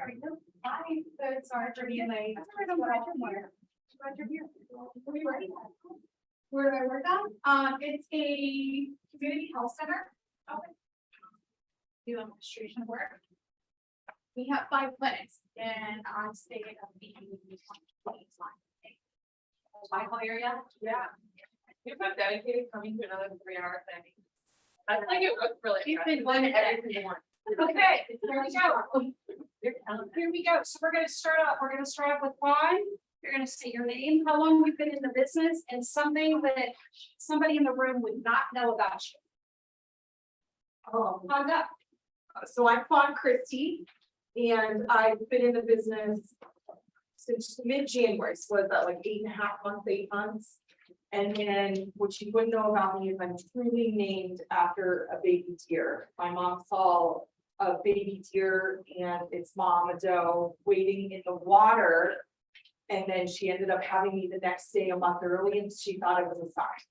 There we go. Hi, good, sorry for being late. That's all right, I'm glad you're here. What are you working on? Where do I work on? It's a community health center. Okay. Do administration work. We have 5 clinics and I stay at the my whole area. Yeah. If I'm dedicated coming to another 3-hour thing. I feel like it was really. You've been going to everything. Okay, here we go. Here we go. So we're gonna start off with Ron. You're gonna say your name, how long you've been in the business, and something that somebody in the room would not know about you. How's that? So I'm Fawn Christie, and I've been in the business since mid-January, so was that like 8.5 months, 8 months? And then what you wouldn't know about me is I'm truly named after a baby deer. My mom saw a baby deer and its mom, a doe, waiting in the water. And then she ended up having me the next day, a month early, and she thought it was a sign.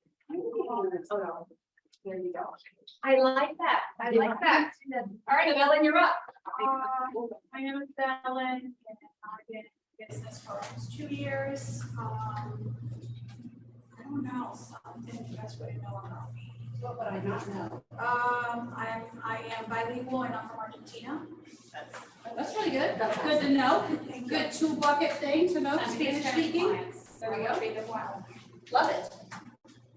So there you go. I like that. I like that. All right, Ellen, you're up. My name is Ellen, and I've been in business for almost 2 years. I don't know, something you guys wouldn't know about me. What would I not know? I am bilingual and I'm from Argentina. That's really good. That's good to know. Good 2 bucket thing to know, Spanish speaking. There we go. Love it.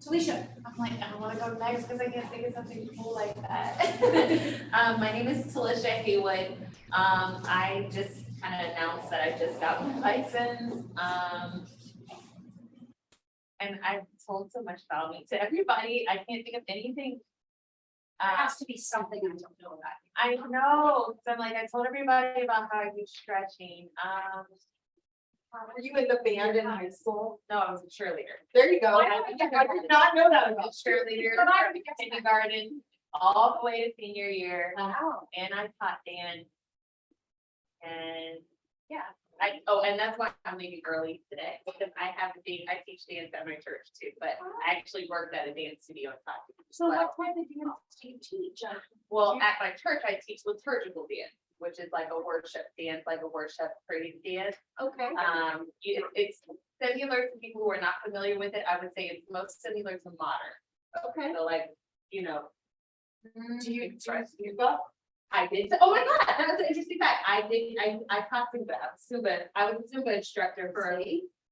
Talisha. I'm like, I don't wanna go next because I can't think of something cool like that. My name is Talisha Haywood. I just kind of announced that I just got my license. And I've told so much about me to everybody. I can't think of anything. There has to be something I don't know about. I know, 'cause I'm like, I told everybody about how I do stretching. Were you in the band in high school? No, I was a cheerleader. There you go. I did not know that about cheerleader, kindergarten, all the way to senior year, Wow. and I taught dance. And yeah, and that's why I'm leaving early today, because I teach dance at my church too, but I actually worked at a dance studio and taught. So what type of dance do you teach? Well, at my church, I teach liturgical dance, which is like a worship dance, like a worship praise dance. Okay. It's similar to people who are not familiar with it. I would say it's most similar to modern. Okay. So like, you know. Do you Zumba? I did. Oh my God, that was an interesting fact. I taught Zumba. I was a Zumba instructor for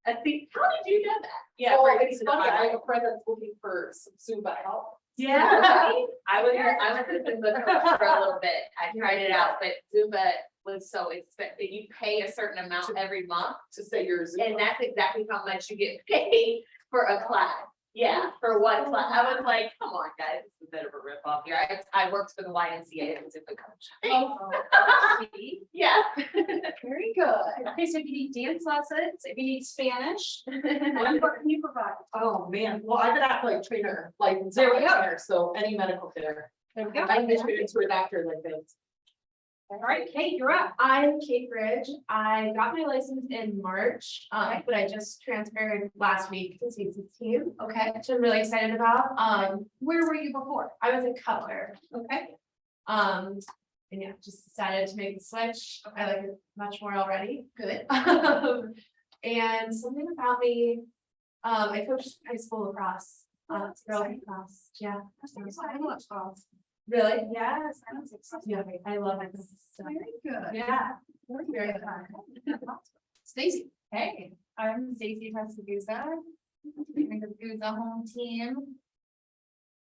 I think, how did you know that? Yeah. Oh, for- it's funny. I have a friend that's looking for some Zumba help. Yeah. I was a Zumba coach for a little bit. I tried it out, but Zumba was so expensive. You pay a certain amount every month. To say you're a Zumba. And that's exactly how much you get paid for a class. Yeah, for one class. I was like, come on, guys, this is a bit of a rip off here. I worked for the YMCA as a coach. Oh, Yeah. very good. Okay, so if you need dance lessons, if you need Spanish, what can you provide? Oh, man. Well, I've been athletic trainer, like There we go. trainer, so any medical care. There we go. I'm just into a doctor like this. All right, Kate, you're up. I'm Kate Bridge. I got my license in March, but I just transferred last week to C16. Okay, Which I'm really excited about. where were you before? I was a Cutler. Okay, And yeah, just decided to make the switch. I like it much more already. good. And something about me, I coached high school lacrosse, girls lacrosse. Yeah. I love golf. Really? Yes, I was excited. Yeah, I love it. So, Very good. yeah. Very good. Stacy. Hey, I'm Stacey Pascagosa. The home team.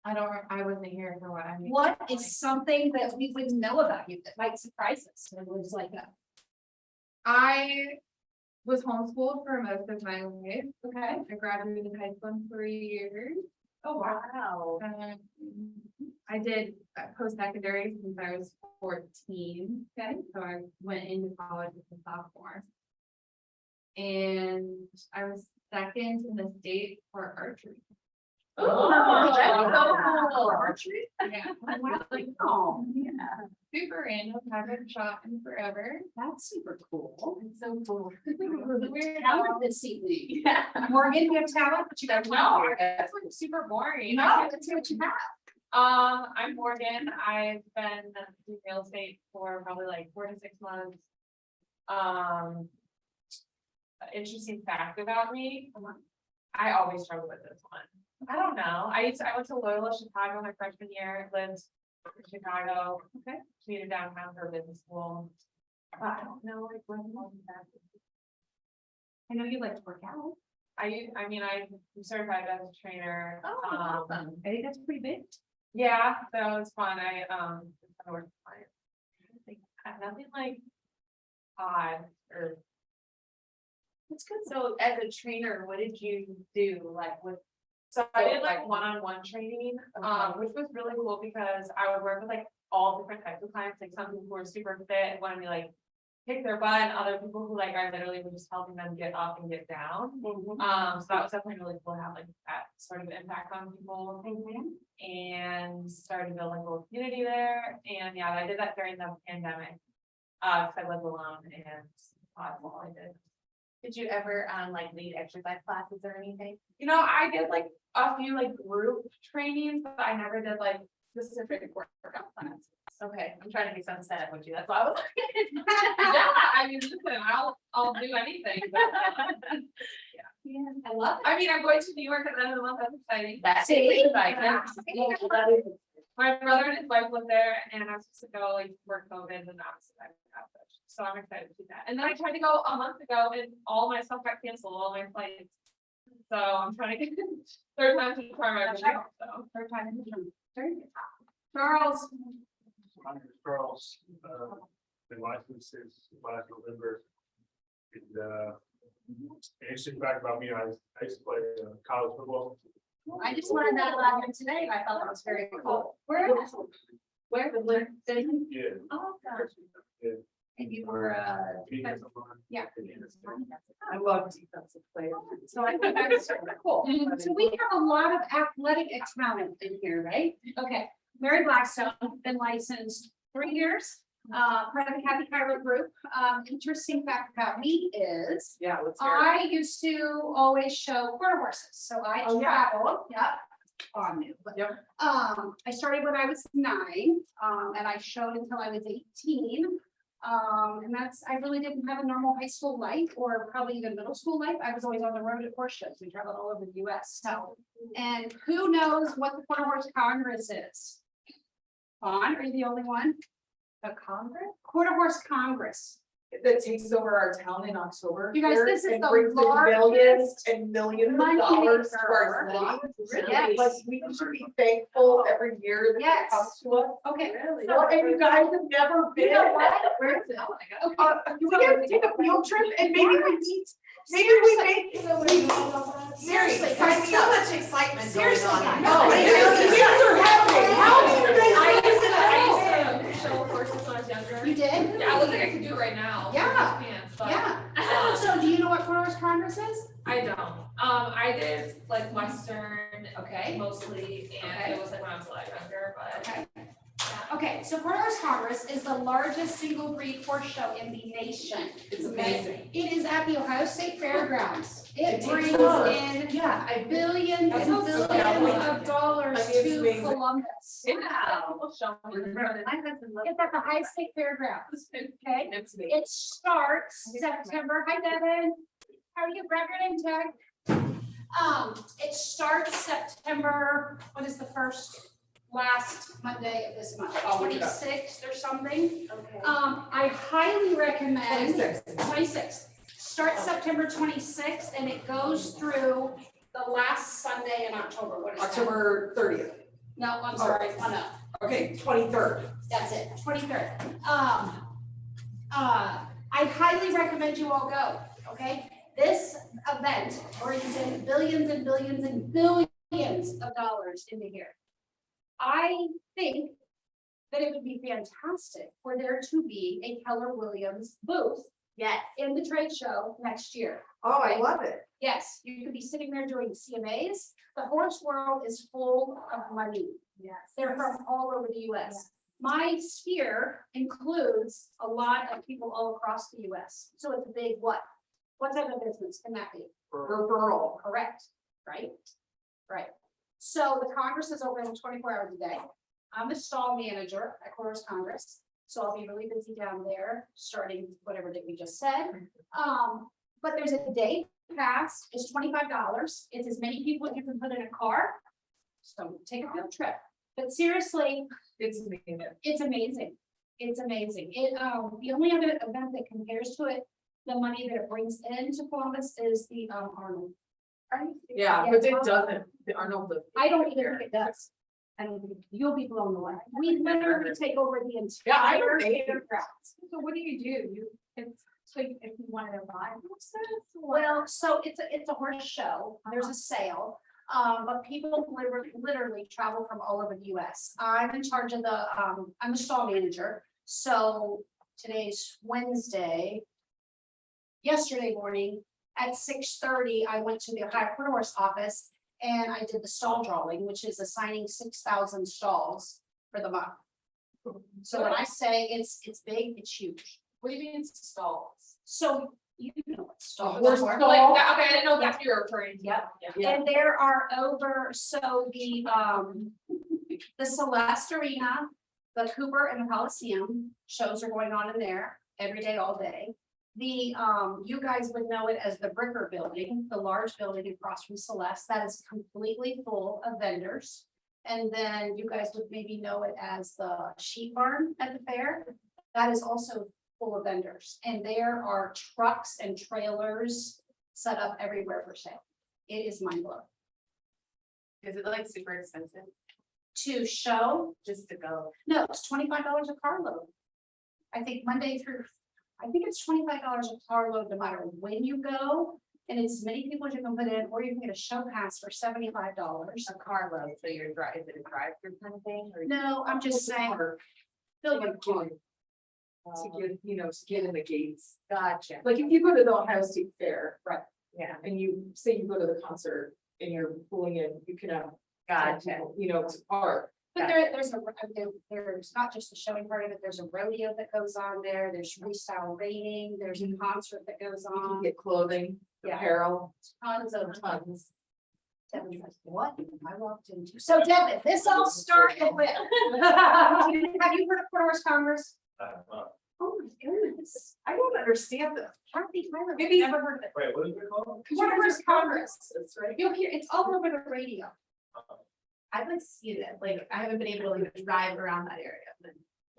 I wasn't here for what I mean. What is something that we wouldn't know about you that might surprise us? It was like that. I was homeschooled for most of my life. Okay. I graduated high school in 3 years. Oh, wow. I did post-secondary since I was 14. Okay. So I went into college as a sophomore. And I was second in the state for archery. Oh, that's so cool. Archery? Yeah. Oh, Yeah. Super random, haven't shot in forever. that's super cool. It's so cool. We're out this evening. Yeah. Morgan, you have talent, but you don't No, know. that's like super boring. No, let's see what you have. I'm Morgan. I've been in real estate for probably like 4 to 6 months. An interesting fact about me. I always struggle with this one. I don't know. I went to Loyola Chicago my freshman year, lived in Chicago. Okay. Commuted downtown for business school. But I don't know, like, where I'm going back. I know you like to work out. I mean, I'm certified as a trainer. Oh, awesome. I think that's pretty big. Yeah, so it's fun. I work with clients. Nothing like odd or. That's good. So as a trainer, what did you do like with? So I did like one-on-one training, which was really cool because I would work with like all different types of clients, like some people who are super fit and wanted to like. Kick their butt, and other people who like are literally just helping them get up and get down. So that was definitely really cool to have like that sort of impact on people. And started to build like a little community there, and yeah, I did that during the pandemic. Cause I lived alone and that's all I did. Did you ever like lead exercise classes or anything? You know, I did like a few like group trainings, but I never did like specific workout plans. Okay, I'm trying to be some setup with you. That's why I was. Yeah, I mean, listen, I'll do anything. But, Yeah, I love I mean, I'm going to New York at the end of the month. That's exciting. That's See? exciting. My brother and his wife live there, and I was supposed to go like work COVID, and obviously I got such. So I'm excited to do that. And then I tried to go a month ago, and all my stuff got canceled, all my flights. So I'm trying to get third time to try my so. Third time in the room. Charles. My name is Charles, been licensed since last November. And, interesting fact about me, I used to play college football. I just learned that about him today, and I thought that was very cool. Where? Yeah. Awesome. Yeah. And you were, Defensive line. yeah. I love defensive players. So I think that's super cool. So we have a lot of athletic talent in here, right? Okay, Mary Blackstone, been licensed 3 years, part of the Kathy Cairo group. Interesting fact about me is Yeah, let's hear it. I used to always show quarter horses, so I Oh, yeah. traveled, yeah. On new, but Yep. I started when I was 9, and I showed until I was 18. And I really didn't have a normal high school life or probably even middle school life. I was always on the road at horse shows. We traveled all over the US. So, and who knows what the Quarter Horse Congress is? Vaughn, are you the only one? The Congress? Quarter Horse Congress. That takes over our town in October. You guys, here this is and the brings in largest millions and millions of money dollars to our maker. city. Yes. Like, we should be thankful every year that Yes. it comes to us. Okay. Well, and you guys have never been. You know what? Where is it? Oh my God. We have to take a field trip and maybe we meet, maybe we make. Seriously, sign me up. much excitement going Seriously, on. guys. No, things are happening. How do you guys? I used to show horses when I was younger. You did? Yeah, I don't think I can do it right now. Yeah. Pants, but, Yeah. So do you know what Quarter Horse Congress is? I don't. I did like Western. Okay. Mostly, and Okay. it was like when I was a lot younger, but. Okay. Okay, so Quarter Horse Congress is the largest single breed horse show in the nation. It's amazing. It is at the Ohio State Fairgrounds. It takes brings over. in Yeah. billions That's and awesome. billions of dollars I mean, it's to amazing. Columbus. Wow. Show me. It's at the Ohio State Fairgrounds, okay? It's amazing. It starts September, hi Devin, how are you, record and tech? It starts September, what is the last Monday of this month, I'll look it up. 26th or something? Okay. I highly recommend. 26th. 26th. Starts September 26th and it goes through the last Sunday in October, what is that? October 30th. No, I'm sorry, one up. Okay, 23rd. That's it, 23rd. I highly recommend you all go, okay? This event brings in billions and billions and billions of dollars into here. I think that it would be fantastic for there to be a Keller Williams booth Yes. in the trade show next year. Oh, I love it. Yes, you could be sitting there doing CMAs. The horse world is full of money. Yes. They're from all over the US. My sphere includes a lot of people all across the US. So it's a big what? What type of business can that be? Referral. Correct, right? Right. So the Congress is open 24 hours a day. I'm the stall manager at Quarter Horse Congress. So I'll be really busy down there, starting whatever that we just said. But there's a day pass, it's $25. It's as many people as you can put in a car. So take a field trip. But seriously, It's amazing. it's amazing. It's amazing. The only other event that compares to it, the money that it brings into Columbus is the, Arnold. Yeah, but it doesn't, the Arnold. I don't even think it does. And you'll be blown away. We literally take over the Yeah, I entire remember. fairgrounds. So what do? It's, so if you wanted to buy horses? or- Well, so it's a horse show. There's a sale. But people literally travel from all over the US. I'm in charge of the, I'm a stall manager. So today's Wednesday. Yesterday morning at 6:30, I went to the Ohio Quarter Horse office and I did the stall drawing, which is assigning 6,000 stalls for the month. So when I say it's big, it's huge. What do you mean stalls? So you know what stalls horse are. stall. Like, okay, I didn't know that's what you were referring to. Yep. Yeah. And there are over, so the Celeste Arena, the Cooper and the Coliseum shows are going on in there every day, all day. The, you guys would know it as the Bricker Building, the large building across from Celeste, that is completely full of vendors. And then you guys would maybe know it as the Sheep Barn at the fair, that is also full of vendors. And there are trucks and trailers set up everywhere for sale. It is mind blowing. Is it like super expensive To show, just to go? no, it's $25 a carload. I think Monday through, I think it's $25 a carload no matter when you go. And it's as many people as you can put in, or you can get a show pass for $75. A carload, so you're drive, is it a drive-through kind of thing or? No, I'm just saying, fill your car. To get, to get in the gates. Gotcha, Like if you go to the Ohio State Fair, right, yeah, and you say you go to the concert and you're pulling in, you can have. gotcha. To park. But there's not just the showing part of it, there's a rodeo that goes on there, there's freestyle raining, there's a concert that goes You can on. get clothing, Yeah. apparel, Tons of tons. Devin was, what I walked into. So Devin, this all started with. Have you heard of Quarter Horse Congress? Oh my goodness. I don't understand this. Kathy Tyler, Maybe- never heard of it. Wait, what is it called? Quarter Horse Congress. That's right. You'll hear, it's all over the radio. I'd like to see it, like, I haven't been able to like, drive around that area, but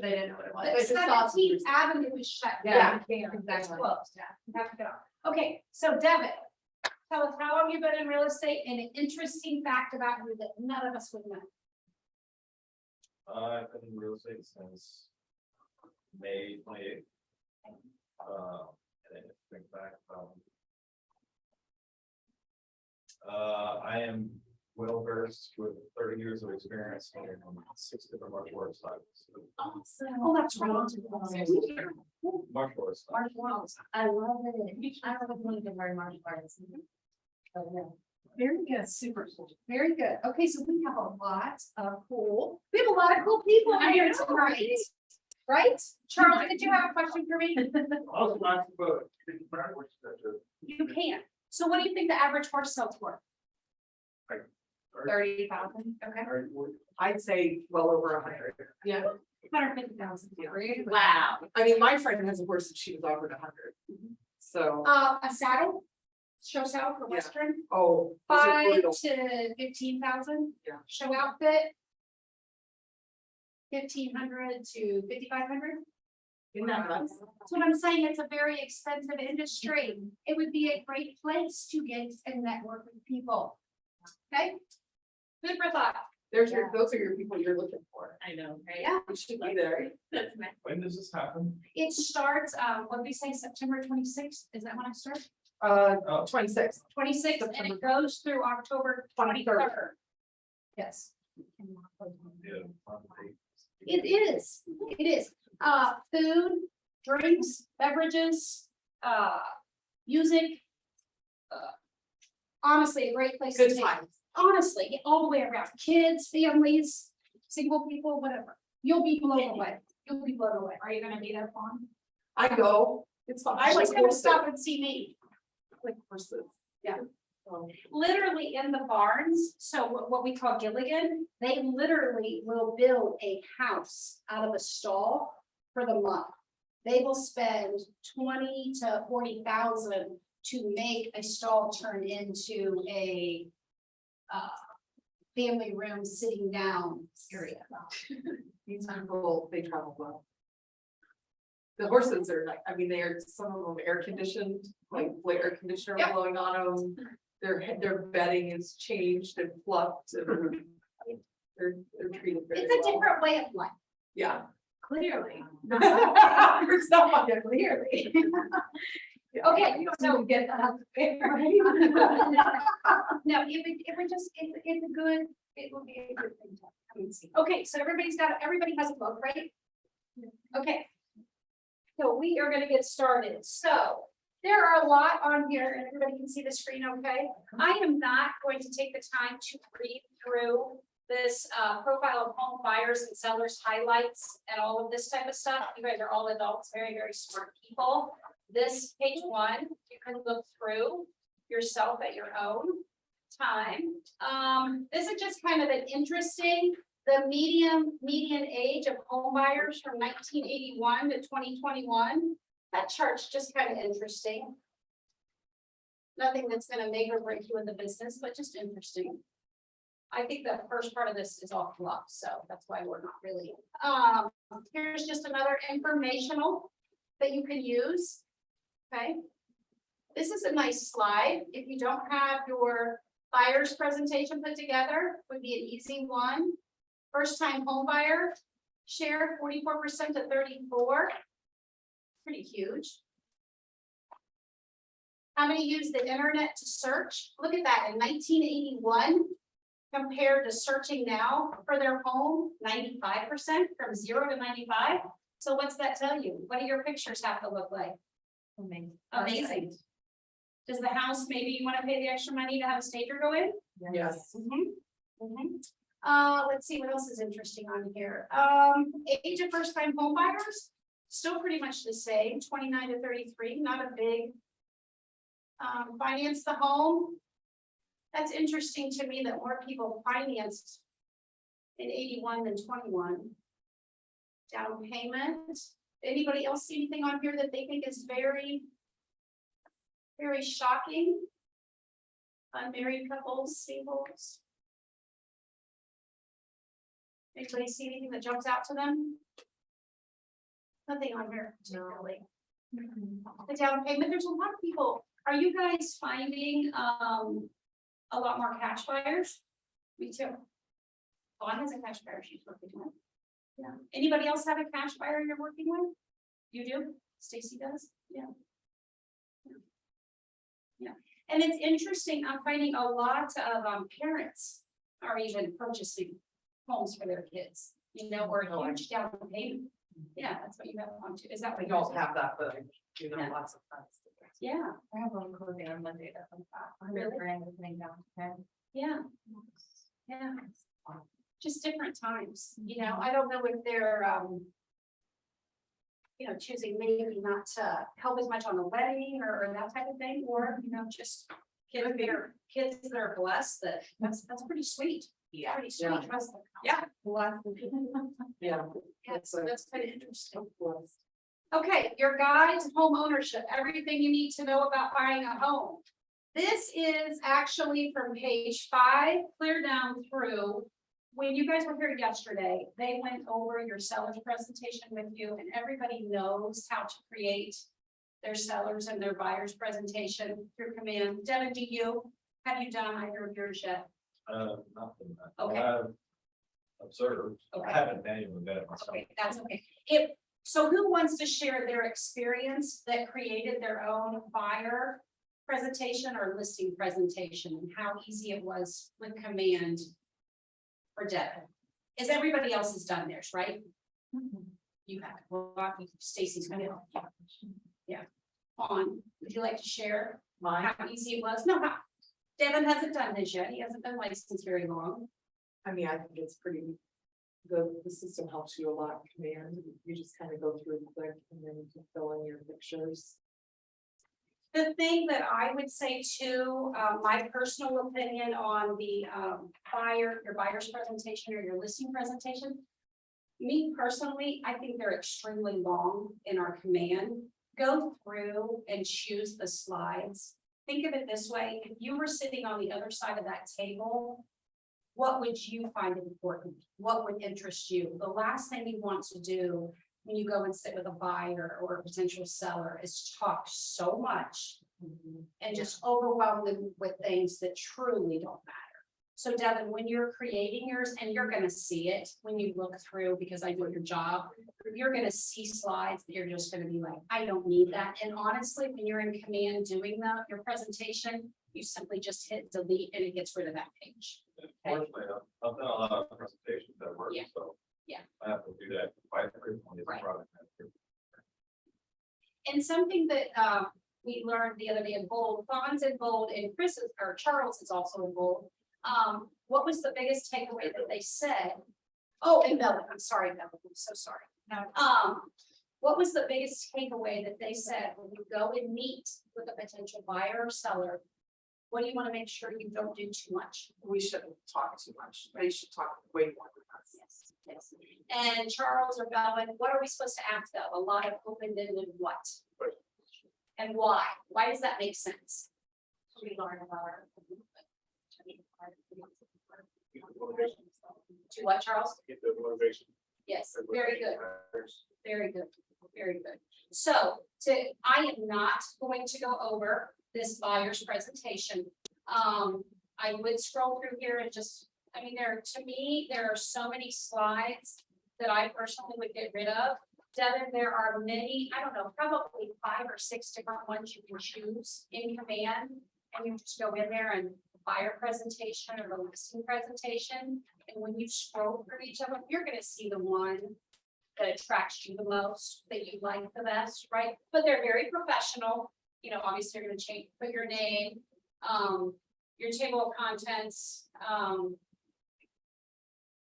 I didn't know what it was. But I just saw some 17th pictures. Avenue is shut. Yeah, down. It's exactly. closed, yeah. You have to get off. Okay, so Devin, tell us how long you've been in real estate and an interesting fact about you that none of us would know. I've been in real estate since May 28th. And then think back, I am well versed with 30 years of experience in 6 different martial arts styles. Oh, that's right. Martial arts. styles. Martial arts. I love it. I don't know if learn martial arts. But yeah. Very good, super cool, very good. Okay, so we have a lot of we have a lot of cool people here tonight. Right? Charles, did you have a question for me? Also, not to vote. You can. So what do you think the average horse sells for? 30,000. Okay. I'd say well over 100. Yeah. 150,000. Wow. I mean, my friend has a horse that she was offered 100. So, A saddle, show saddle for Yeah. Western, oh. those are 5 brutal. to 15,000. Yeah. Show outfit. 1,500 to 5,500. Isn't that nuts? That's what I'm saying. It's a very expensive industry. It would be a great place to get and network with people. Okay? Food for thought. Those are your people you're looking for. I know, right? Yeah. You should be there. That's nice. When does this happen? It starts, what did we say, September 26th? Is that when I start? 26. 26th, and it goes through October 23rd. Yes, Yeah. it is. It is. Food, drinks, beverages, music. Honestly, a great place to Good take. times. Honestly, all the way around, kids, families, single people, whatever. You'll be blown away. You'll be blown away. Are you gonna be there, Fawn? I go, it's fun. I like She's gonna horses. stop and see me. I like horses. Yeah. Um, Literally in the barns, so what we call Gilligan, they literally will build a house out of a stall for the month. They will spend 20 to 40,000 to make a stall turn into a family room sitting down area. These people, they travel well. The horses are like, I mean, they're, some of them air conditioned, like air conditioner Yep. blowing on them. Their bedding is changed and fluffed and they're treated very It's a well. different way of life. Yeah. Clearly. It's not like it, Clearly. Okay, You don't so- even get that. No, it would just, it's a good, it would be a good thing to come and see. Okay, so everybody has a book, right? Okay. So we are gonna get started. So there are a lot on here and everybody can see the screen, okay? I am not going to take the time to read through this profile of home buyers and sellers highlights and all of this type of stuff. You guys are all adults, very, very smart people. This page one, you can look through yourself at your own time. This is just kind of an interesting, the median age of home buyers from 1981 to 2021. That chart's just kind of interesting. Nothing that's gonna make or break you in the business, but just interesting. I think the first part of this is all fluff, so that's why we're not really. Here's just another informational that you can use. Okay. This is a nice slide. If you don't have your buyer's presentation put together, would be an easy one. First time home buyer share 44% to 34%. Pretty huge. How many use the internet to search? Look at that, in 1981, compared to searching now for their home, 95% from 0 to 95. So what's that tell you? What do your pictures have to look like? Amazing. Does the house, maybe you want to pay the extra money to have a stager go in? Yes. Let's see, what else is interesting on here? Age of first time home buyers, still pretty much the same, 29 to 33, not a big. Finance the home. That's interesting to me that more people financed in 81 than 21. Down payment. Anybody else see anything on here that they think is very, very shocking? Unmarried couples, singles. Anybody see anything that jumps out to them? Nothing on here particularly. The down payment, there's a lot of people. Are you guys finding a lot more cash buyers? Me too. Dawn has a cash buyer she's working with. Yeah. Anybody else have a cash buyer you're working with? You do? Stacy does? Yeah. Yeah. And it's interesting, I'm finding a lot of parents are even purchasing homes for their kids, you know, or a huge down payment. Yeah, that's what you have on to. Is that I what don't you have that, but I do know Yeah. lots of friends. Yeah, I have one closing on Monday, that's like that. Really? $100,000 is laying down to 10. yeah. Yeah. Just different times, you know, I don't know if they're, you know, choosing maybe not to help as much on the wedding or that type of thing, or, you know, just kids that are blessed, that's pretty sweet. Yeah. Pretty sweet. Yeah. Trust them. Yeah. Yeah, Yeah. that's kind of interesting. Okay, your guide to home ownership, everything you need to know about buying a home. This is actually from page 5, clear down through. When you guys were here yesterday, they went over your seller's presentation with you, and everybody knows how to create their sellers and their buyers presentation through Command. Devin, have you done either of yours yet? Nothing. Okay. I've observed, Okay. I haven't manually done it myself. Okay, that's okay. So who wants to share their experience that created their own buyer presentation or listing presentation and how easy it was with Command for Devin? Is everybody else has done theirs, right? You have, well, Stacy's gonna, yeah. On, would you like to share Mine, how easy it was? No, Devin hasn't done his yet. He hasn't been licensed very long. I mean, I think it's pretty, the system helps you a lot, Command, you just kind of go through and click and then you can fill in your pictures. The thing that I would say too, my personal opinion on the your buyer's presentation or your listing presentation. Me personally, I think they're extremely long in our command. Go through and choose the slides. Think of it this way, if you were sitting on the other side of that table, what would you find important? What would interest you? The last thing you want to do when you go and sit with a buyer or a potential seller is talk so much and just overwhelm them with things that truly don't matter. So Devin, when you're creating yours, and you're gonna see it when you look through, because I do your job, you're gonna see slides that you're just gonna be like, I don't need that. And honestly, when you're in command doing your presentation, you simply just hit delete and it gets rid of that page. Fortunately, I've done a lot of presentations at work, Yeah. so. Yeah. I have to do that quite frequently as a Right. product manager. And something that we learned the other day in bold, Vaughn's in bold, and Chris is, or Charles is also in bold. What was the biggest takeaway that they said? Oh, and Melvin, I'm sorry, Melvin, I'm so sorry. What was the biggest takeaway that they said when you go and meet with a potential buyer or seller? What do you want to make sure you don't do too much? We shouldn't talk too much. They should talk way more than us. Yes, yes. And Charles or Melvin, what are we supposed to ask them? A lot of open-ended what? And why? Why does that make sense? We learn about our. To what, Charles? Get the motivation. Yes, very good, very good, very good. So I am not going to go over this buyer's presentation. I would scroll through here and just, I mean, to me, there are so many slides that I personally would get rid of. Devin, there are many, I don't know, probably 5 or 6 different ones you can choose in command. And you just go in there and buyer presentation or the listing presentation. And when you scroll through each of them, you're gonna see the one that attracts you the most, that you like the best, right? But they're very professional. You know, obviously you're gonna put your name, your table of contents.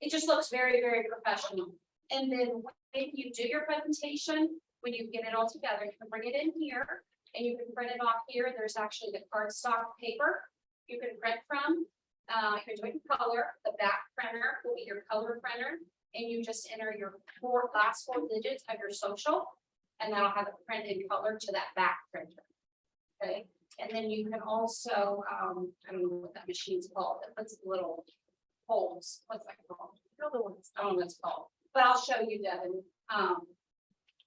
It just looks very, very professional. And then when you do your presentation, when you get it all together, you can bring it in here and you can print it off here. There's actually the cardstock paper you can print from. You can do it in color. The back printer will be your color printer. And you just enter your last four digits of your social. And that'll have it print in color to that back printer. Okay, and then you can also, I don't know what that machine's called, that puts little holes, what's that called? I don't know what it's called, but I'll show you, Devin.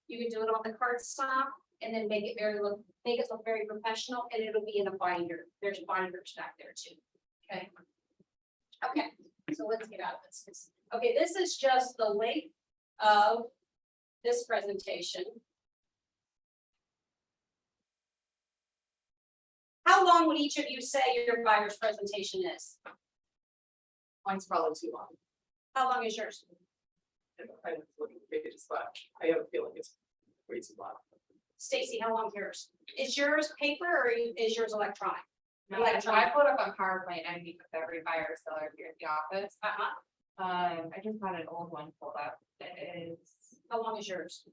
You can do it on the cardstock and then make it look very professional, and it'll be in a binder. There's binders back there too, okay? Okay, so let's get out of this. Okay, this is just the length of this presentation. How long would each of you say your buyer's presentation is? Mine's probably too long. How long is yours? I don't look at the pages, but I have a feeling it's way too long. Stacy, how long is yours? Is yours paper or is yours electronic? No, I put up on PowerPoint, I meet with every buyer or seller here at the office. I just had an old one pulled up. It is, How long is yours?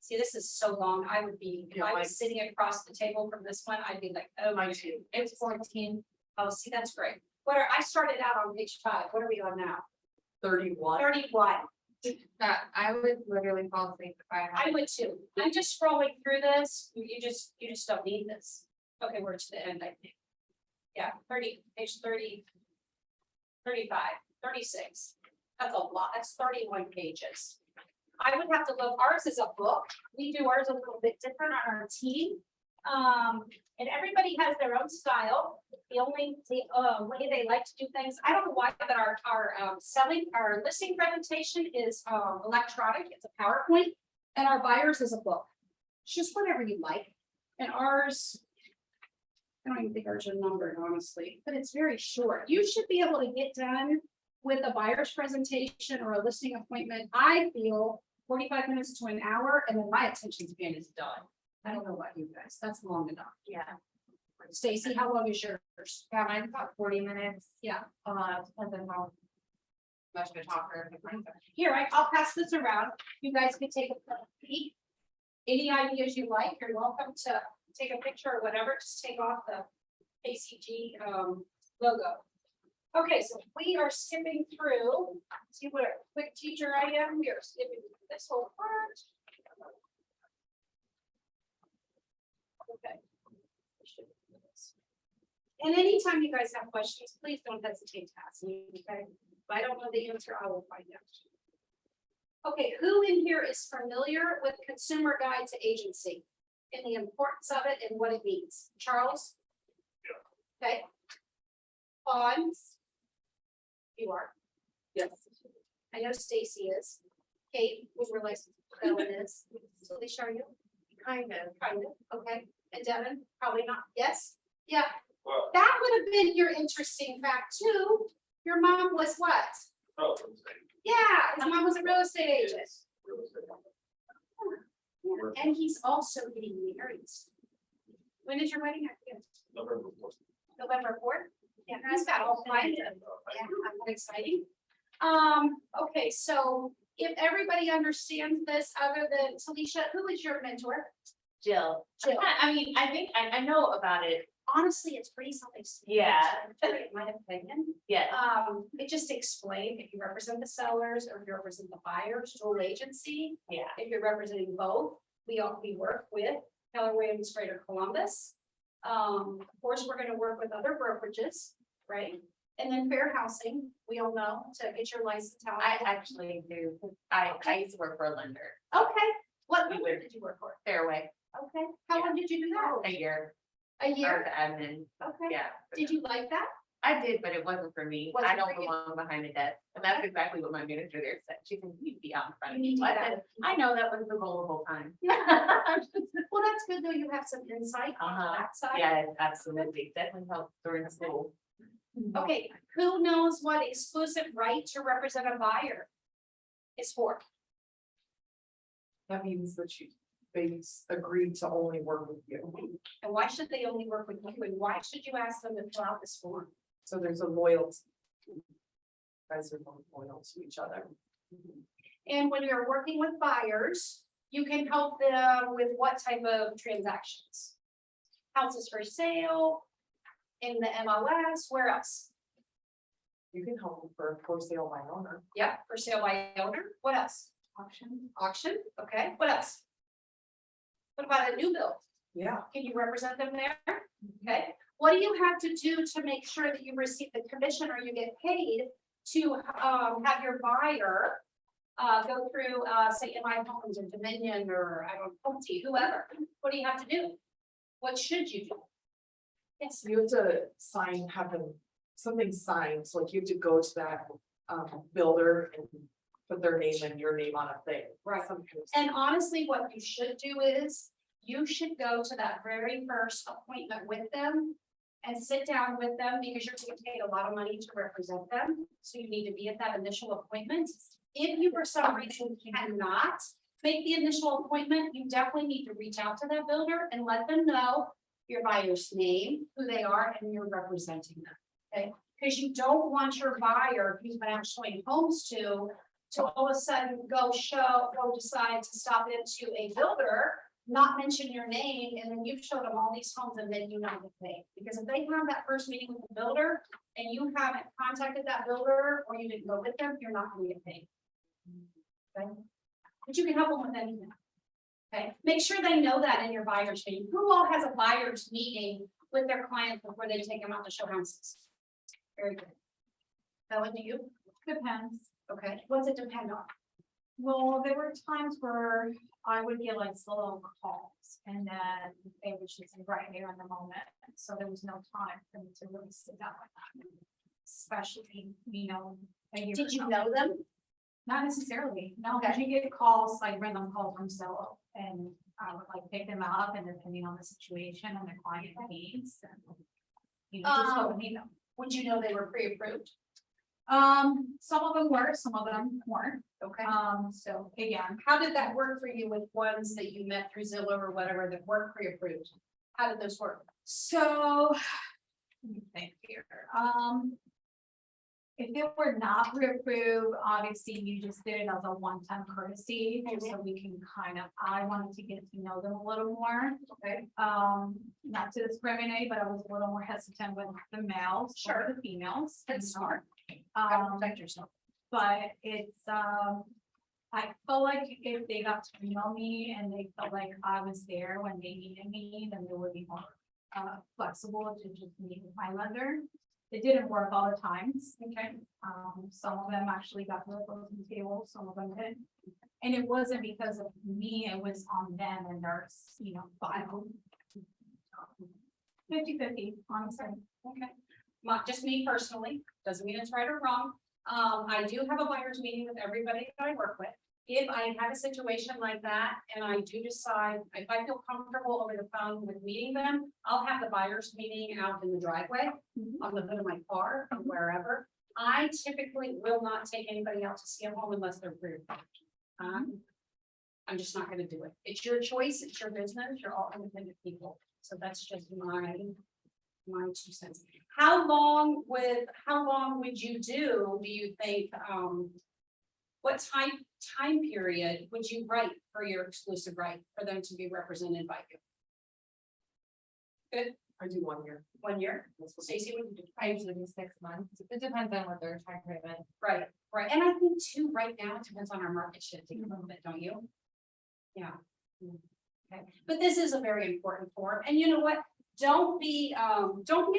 See, this is so long. I would be, if I was sitting across the table from this one, I'd be like, oh my, it's 14. Oh, see, that's great. I started out on page 5. What are we on now? 31. 31. I would literally fall asleep if I I had. would too. I'm just scrolling through this. You just don't need this. Okay, we're to the end, I think. Yeah, page 30, 35, 36. That's a lot. That's 31 pages. I would have to look, ours is a book. We do ours a little bit different on our team. And everybody has their own style. The way they like to do things, I don't know why, but our listing presentation is electronic. It's a PowerPoint, and our buyers is a book. It's just whatever you like. And ours, I don't even think ours are numbered, honestly, but it's very short. You should be able to get done with a buyer's presentation or a listing appointment. I feel 45 minutes to an hour, and then my attention span is done. I don't know about you guys. That's long enough. Yeah. Stacy, how long is yours? Yeah, mine's about 40 minutes. Yeah. Depends on how much of a talker. Here, I'll pass this around. You guys can take a peek. Any ideas you like, you're welcome to take a picture or whatever. Just take off the ACG logo. Okay, so we are skipping through, see what a quick teacher I am, we are skipping through this whole part. Okay. And anytime you guys have questions, please don't hesitate to ask me, okay? If I don't know the answer, I will find out. Okay, who in here is familiar with Consumer Guide to Agency and the importance of it and what it means? Charles? Okay. Bonds? You are. Yes. I know Stacy is. Kate would realize who Ellen is. So Alicia, are you? Kind of, okay. And Devin, probably not. Yes? Yeah. Well, That would have been your interesting fact too. Your mom was what? oh, Yeah, his mom was a real estate agent. And he's also getting married. When is your wedding? I forget. November 4th? Yeah, he's got all kinds of, yeah, exciting. Okay, so if everybody understands this, other than Talisha, who is your mentor? Jill, Jill. I mean, I think I know about it. Honestly, it's pretty self-explanatory. Yeah. In my opinion. Yeah, It just explained if you represent the sellers or if you represent the buyers, dual agency. yeah. If you're representing both, we work with Keller Williams Greater Columbus. Of course, we're gonna work with other brokerages, right? And then fair housing, we all know to get your license. how- I actually do. I used to work for a lender, Okay, what lender did you work for? Fairway, Okay, how long did you do that? a year, A or year? the admin, Okay, yeah. did you like that? I did, but it wasn't for me. Wasn't I don't for you. belong behind a desk. And that's exactly what my manager there said. She said, you need to be out in front You of need me. to I get out said, of- I know that was the goal the whole time. Well, that's good though, you have some insight on Uh-huh. that side. Yes, absolutely. Definitely helped during school. Okay, who knows what exclusive right to represent a buyer is for? That means that they agreed to only work with you. And why should they only work with you? And why should you ask them to fill out this form? So there's a loyalty. You guys are both loyal to each other. And when you're working with buyers, you can help them with what type of transactions? Houses for sale, in the MLS, where else? You can help them for sale by owner. Yeah, for sale by owner, what else? Auction, okay, what else? What about a new build? Yeah. Can you represent them there? Okay, what do you have to do to make sure that you receive the commission or you get paid to have your buyer go through, say, MI Homes or Dominion or I don't know, Pulte, whoever? What do you have to do? What should you do? Yes, You have to sign, have them, something signed, so like you have to go to that builder and put their name and your name on a thing. Right. Some kind of- and honestly, what you should do is you should go to that very first appointment with them and sit down with them because you're going to pay a lot of money to represent them. So you need to be at that initial appointment. If you for some reason cannot make the initial appointment, you definitely need to reach out to that builder and let them know your buyer's name, who they are, and you're representing them. Okay, because you don't want your buyer who's been out showing homes to all of a sudden go decide to stop into a builder, not mention your name, and then you've showed them all these homes and then you not get paid. Because if they have that first meeting with the builder and you haven't contacted that builder or you didn't go with them, you're not gonna get paid. Okay, but you can help them with anything. Okay, make sure they know that in your buyer's meeting. Who all has a buyer's meeting with their client before they take them out to show houses? Very good. Ellen, do you? Depends. Okay, what's it depend on? Well, there were times where I would get like slow calls and then they would just say right here in the moment. So there was no time for me to really sit down with that. Especially, you know. a year Did you ago. know them? Not necessarily, no, Okay. but you get calls, like random calls from Zillow, and I would like pick them up and depending on the situation and the client needs. And, you know, just what we need them. Would you know they were pre-approved? Some of them were, some of them weren't, Okay. so again, How did that work for you with ones that you met through Zillow or whatever that weren't pre-approved? How did those work? so. Let me think here, If it were not pre-approved, obviously you just did it as a one-time courtesy, just so we can kind of, I wanted to get to know them a little more. Okay. Not to discriminate, but I was a little more hesitant with the males, Sure. the females. That's smart. Gotta Um, protect yourself. but it's, I felt like if they got to know me and they felt like I was there when they needed me, then they would be more flexible to just meet with my lender. It didn't work all the times. Okay. Some of them actually got to the closing table, some of them didn't. And it wasn't because of me, it was on them and their, file. 50-50, honestly. Okay. Not just me personally, doesn't mean it's right or wrong. I do have a buyer's meeting with everybody that I work with. If I have a situation like that and I do decide, if I feel comfortable over the phone with meeting them, I'll have the buyer's meeting out in the driveway, on the hood of my car, or wherever. I typically will not take anybody out to see a home unless they're pre-approved. I'm just not gonna do it. It's your choice, it's your business, you're all independent people. So that's just my 2 cents. How long would you do you think, what time period would you write for your exclusive right for them to be represented by you? Good, I do 1 year. 1 year? Stacy, what do you do? I usually do 6 months. It depends on what their time frame is. Right, right, and I think too, right now, it depends on our market shifting a little bit, don't you? Yeah. Okay, but this is a very important form, and you know what? Don't be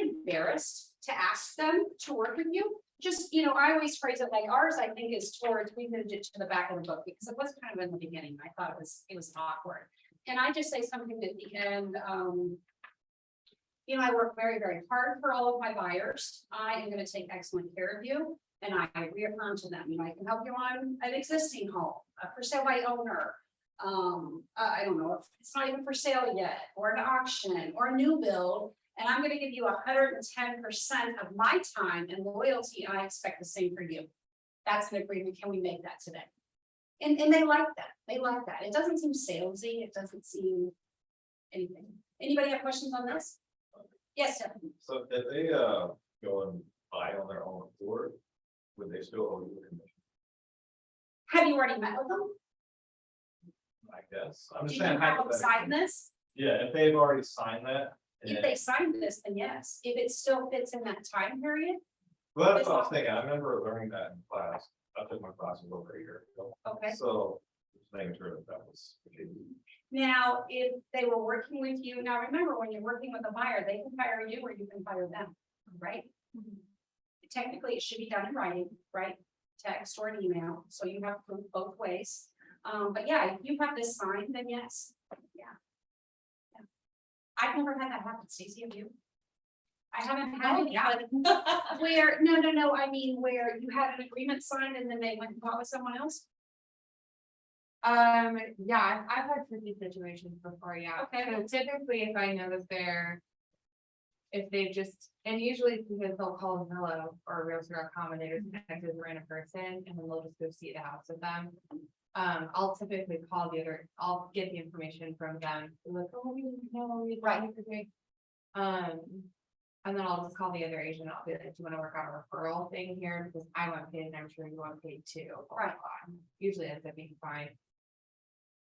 embarrassed to ask them to work with you. Just, I always phrase it like ours, I think is towards, we moved it to the back of the book because it was kind of in the beginning. I thought it was awkward. And I just say something at the end, I work very, very hard for all of my buyers. I am going to take excellent care of you. And I reaffirm to them, I can help you on an existing home, for sale by owner. I don't know if it's not even for sale yet, or an auction or a new build. And I'm gonna give you 110% of my time and loyalty, and I expect the same for you. That's an agreement. Can we make that today? And they like that. They like that. It doesn't seem salesy. It doesn't seem anything. Anybody have questions on this? Yes, Stephanie. So if they, go and buy on their own accord, would they still owe you a commission? Have you already met with them? I guess, I'm Do just you saying. have them sign hypothetically. this? Yeah, if they've already signed that. If and- they sign this, then yes. If it still fits in that time period, Well, that's what I was thinking, I remember learning that in class, I took my classes over a year ago, okay. so. Just making sure that was. the case. Now, if they were working with you, now remember, when you're working with a buyer, they can fire you or you can fire them, right? Technically, it should be done in writing, right? Text or an email, so you have proof both ways. But yeah, if you have this signed, then yes, yeah. Yeah. I've never had that happen, Stacey, have you? I haven't had it, but where, no, I mean, where you had an agreement signed and then they went and bought with someone else? Yeah, I've had tricky situations before, yeah. Okay. So typically, if I know that if they just, and usually it's because they'll call Zillow or Realtor.com and they just connect with a random person and then they'll just go see the house with them. I'll typically I'll get the information from them, like, oh, we know, Right. And then I'll just call the other agent, I'll be like, do you wanna work out a referral thing here, because I want paid and I'm sure you want paid too. blah, blah, Right. blah. Usually ends up being fine.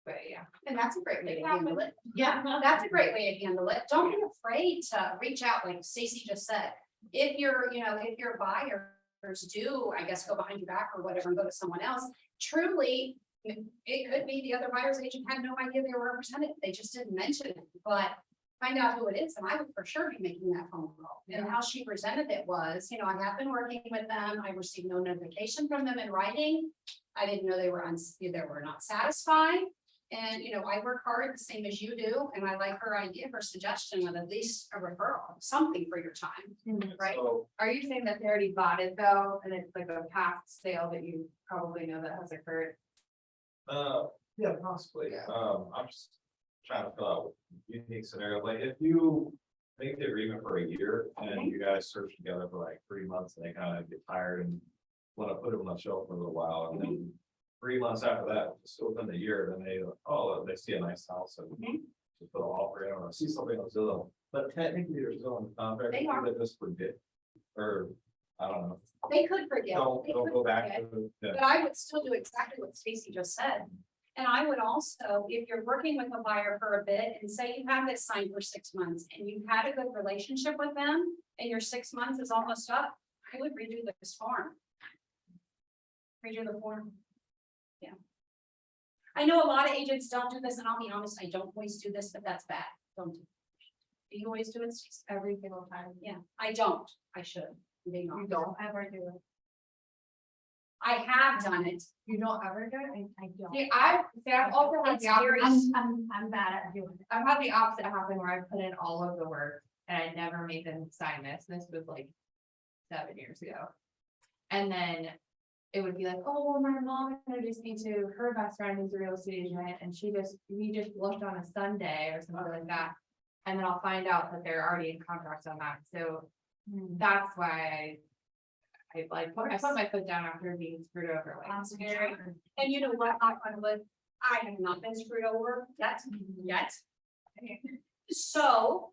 But yeah. And that's a great way to handle it. Yeah, that's a great way to handle it. Don't be afraid to reach out, like Stacy just said. If if your buyers do, I guess, go behind your back or whatever and go to someone else, truly, it could be the other buyer's agent had no idea they were represented. They just didn't mention it, but find out who it is, and I would for sure be making that phone call. And how she presented it was, I have been working with them. I received no notification from them in writing. I didn't know they were not satisfied. And, I work hard the same as you do, and I like her idea, her suggestion of at least a referral, something for your time, right? So, Are you saying that they already bought it though, and it's like a past sale that you probably know that has occurred? yeah, possibly, I'm just trying to fill out a unique scenario, like if you make the agreement for a year and you guys search together for like 3 months and they kind of get tired and want to put them on the shelf for a little while, and then 3 months after that, still within the year, then they see a nice house and just put an offer in, or see something on Zillow, but technically they're still in the contract. They are. That this would get, or I don't know. They could forget. They Don't could go back forget. to, yeah. But I would still do exactly what Stacy just said. And I would also, if you're working with a buyer for a bit and say you have this signed for 6 months and you've had a good relationship with them and your 6 months is almost up, I would redo this form. Redo the form. Yeah. I know a lot of agents don't do this, and I'll be honest, I don't always do this, but that's bad. Don't do it. Do you always do it, Stacy? Every single time. Yeah, I don't. I should. I'm being You honest. don't ever do it. I have done it. You don't ever do it? I don't. I've also had It's the very, opposite. I'm bad at doing it. I've had the opposite happen where I put in all of the work and I never made them sign this. This was like 7 years ago. And then it would be like, oh, well, my mom introduced me to her best friend who's a real estate agent, and we just looked on a Sunday or something like that. And then I'll find out that they're already in contracts on that. So that's why I put my foot down after being screwed over. Like, That's very, and you know what, I have not been screwed over yet. So,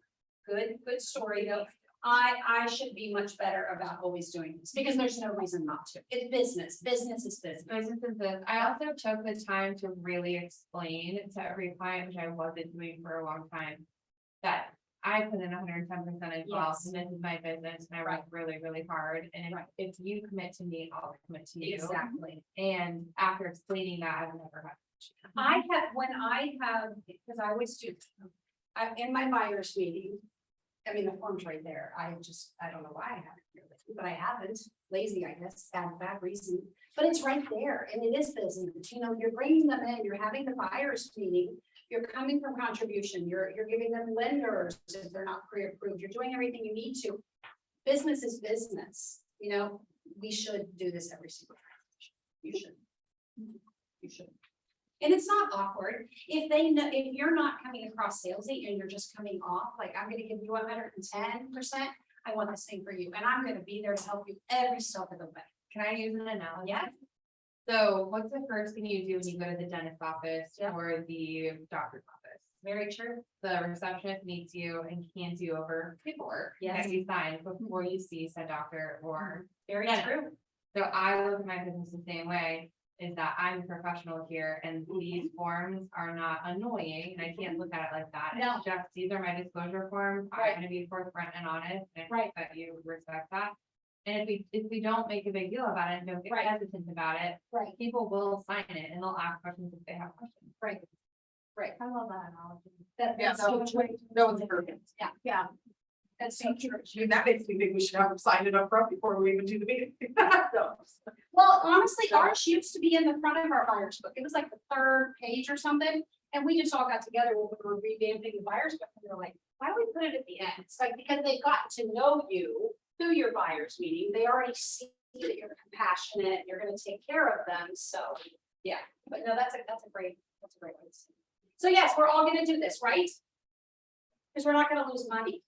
good story though. I should be much better about always doing this because there's no reason not to. It's business. Business is business. businesses. I also took the time to really explain to every client, which I wasn't doing for a long time, that I put in 110% as well, Yes. and this is my business, and I work really, really hard, and if you commit to me, I'll commit to you. Exactly. And after explaining that, I've never had. I have, when I have, because I always do, in my buyer's meeting, I mean, the form's right there. I don't know why I haven't, really, but I haven't. Lazy, I guess, bad reason. But it's right there and it is business. You know, you're bringing them in, you're having the buyer's meeting. You're coming from contribution, you're giving them lenders if they're not pre-approved. You're doing everything you need to. Business is business, you know, we should do this every single time. You should. You should. And it's not awkward. If they know, if you're not coming across salesy and you're just coming off, like, I'm gonna give you 110%, I want the same for you, and I'm gonna be there to help you every step of the way. Can I use an analogy? Yeah. So what's the first thing you do when you go to the dentist office Yeah. or the doctor's office? Very true. The receptionist meets you and hands you over paperwork Yes. that you sign before you see said doctor or. Very Yeah. true. So I look at my business the same way, is that I'm a professional here and these forms are not annoying and I can't look at it like that. No. It's just, these are my disclosure forms. Right. I'm gonna be forthfront and honest and Right. that you respect that. And if we don't make a big deal about it, and don't get Right. hesitant about it, Right, people will sign it and they'll ask questions if they have questions. right. I love that analogy. That's so true. That was perfect. Yeah. That's so true. I mean, that makes me think we should have them sign it up front before we even do the meeting. So, Well, honestly, ours used to be in the front of our buyer's book. It was like the 3rd page or something. And we just all got together when we were revamping the buyer's book. And we were like, why don't we put it at the end? It's like, because they've gotten to know you through your buyer's meeting. They already see that you're compassionate, you're gonna take care of them. So, yeah, but no, that's a great way to see it. So yes, we're all gonna do this, right? Because we're not gonna lose money,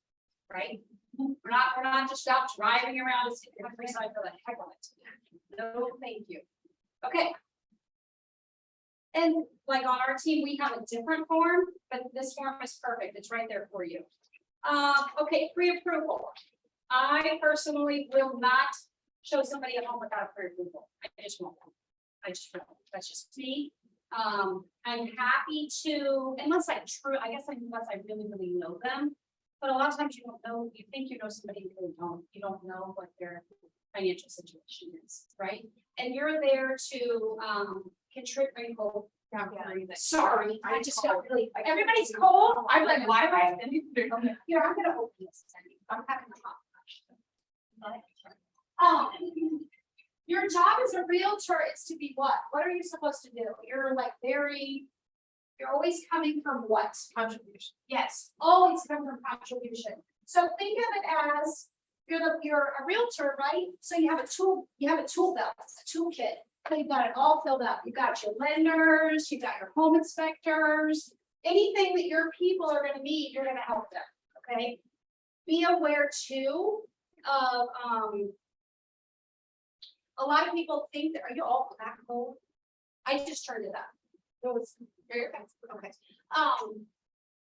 right? We're not just out driving around and sitting in the countryside for the heck of it. No, thank you. Okay. And like on our team, we have a different form, but this form is perfect. It's right there for you. Okay, pre-approval. I personally will not show somebody a home without pre-approval. I just won't. That's just me. I'm happy to, unless I really, really know them. But a lot of times you don't know, you think you know somebody, you really don't. You don't know what their financial situation is, right? And you're there to contribute. Sorry, I just got really, everybody's cold. I'm like, why am I? Here, I'm gonna open this. I'm having a hot flash. Your job as a realtor is to be what? What are you supposed to do? You're like you're always coming from what? contribution. Yes, always come from contribution. So think of it as you're a realtor, right? So you have a tool belt, a toolkit. So you've got it all filled up. You've got your lenders, you've got your home inspectors, anything that your people are gonna need, you're gonna help them, okay? Be aware too of, a lot of people think that, are you all that cold? I just turned it up. No, it's very, okay.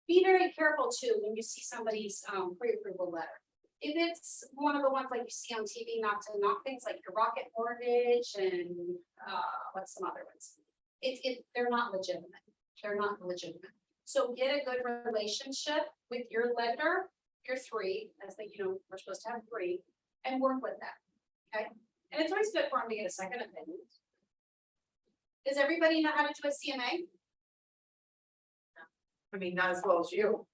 Be very careful too, when you see somebody's pre-approval letter. if it's one of the ones like you see on TV, not things like your Rocket Mortgage and, what's some other ones? They're not legitimate. They're not legitimate. So get a good relationship with your lender, your three, as they, we're supposed to have three, and work with them. Okay? And it's always good for them to get a second opinion. Does everybody know how to do a CMA? I mean, not as well as you.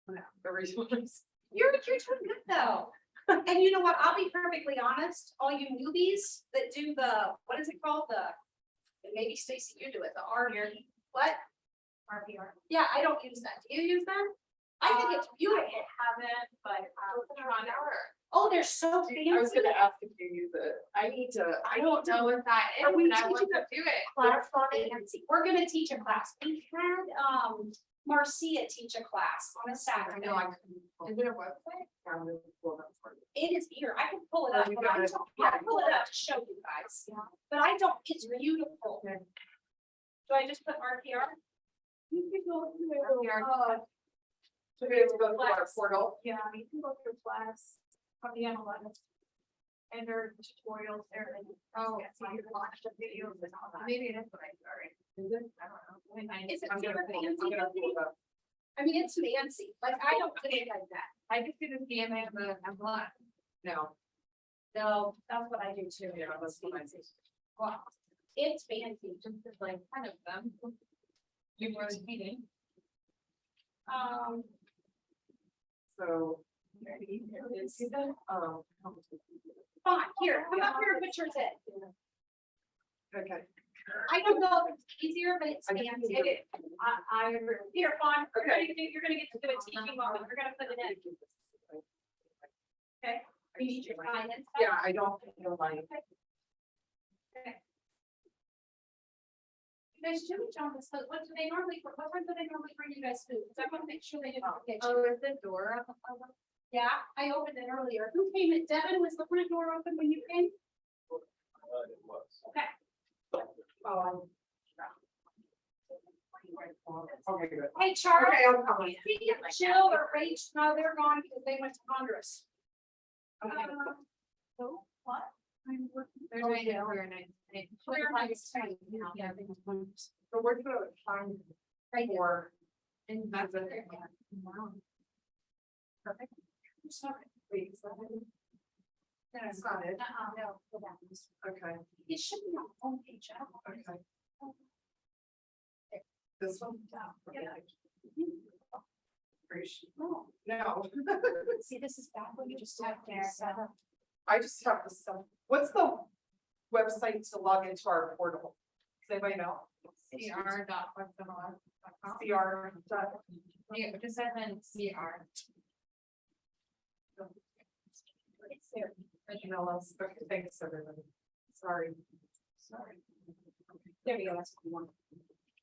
The reason is. You're doing good though. And you know what? I'll be perfectly honest, all you newbies that do what is it called? And maybe Stacy, you do it, the RPR. What? RPR. Yeah, I don't use that. Do you use that? I think it's beautiful. Haven't, but Oh, they're so fancy. I was gonna ask if you use it. I need to, I don't know what that is, Are we and I want teaching to do it. Class on fancy. We're gonna teach a class. We had, Marcia teach a class on a Saturday. Is it a website? It is here. I can pull it up. You but I got it. don't- I can pull it up to show you guys. But I don't, it's beautiful. Do I just put RPR? You can go through it. So we have to go to our portal. Yeah, you can go through class on the MLS. And there are tutorials there. And Oh, so you can watch the videos and all that. maybe that's what I started. Is it? I don't know. Is it I'm gonna super pull it- fancy? I'm gonna pull it up. I mean, it's fancy. Like, I don't do it like that. I just did a CMA of the envelope. No, No, that's what I do too. yeah, that's what I see. Wow. It's fancy. Just as like kind of them. You were meeting. So. It's Um. fine. Here, come up here and put yours in. Okay. I don't know if it's easier, but it's I just fancy. need to- I agree. Here, Fawn, Okay. you're gonna get to do a teaching moment. We're gonna put it in. Okay. You need your sign and stuff. Yeah, I don't know my. You guys, Jimmy John, what time do they normally bring you guys food? Cause I wanna make sure they didn't forget you. Oh, is the door up? Yeah, I opened it earlier. Who came in? Devin, was the front door open when you came? It was. Okay. Oh. Okay, good. Hey, Charlie. Okay, I'm coming. Jill or Rach, no, they're gone because they went to Honduras. So, what? I'm working. They're doing it for a night. Yeah. So where's the time Right there. for? And that's what. Perfect. Wait, is that it? No, That's not it. no, go back. Okay, It should be on the home page. I don't know. okay. This one? Yeah. No. No. See, this is back when you just have to set up. I just have the stuff. What's the website to log into our portal? Does anybody know? CR.flexible.com. CR. Yeah, just type in CR. It's there. Okay, thanks, everybody. Sorry. There you go. That's what we want.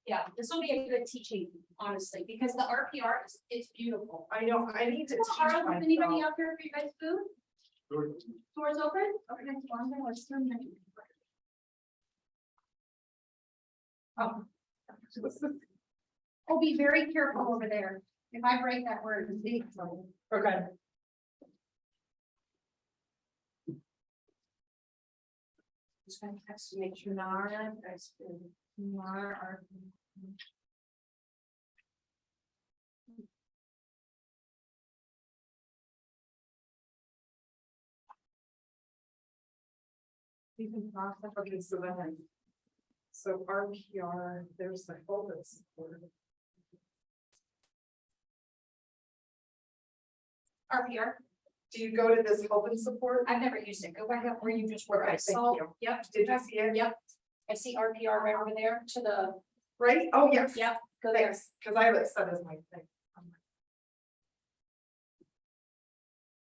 Yeah, this will be a good teaching, honestly, because the RPR is beautiful. I know, I need to teach Carl, is anybody myself. out there for you guys food? Doors open? Okay. well, I'm gonna let them in. Oh, be very careful over there. If I break that word, it's big trouble. Okay. Just gonna test to make sure Nara, guys, Nara are. You can process. Okay, so then. So RPR, there's the folder support. RPR, Do you go to this help and support? I've never used it. Go back up where you just were. Okay, I thank saw. you. Yep. Did you see it? Yep. I see RPR right over there to the, Right? Oh, yes. yep, go there. Thanks, because I have it set as my thing.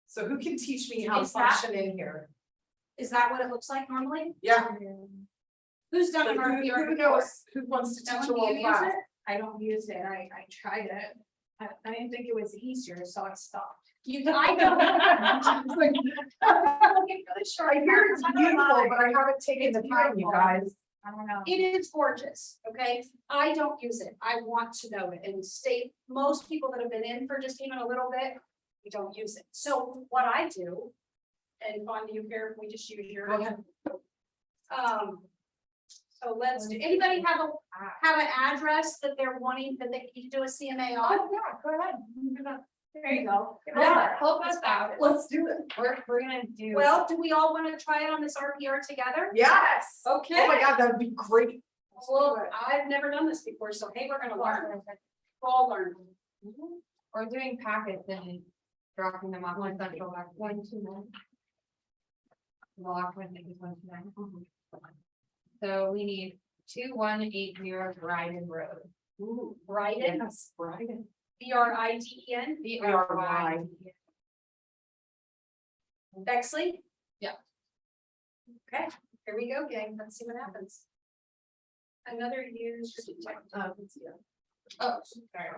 So who can teach me how to Is that- function in here? Is that what it looks like normally? Yeah. Who's So done an RPR Who before? knows, who wants to Ellen, teach a do you little use class? it? I don't use it. I tried it. I didn't think it was easier, so I stopped. You, I don't. I'm looking for the short I hear it's part. beautiful, but I haven't taken the It's time, you beautiful. guys. I don't know. It is gorgeous, okay? I don't use it. I want to know it and state, most people that have been in for just even a little bit, We don't use it. So what I do, and Bonnie, you here, we just use your. So let's, do anybody have an address that they're wanting, that they can do a CMA on? Yeah, go ahead. There you go. Help us out. Let's do it. We're gonna do. Well, do we all want to try it on this RPR together? Yes. Okay. Oh my God, that would be great. Well, I've never done this before, so hey, we're gonna learn. We'll all learn. We're doing packets and dropping them off on central, like 129. The last one, I think, is 129. So we need 2180 Ryden Road. Ooh, Bryden, Yes, Brian. BRIDEN, BRY. Bexley? Yeah. Okay, here we go, gang. Let's see what happens. Another use. Oh, sorry.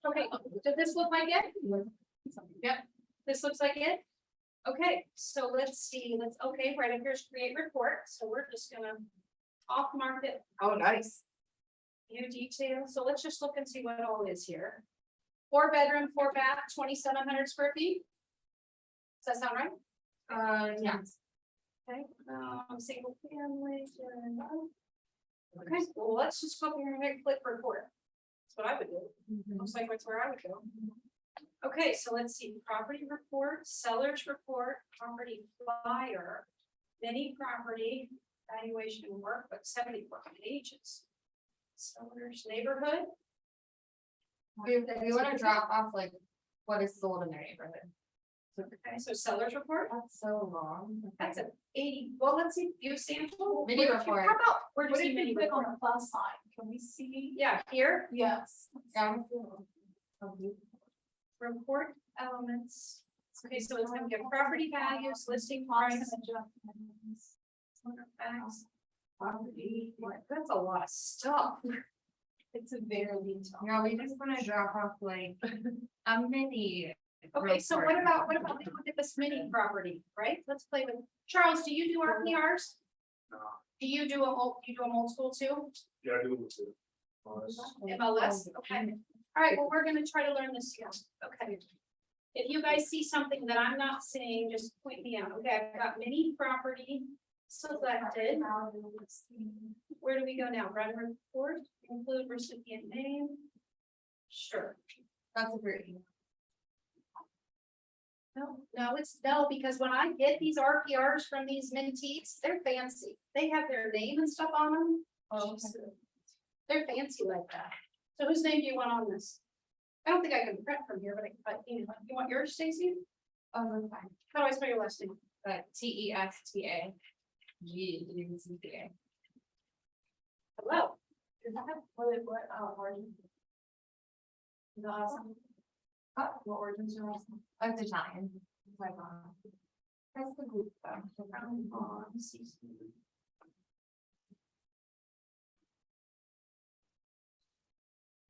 Okay, does this look like it? Yep. This looks like it? Okay, so let's see, okay, right up here's create report, so we're just gonna off market Oh, nice. view details, so let's just look and see what all is here. 4-bedroom, 4-bath, 2,700 square feet. Does that sound right? Yeah. Okay, single family. Okay, well, let's just go here and hit click report. That's what I would do. Looks like that's where I would go. Okay, so let's see, property report, seller's report, property flyer, mini property, valuation workbook, 74 pages. Seller's neighborhood. We wanna drop off like what is sold in their neighborhood. Okay, so seller's report, That's so long. that's an 80, well, let's see, view sample. Mini Where- report. How about, where do you What see if mini you click on report? the plus sign? Can we see? Yeah, here, Yes. report elements. Okay, so it's gonna give property values, listing price. Facts. Property, that's a lot of stuff. It's a very detailed. Yeah, we just wanna drop off like a mini. Okay, so report. what about we look at this mini property, right? Let's play with, Charles, do you do RPRs? Do you do a old school too? Yeah, I do it too. MLS, okay. All right, well, we're gonna try to learn this here, okay. If you guys see something that I'm not seeing, just point me out, okay, I've got mini property selected. Where do we go now? Run report, include recipient name. Sure. That's a great. No, no, because when I get these RPRs from these mentees, they're fancy. They have their name and stuff on them. Oh, They're fancy like that. So whose name do you want on this? I don't think I can print from here, but you want yours, Stacy? Oh, that's fine. How do I spell your last name? TESTA. Hello. What origins are awesome? It's Italian. My mom. That's the group.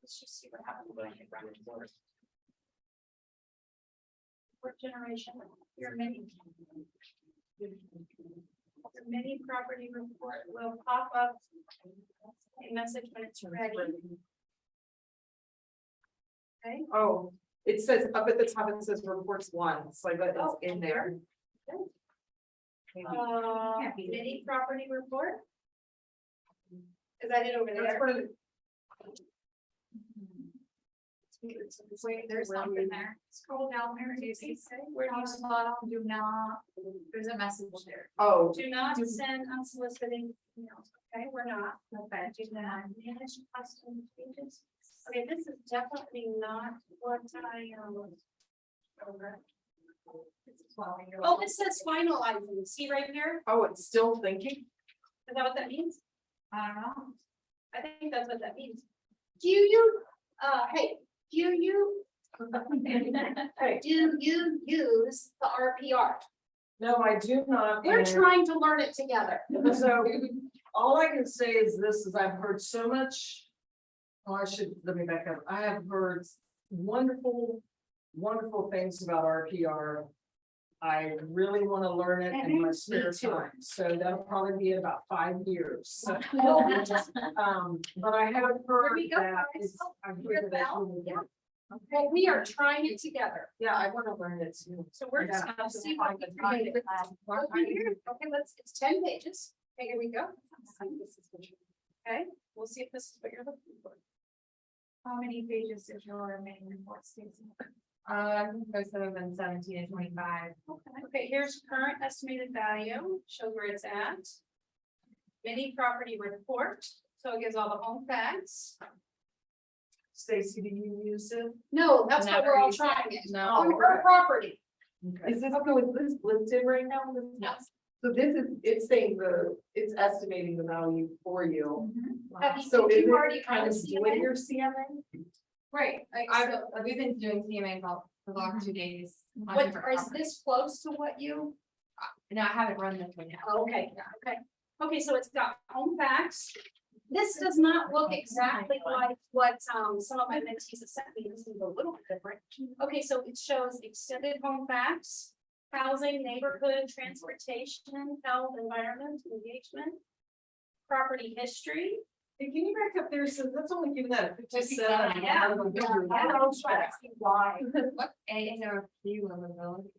Let's just see what happens when I hit run report. Report generation, your mini. The mini property report will pop up a message when it's ready. Okay. Oh, it says up at the top, it says reports one, so I bet it's in there. Mini property report. Is that it over That's there? what it- Wait, there's something there. Scroll down there, do you see, where do you spot, do not, There's a message there. Oh, do not send unsolicited emails, okay, we're not, okay, do not manage custom pages. Okay, this is definitely not what I, oh, it says finalizing, see right here, oh, it's still thinking? is that what that means? I don't know. I think that's what that means. Do you, hey, do you? Hey. Do you use the RPR? No, I do not. We're and- trying to learn it together. So, all I can say is this, is I've heard so much. Oh, let me back up. I have heard wonderful, wonderful things about RPR. I really want to learn it in my spare Me too. time, so that'll probably be about 5 years. So, but I have heard we go, that guys. it's. I Hear hear the that it's bell? really Yeah. good. Well, we are trying it together. Yeah, I want to learn it too. So we're just Yeah. gonna see what we can do. Okay, it's 10 pages. Okay, here we go. Okay, we'll see if this is what you're looking for. How many pages is your main report, Stacy? I think those would have been 17 and 25. Okay, here's current estimated value, shows where it's at. Mini property report, so it gives all the home facts. Stacy, do you use it? No, that's why we're all Never trying used it. No. On her property. Is this listed right now? No. So this is, it's saying it's estimating the value for you. Have So did is you it already kind of see doing it? your CMA? Right, like, We've been doing CMA for the last 2 days. on what, different is properties. this close to what you? No, I haven't run this one yet. Okay, okay, so it's got home facts. This does not look exactly like what some of my mentees have sent me, this is a little bit different. Okay, so it shows extended home facts, housing, neighborhood, transportation, health, environment, engagement. Property history. Hey, can you back up there? So that's only giving that a 57. Yeah. I don't know. Why? What AARP livability?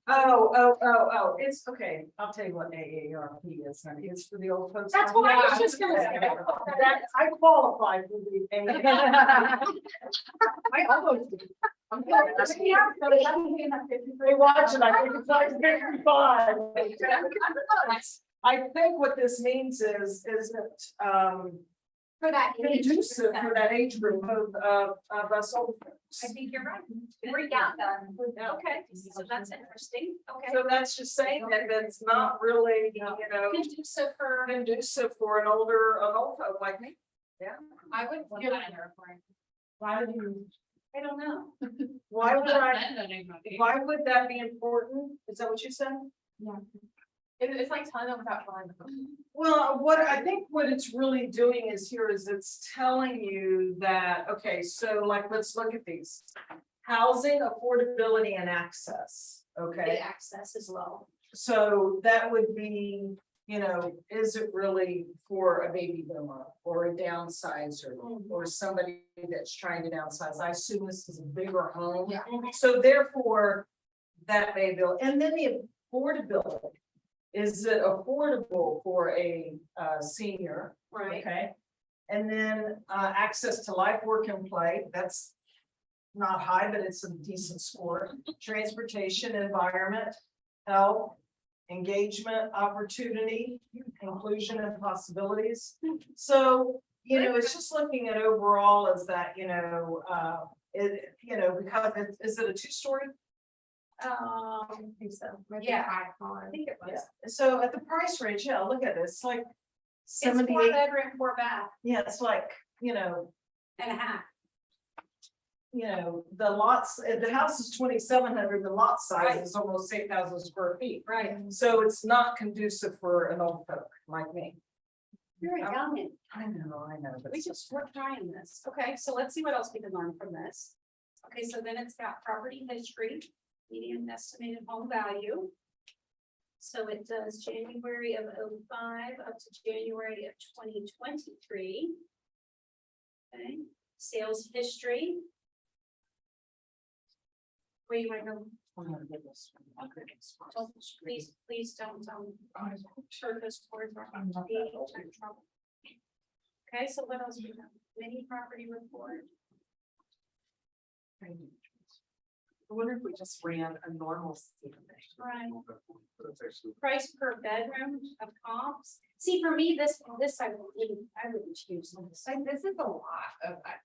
Oh, it's okay. I'll tell you what AARP is, honey. It's for the old folks. That's what I was just gonna say. That, I qualify for the. I almost. did. I'm glad. They watch it, I think it's like 55. I think what this means is that, For that. age. conducive for that age group of us old folks. I think you're right. We got that. Okay, so that's interesting. Okay. So that's just saying that that's not really, you know, Conducive for. conducive for an old folk like me. Yeah. I wouldn't want that in a report. Why would you, I don't know. why would I, Offend anybody. why would that be important? Is that what you said? It's like telling them without telling them. Well, what I think what it's really doing is it's telling you that, okay, so like, let's look at these. Housing, affordability and access, okay? The access is low. So that would be, is it really for a baby boomer or a downsizer or somebody that's trying to downsize? I assume this is a bigger home. Yeah. So therefore, that may be, and then the affordability. Is it affordable for a senior? Right. Okay. And then access to life, work and play, that's not high, but it's a decent score. Transportation, environment, health, engagement, opportunity, inclusion and possibilities. So, it's just looking at overall is that, because is it a 2-story? I think so. Yeah. I think it was. So at the price range, yeah, look at this, like It's 4 78, bedroom, 4 bath yeah, it's like, and a half. the lots, the house is 2,700, the lot size is almost 8,000 square feet. Right. So it's not conducive for an old folk like me. Very young. I know, but We're trying this. Okay, so let's see what else we can learn from this. Okay, so then it's got property history, median estimated home value. So it does January of 05 up to January of 2023. Okay, sales history. Where you might go, don't, please don't, turn this towards our. Okay, so what else we have? Mini property report. I wonder if we just ran a normal. Right. That's actually. Price per bedroom of comps. See, for me, this I wouldn't choose. Like, this is a lot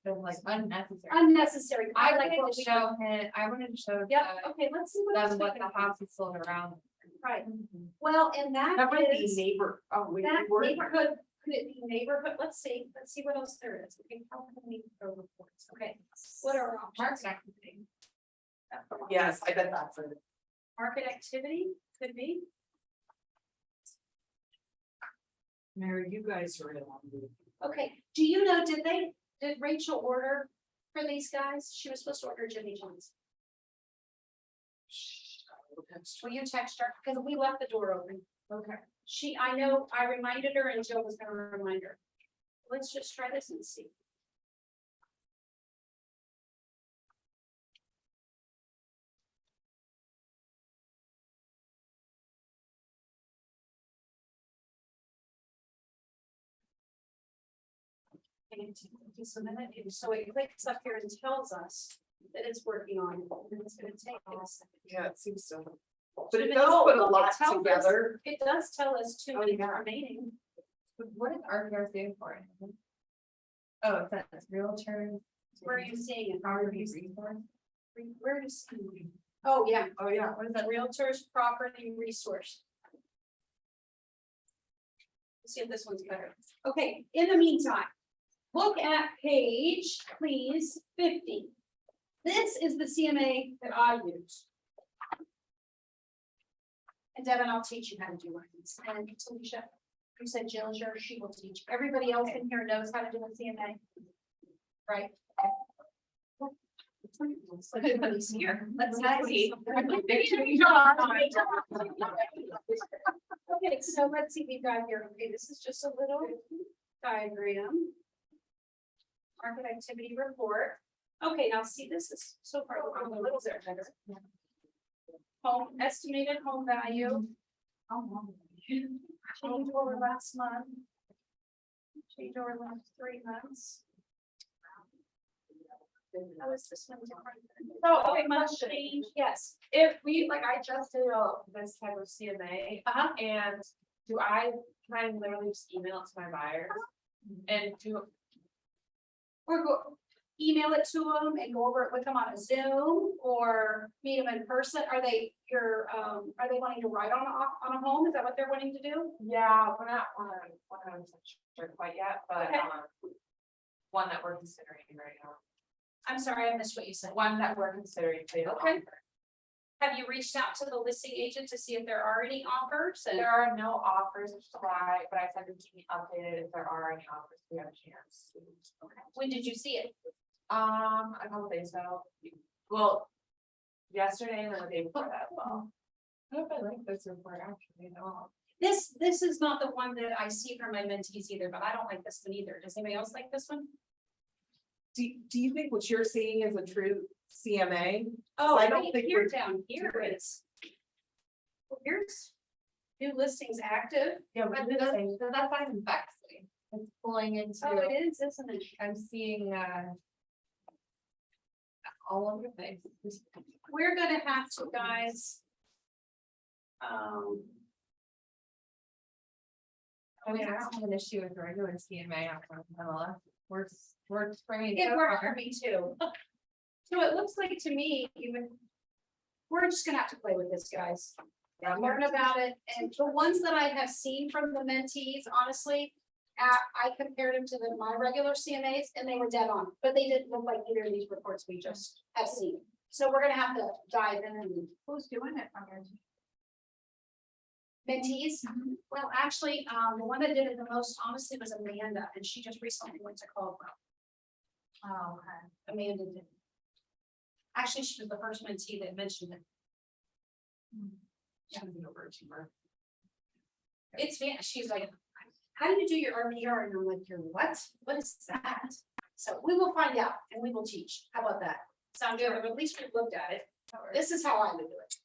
of like unnecessary. Unnecessary. I like wanted what to we- show him, I wanted to show Yeah, okay, let's see what else. them we what can the house is sold around. Right, well, and that That might be is, neighbor, that neighborhood, could it be neighborhood? Let's see what else there is. Okay, how can we go reports? Okay, what are our Mark's options? activity. yes, I bet that's it. Market activity could be. Mary, you guys are in on the. Okay, do you know, did Rachel order for these guys? She was supposed to order Jimmy John's. Post. Will you text her? Because we left the door open. Okay. I know, I reminded her and Jill was gonna remind her. Let's just try this and see. Just a minute, so it clicks up here and tells us that it's working on it, and it's gonna take us. Yeah, it seems so. But it does put a lot together. It does tell us two Oh, minutes yeah. remaining. What is RPR stand for? Oh, it says realtor. Where are you seeing it? Property resource. Where are you seeing it? Oh, yeah, Oh, yeah. what is that? Realtors Property Resource. Let's see if this one's better. Okay, in the meantime, look at page, please, 50. This is the CMA that I use. And Devin, I'll teach you how to do one of these. And Talisha, you said Jill's yours, she will teach. Everybody else in here knows how to do a CMA. Right? Everybody's here. Let's see. Okay, so let's see, we got here. Okay, this is just a little diagram. Market activity report. Okay, now see, this is so far looking a little bit better. Home, estimated home value. Change over last month. Change over last 3 months. How is this one different? So, okay, Must question. change, yes. If we, like, I just did this type of CMA, and can I literally just email it to my buyers? And do, Or go, email it to them and go over it with them on a Zoom or meet them in person. Are they are they wanting to write on a home? Is that what they're wanting to do? yeah, we're not 100% sure quite yet, but, Okay. one that we're considering right now, I'm sorry, I missed what you said. one that we're considering. to Okay. offer. Have you reached out to the listing agent to see if there are any offers? And There are no offers, which is why, but I said to keep me updated if there are any offers, we have a chance. when did you see it? I don't think so. Well, yesterday and then the day before that as well. I hope I like this report actually, no. This is not the one that I see from my mentees either, but I don't like this one either. Does anybody else like this one? Do you think what you're seeing is a true CMA? Oh, I don't right think here we're down here is. Well, here's new listings active. Yeah, but that's not even Bexley. It's pulling into, Oh, it is, isn't it? I'm seeing, all over the place. We're gonna have to, guys. I mean, I don't have an issue with regular CMA after MLS. Works for me. It so worked far. for me too. So it looks like to me, even. We're just gonna have to play with this, guys. Learn about it, and the ones that I have seen from the mentees, honestly. I compared them to my regular CMAs and they were dead on, but they didn't look like either of these reports we just have seen. So we're gonna have to dive in and. Who's doing it from your team? Mentees, well, actually, the one that did it the most honestly was Amanda, and she just recently went to Caldwell. Oh, okay. Amanda did. Actually, she was the first mentee that mentioned it. It's, she's like, how do you do your RPR? And I'm like, your what? What is that? So we will find out and we will teach. How about that? Sound good? Or at least we've looked at it. This is how I would do it.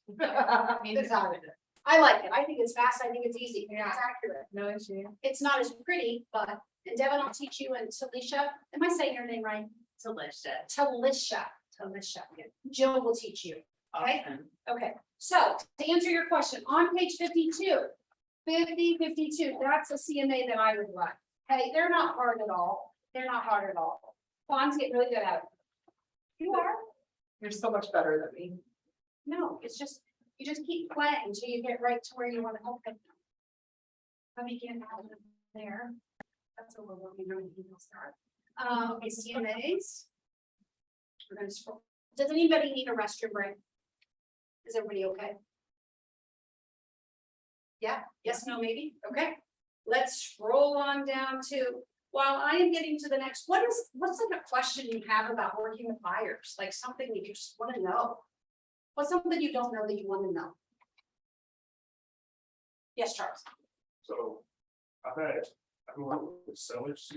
This is how I would do it. I like it. I think it's fast. I think it's easy. It's accurate. No issue. It's not as pretty, but, and Devin, I'll teach you, and Talisha, am I saying your name right? Delicious. Talisha. Jill will teach you. Okay. Awesome. Okay, so to answer your question, on page 52, 52, that's a CMA that I would run. Hey, they're not hard at all. They're not hard at all. Bonds get really good at it. You are? You're so much better than me. No, it's just, you just keep playing until you get right to where you want to help them. Let me get out of there. That's overwhelming. How many emails there are. Okay, CMAs. We're gonna scroll. Does anybody need a restroom break? Is everybody okay? Yeah, yes, no, maybe, okay. Let's scroll on down to, while I am getting to the next, what's like a question you have about working with buyers, like something you just want to know? What's something you don't know that you want to know? Yes, Charles, So I've been working with sellers.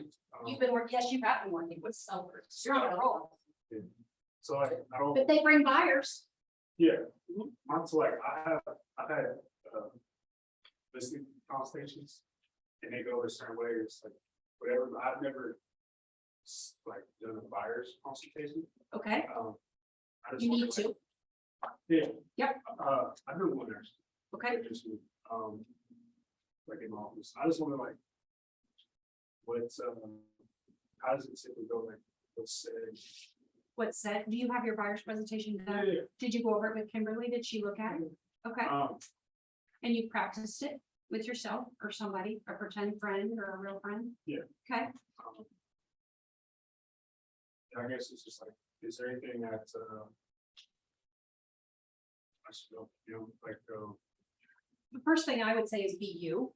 you've been working, yes, you have been working with sellers, you're on a roll, So like, I don't, but they bring buyers. yeah, I'm so like, I've had, listing conversations. And they go a certain way, it's like, whatever, but I've never. Like, done a buyer's consultation, Okay, I just you wanna, need like, to, Yeah. Yep. I do winners. okay, Like in my office, I just wanna like. What's, how does it typically go, like, let's say. what said, do you have your buyer's presentation done? Yeah. Did you go over it with Kimberly? Did she look at it? Okay, and you practiced it with yourself or somebody, a pretend friend or a real friend? Yeah. Okay, I guess it's just like, is there anything that, I should know, like, the first thing I would say is be you,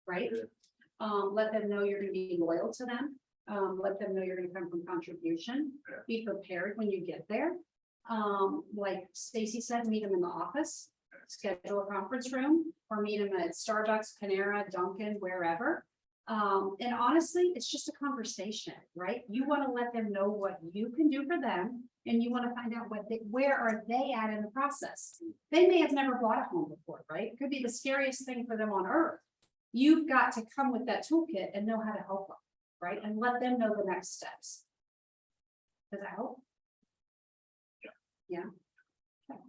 right? Yeah. Let them know you're gonna be loyal to them. Let them know you're gonna come from contribution. Yeah. Be prepared when you get there. Like Stacy said, meet them in the office, schedule a conference room, or meet them at Starbucks, Panera, Dunkin', wherever. And honestly, it's just a conversation, right? You wanna let them know what you can do for them, and you wanna find out where are they at in the process? They may have never bought a home before, right? It could be the scariest thing for them on earth. You've got to come with that toolkit and know how to help them, right? And let them know the next steps. Does that help? Yeah. Okay.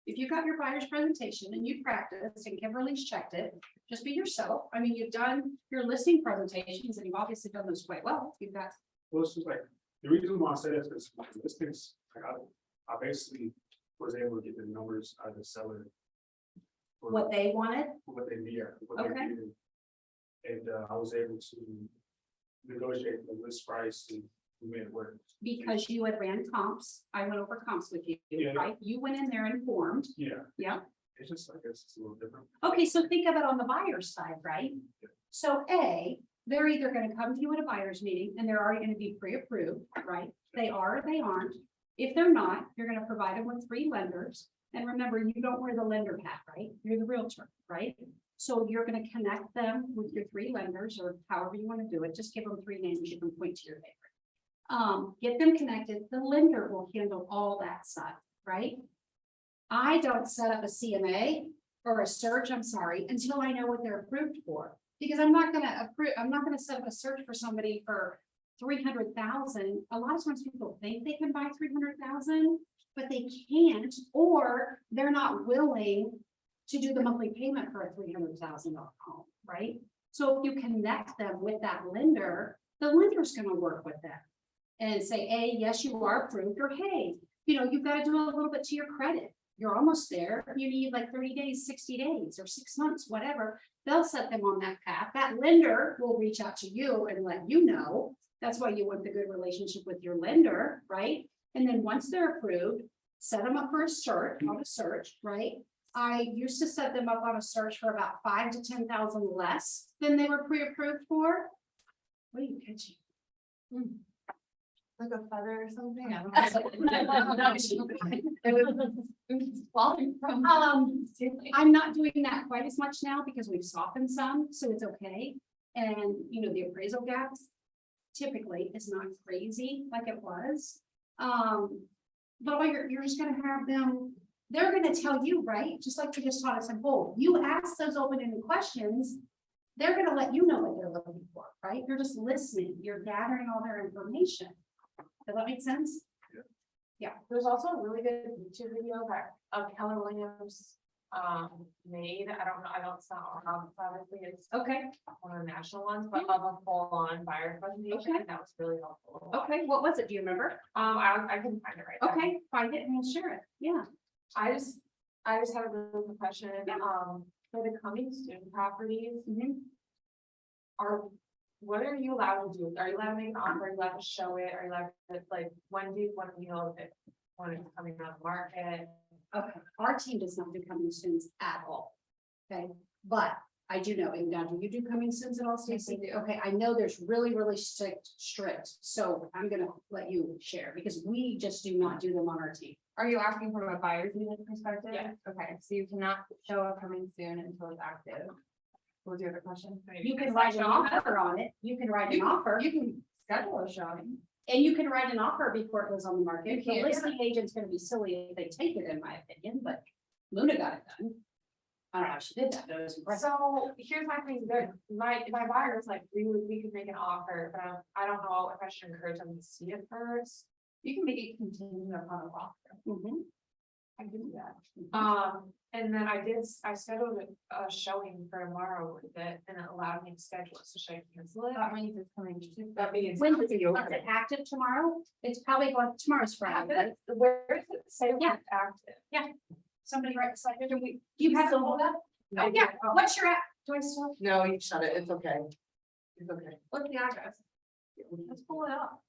If you got your buyer's presentation and you practiced and Kimberly's checked it, just be yourself. I mean, you've done your listing presentations and you've obviously done those quite well. You've got, well, it's just like, the reason why I say that is because listings, like, I basically was able to get the numbers out of the seller. for what they wanted. What they need, what they Okay. needed. And, I was able to negotiate the list price and we made it work. Because you had ran comps, I went over comps with you, Yeah. right? You went in there informed. Yeah. Yeah. It's just, I guess it's a little different. Okay, so think of it on the buyer's side, right? So A, they're either gonna come to you at a buyer's meeting and they're already gonna be pre-approved, right? They are or they aren't. If they're not, you're gonna provide them with 3 lenders. And remember, you don't wear the lender hat, right? You're the realtor, right? So you're gonna connect them with your 3 lenders or however you wanna do it. Just give them 3 names. You can point to your favorite. Get them connected. The lender will handle all that stuff, right? I don't set up a CMA or a search, I'm sorry, until I know what they're approved for. Because I'm not gonna set up a search for somebody for 300,000. A lot of times people think they can buy 300,000, but they can't, or they're not willing to do the monthly payment for a $300,000 home, right? So if you connect them with that lender, the lender's gonna work with them. And say, hey, yes, you are approved, or hey, you've got to do a little bit to your credit. You're almost there. You need like 30 days, 60 days, or 6 months, whatever. They'll set them on that path. That lender will reach out to you and let you know. That's why you want the good relationship with your lender, right? And then once they're approved, set them up for a search, on a search, right? I used to set them up on a search for about 5,000 to 10,000 less than they were pre-approved for. What are you catching? like a feather or something. I don't know. Falling from. I'm not doing that quite as much now because we've softened some, so it's okay. And, the appraisal gap typically is not crazy like it was. But all you're just gonna have them, they're gonna tell you, right? Just like you just taught us in Bold. You ask those open-ended questions, they're gonna let you know what they're looking for, right? You're just listening, you're gathering all their information. Does that make sense? There's also a really good YouTube video that Keller Williams made. I don't know, I don't know how obviously it's Okay, one of the national ones, but of a full-on buyer presentation, Okay. and that was really helpful. okay, what was it? Do you remember? I can find it right now. Okay, find it and we'll share it, yeah. I just had a really quick question, for the coming student properties, Mhm. what are you allowed to do? Are you allowed to make an offer? Are you allowed to show it? Are you allowed to, like, when do you know if when it's coming on the market? Okay, our team does not do coming students at all. Okay, but I do know, and now, do you do coming soons at all, Stacy? Yes, I do. Okay, I know there's really strict, so I'm gonna let you share, because we just do not do them on our team. Are you asking from a buyer's unit perspective? Yeah. Okay, so you cannot show a coming soon until it's active. What was your other question? You can write an offer on it, you can write an offer, You can schedule a showing. and you can write an offer before it goes on the market. You The can, listing agent's gonna be silly if they take it, in my opinion, but Luna got it done. I don't know how she did that, but it was impressive. So here's my thing, that my buyer is like, we could make an offer, but I don't know if I should encourage them to see it first. You can make it contingent upon a offer. Mhm. I can do that. And then I scheduled a showing for tomorrow with it, and it allowed me to schedule it, so should I cancel it? That means it's coming. That means. When is it active tomorrow? It's probably going, tomorrow's Friday, right? Where does it say Yeah. it's active? Somebody right beside you. Do you have to hold up? Oh, yeah, what's your app? Do I still? No, you shut it, it's okay. It's okay. What's the address? Let's pull it up.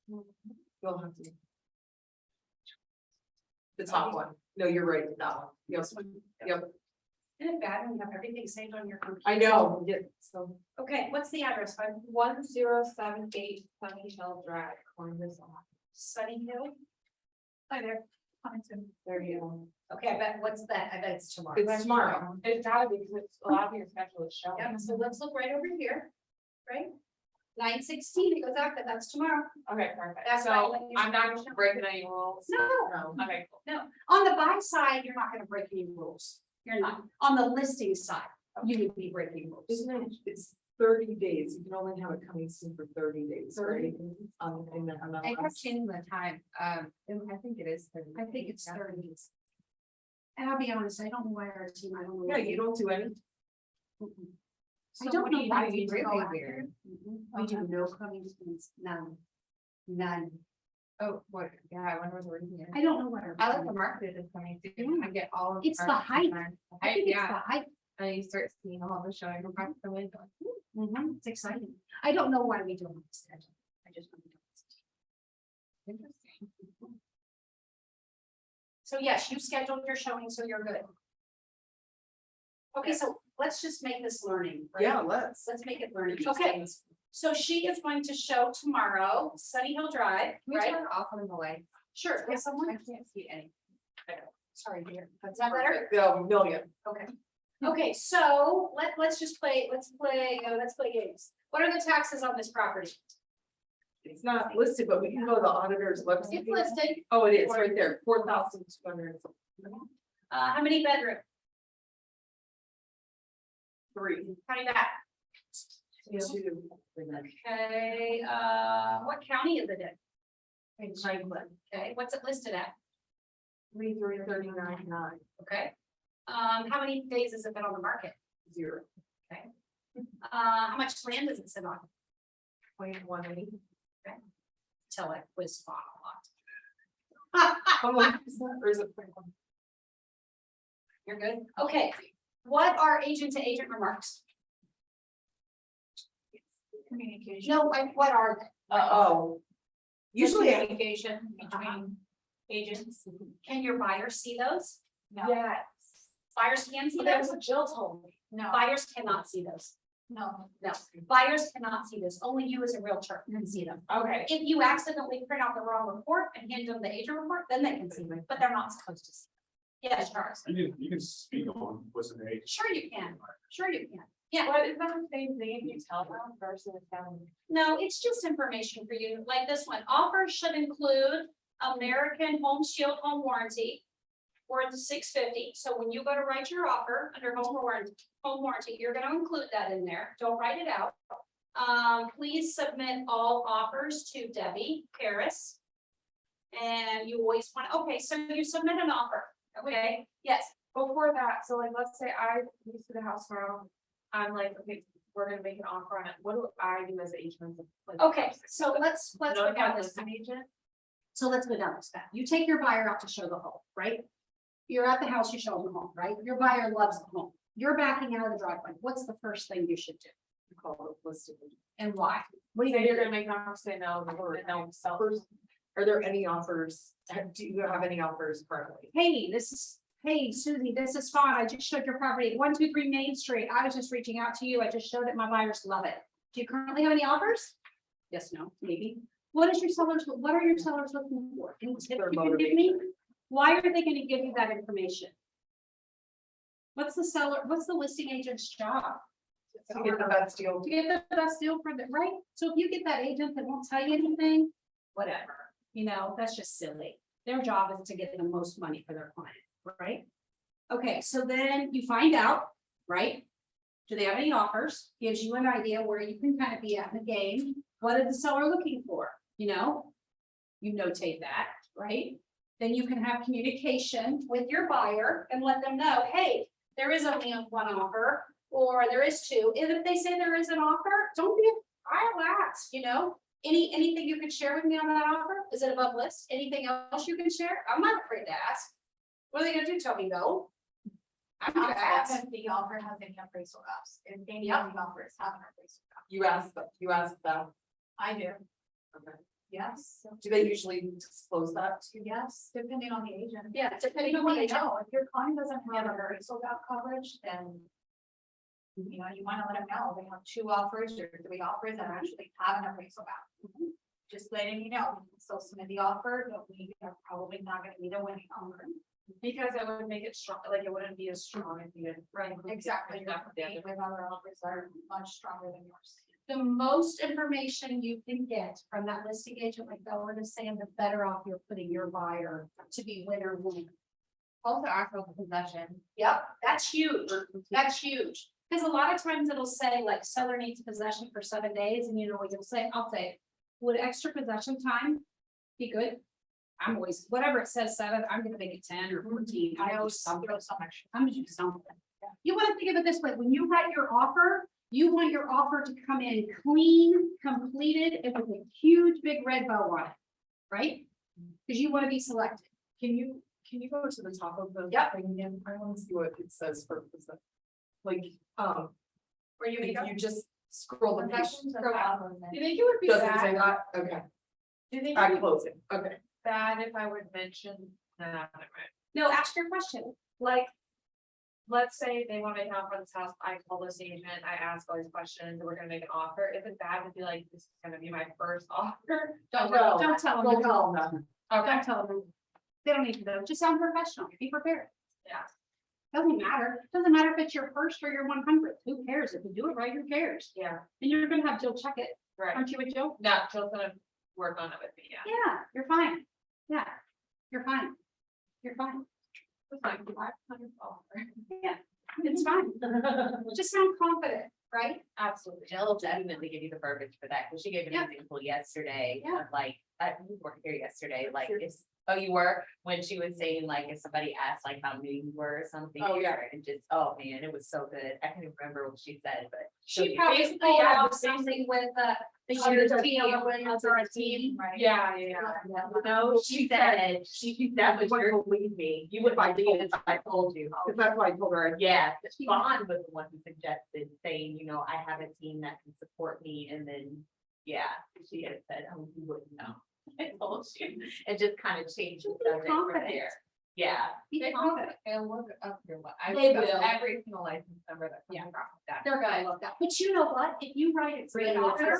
You'll have to. The top one, no, you're right, that one, yes, yep, Isn't it bad when you have everything saved on your computer? I know, yeah, so. Okay, what's the address? 1078 Sunny Hill Drive, Columbus, Ohio. Sunny Hill? Hi there. Huntington. There you go. Okay, I bet, what's that? I bet it's tomorrow. It's tomorrow. It's gotta be, because it's allowed me to schedule a show. Yeah, so let's look right over here, right? 9:16, it goes out, but that's tomorrow. Okay, perfect. That's why So when you- I'm not breaking any rules. No, Okay, cool. on the buy side, you're not gonna break any rules. You're not. On the listing side, you would be breaking rules. Isn't it, it's 30 days, you can only have it coming soon for 30 days, right? In the I kept changing the time. I think it is. 30. I think it's 30. And I'll be honest, I don't know why our team, I don't know. Yeah, you don't do any. Mm-mm. I So don't what know do you why do? we It's do really that. weird. We do no coming soons, none. None. Oh, what? Yeah, I wonder what we're doing here. I don't know what our. I like the market is coming soon. I get all of. It's the our hype. content. The I hype, think it's yeah. the hype. And you start seeing all the showing across the window. It's exciting. I don't know why we don't have a schedule. I just. want to know. Interesting. So yes, you scheduled your showing, so you're good. Okay, so let's just make this learning. right? Yeah, let's. Let's make it learning. Okay, so she is going to show tomorrow, Sunny Hill Drive, Can we right? turn it off on the light? Sure. Yeah, Yes, someone. I can't see any. Sorry, dear. Is that better? Go, million. Okay, so let's play games. What are the taxes on this property? It's not listed, but we can go to the auditor's website. It's listed. Oh, it is right there, 4,203. How many bedroom? County that. Two. Okay, what county is it in? Franklin. Okay, what's it listed at? 339.9. Okay. How many days has it been on the market? 0. How much land does it sit on? 0.18. Till it was fought How much is that? Or is it 0.1? You're good? Okay, what are agent to agent remarks? Communication. No, what are they? Oh. Usually, Communication between agents. Can your buyers see those? No, Yes. Buyers can see But that's those? what Jill told me. no, Buyers cannot see those. no. No, buyers cannot see this. Only you as a realtor can see them. Okay. If you accidentally print out the wrong report and hand them the agent report, then they can see them, but they're not supposed to see. them. Yes, Charles. You can speak on what's in the age. Sure you can. Sure you can. Yeah. But is that the same thing you tell them versus them? No, it's just information for you, like this one. Offers should include American Home Shield Home Warranty worth $650. So when you go to write your offer under home warranty, you're gonna include that in there. Don't write it out. Please submit all offers to Debbie Harris. And you always want, okay, so you submit an offer, okay? Yes, Before that, so like, let's say I lease the house tomorrow, I'm like, okay, we're gonna make an offer on it, what do I do as agent? Like, okay, so let's go Notify down the this. listing agent? So let's go down this path. You take your buyer out to show the home, right? You're at the house, you show them the home, right? Your buyer loves the home. You're backing out of the driveway. What's the first thing you should do? call it listed. And why? What are you So gonna you're do? gonna make an offer, say no, then no, sell. First, are there any offers? Do you have any offers currently? Hey, this is hey, Susie, this is fine. I just showed your property at 123 Main Street. I was just reaching out to you. I just showed it. My buyers love it. Do you currently have any offers? Yes, no, maybe. What are your sellers looking for? Any tips you can give me? Why are they gonna give you that information? What's the listing agent's job? To get the best deal. To get the best deal for the, right? So if you get that agent that won't tell you anything, whatever, that's just silly. Their job is to get the most money for their client, right? Okay, so then you find out, right? Do they have any offers? Gives you an idea where you can kind of be at in the game. What is the seller looking for? You notate that, right? Then you can have communication with your buyer and let them know, hey, there is only one offer, or there is two. And if they say there is an offer, don't be, I'll ask, anything you can share with me on that offer? Is it above list? Anything else you can share? I'm not afraid to ask. What are they gonna do? Tell me no? I'm gonna ask. If the offer has any appraisal costs, if any Yep. of the offers have an appraisal cost. You asked them. I do, Okay. yes, Do they usually disclose that to you? yes, depending on the agent. Yeah, depending on What the I agent. know, if your client doesn't have a very sold out coverage, then. You wanna let them know, they have 2 offers or 3 offers that actually have an appraisal value. Just letting you know, you can still submit the offer, but we are probably not gonna be the winning offer. Because it would make it strong, like it wouldn't be as strong if you didn't. Right, exactly, Exactly. with other offers that are much stronger than yours. The most information you can get from that listing agent, like Bella is saying, the better off you're putting your buyer to be winner winner. Also actual possession. Yep, that's huge. That's huge. Because a lot of times it'll say like seller needs possession for 7 days, and you know what you'll say, I'll say, would extra possession time be good? I'm always, whatever it says 7, I'm gonna make it 10 or 14. I always something. I'm gonna do something. You want to think of it this way, when you write your offer, you want your offer to come in clean, completed, and with a huge big red bow on it, right? Because you want to be selected. Can you go to the top of the Yep. thing again? I want to see what it says for, like, Where you if you just scroll the page. Possessions of houses. Do you think it would be Doesn't say bad? that, okay, Do you think it at would be closing, okay. bad if I would mention? No, never mind. No, ask your question. Like, let's say they want to make an offer on this house, I call this agent, I ask all these questions, we're gonna make an offer, is it bad to be like, this is gonna be my first offer? Don't No. tell them. Don't tell them nothing. Okay, Don't tell them. They don't need to know. Just sound professional. Be prepared. Yeah. Doesn't matter. Doesn't matter if it's your first or your 100th. Who cares? If you do it right, who cares? yeah, And you're gonna have Jill check it. right, Aren't you with Jill? no, Jill's gonna work on it with me, yeah. Yeah, you're fine. Yeah, you're fine. You're fine. It's fine, 500 offer. Yeah, it's fine. Just sound confident, right? Absolutely. Jill definitely give you the verbiage for that, because she gave an Yeah. example yesterday Yeah. of like, you weren't here yesterday, like, it's, oh, you were, when she was saying like, if somebody asked like how new you were or something. Oh, yeah. And just, oh man, it was so good, I can't even remember what she said, but. She probably basically, pulled yeah, out basically- something with the Under year's the team, team, under a team. Right. Yeah, yeah, yeah. No, she said, she, that was your, believe me, you would have believed it if I told you. Because that's why I told her. Yeah, Vaughn was the one who suggested saying, I have a team that can support me, and then, yeah, she had said, oh, you wouldn't know. I told you, and just kind of changed the subject from confident. there. Yeah, Be They confident. They'll look up your, I They look up will. every single license number that comes Yeah. across that. They're gonna love that. But you know what? If you write a great offer,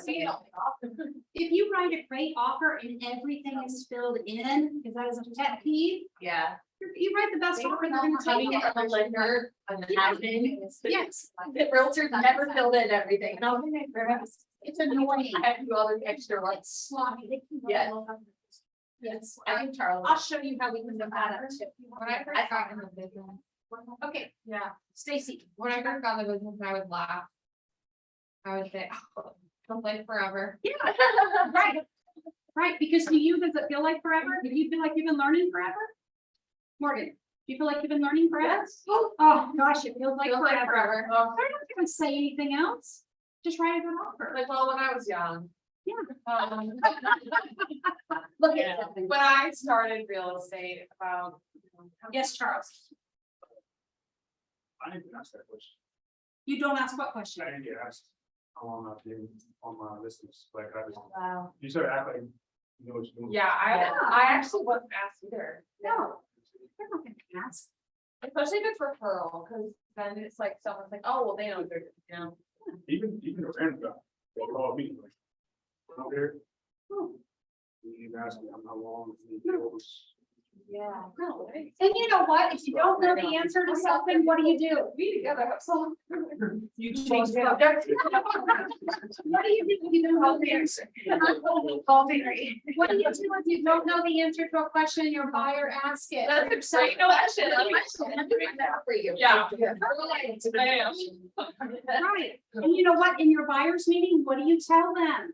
if you write a great offer and everything is filled in, because that is a pet peeve, yeah. you write the best offer, they're gonna take Coming it. from a lender, an admin. Yes, The realtors never filled in everything, and I was like, it's annoying. I have to do all the extra ones. It's sloppy. They keep Yes. Yes, I think Charles. I'll show you how we can do that too. When I first got in the business, Okay, Yeah. Stacy. when I first got in the business, I would laugh. I would say, oh, don't live forever. Yeah, right, right, because to you, does it feel like forever? Do you feel like you've been learning forever? Morgan, do you feel like you've been learning forever? Oh, gosh, it feels like forever. They're not gonna say anything else. Just write a good offer. Like, well, when I was young. Yeah. Um, Look Yeah. at that. when I started real estate about. Yes, Charles, I didn't ask that question. you don't ask what question? I didn't get asked how long I've been on my listings, like I just, Wow. you sort of act like, you know what you're doing. Yeah, I actually wasn't asked either. No, they're not gonna ask. Especially if it's referral, cause then it's like, someone's like, oh, well, they know, they're, you know. Even a random guy, they call me like. "I'm out there. You ask me how long it goes. Yeah. And you know what? If you don't know the answer to something, what do you do? We together have some. You Change change the the subject. What do you do? if You don't know the answer. What do you do if you don't know the answer to a question and your buyer asks it? That's a great question. I'm doing that for you. Yeah. I am. Right, and you know what, in your buyer's meeting, what do you tell them?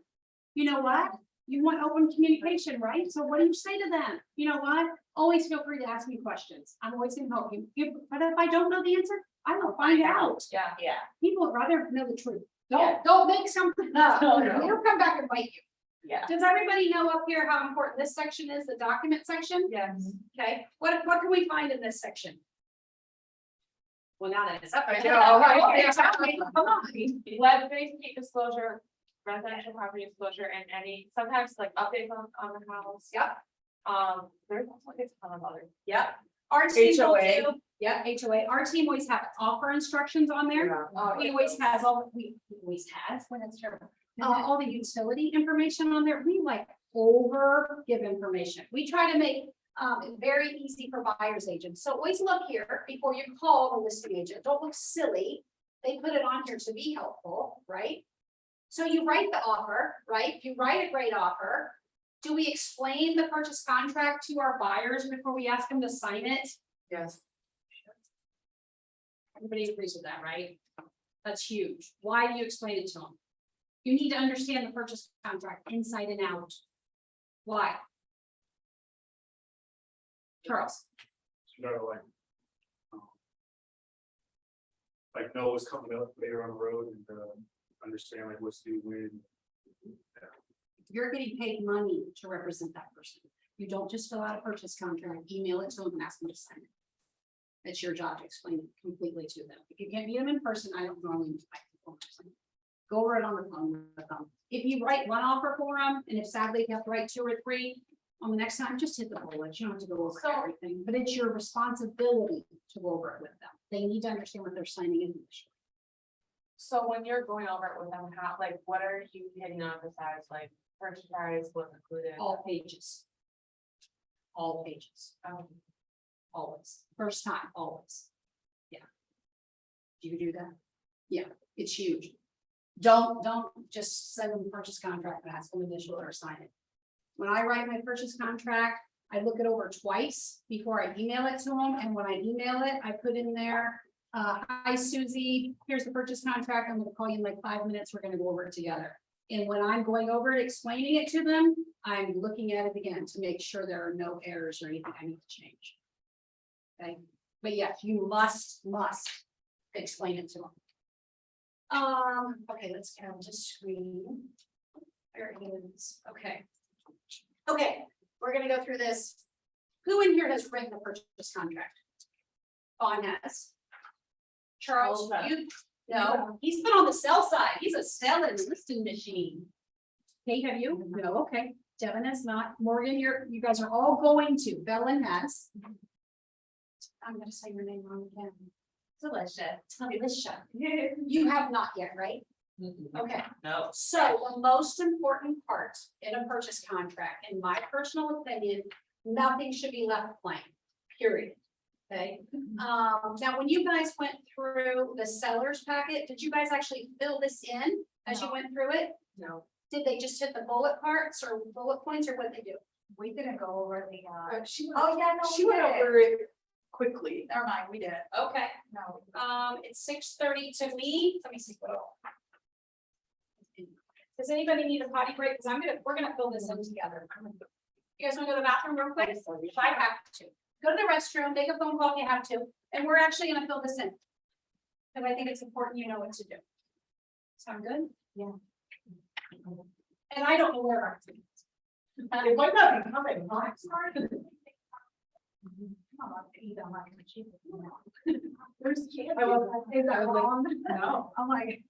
You know what, you want open communication, right? So what do you say to them? You know what, always feel free to ask me questions, I'm always gonna help you. But if I don't know the answer, I will find out. Yeah. Yeah. People would rather know the truth. Yeah. Don't make something up, No, no. it'll come back and bite you. Yeah. Does everybody know up here how important this section is, the document section? Yes. Okay, what can we find in this section? Well, now that it's up. I know, right? Exactly. Come on. Web-based key disclosure, residential property disclosure, and any, sometimes like updates on the house. Yep. There's also like a ton of others. Yep. Our team will HOA. do, yeah, HOA, our team always have offer instructions on there. We always has all, we always has, when it's terrible. All the utility information on there, we like over give information. We try to make it very easy for buyer's agents. So always look here before you call the listing agent. Don't look silly. They put it on here to be helpful, right? So you write the offer, right? You write a great offer. Do we explain the purchase contract to our buyers before we ask them to sign it? Yes. Everybody agrees with that, right? That's huge. Why do you explain it to them? You need to understand the purchase contract inside and out. Why? Charles, You know, um, like know what's coming up later on the road and understand like what's due when. you're getting paid money to represent that person. You don't just fill out a purchase contract, email it to them and ask them to sign it. It's your job to explain it completely to them. If you can't meet them in person, I don't normally invite people in person. Go over it on the phone with them. If you write one offer for them, and if sadly you have to write 2 or 3, on the next time, just hit the bullet. You don't have to go over So- everything, but it's your responsibility to go over it with them. They need to understand what they're signing into. So when you're going over it with them, how, like, what are you hitting on besides like purchase price, what's included? All pages. All pages, always. First time, always. Yeah. Do you do that? Yeah, it's huge. Don't just send them a purchase contract and ask them to initial or sign it. When I write my purchase contract, I look it over twice before I email it to them, and when I email it, I put in there. Hi Susie, here's the purchase contract. I'm gonna call you in like 5 minutes. We're gonna go over it together. And when I'm going over it, explaining it to them, I'm looking at it again to make sure there are no errors or anything I need to change. Okay, but yes, you must explain it to them. Okay, let's go to screen. There it is, okay. Okay, we're gonna go through this. Who in here has written the purchase contract? Vaughn has. Charles, you, no, he's been on the sell side, he's a selling listing machine. Kate, have you? No, okay, Devin has not, Morgan, you guys are all going to, Belen has. I'm gonna say your name wrong again. Delicious. Alicia, you have not yet, right? Okay. No. So the most important part in a purchase contract, in my personal opinion, nothing should be left blank, period. Okay, now when you guys went through the seller's packet, did you guys actually fill this in as you went through it? No. Did they just hit the bullet parts or bullet points or what they do? We didn't go over the, Oh, yeah, no, She we went did. over it quickly. Never mind, we did. Okay, No. it's 6:30 to me, let me see what. Does anybody need a potty break? Because we're gonna fill this in together. You guys wanna go to the bathroom real quick? If I have to. Go to the restroom, make a phone call if you have to, and we're actually gonna fill this in. Because I think it's important you know what to do. Sound good? Yeah. And I don't know where our. It might not be coming, huh? There's. Is that wrong? No. I'm like,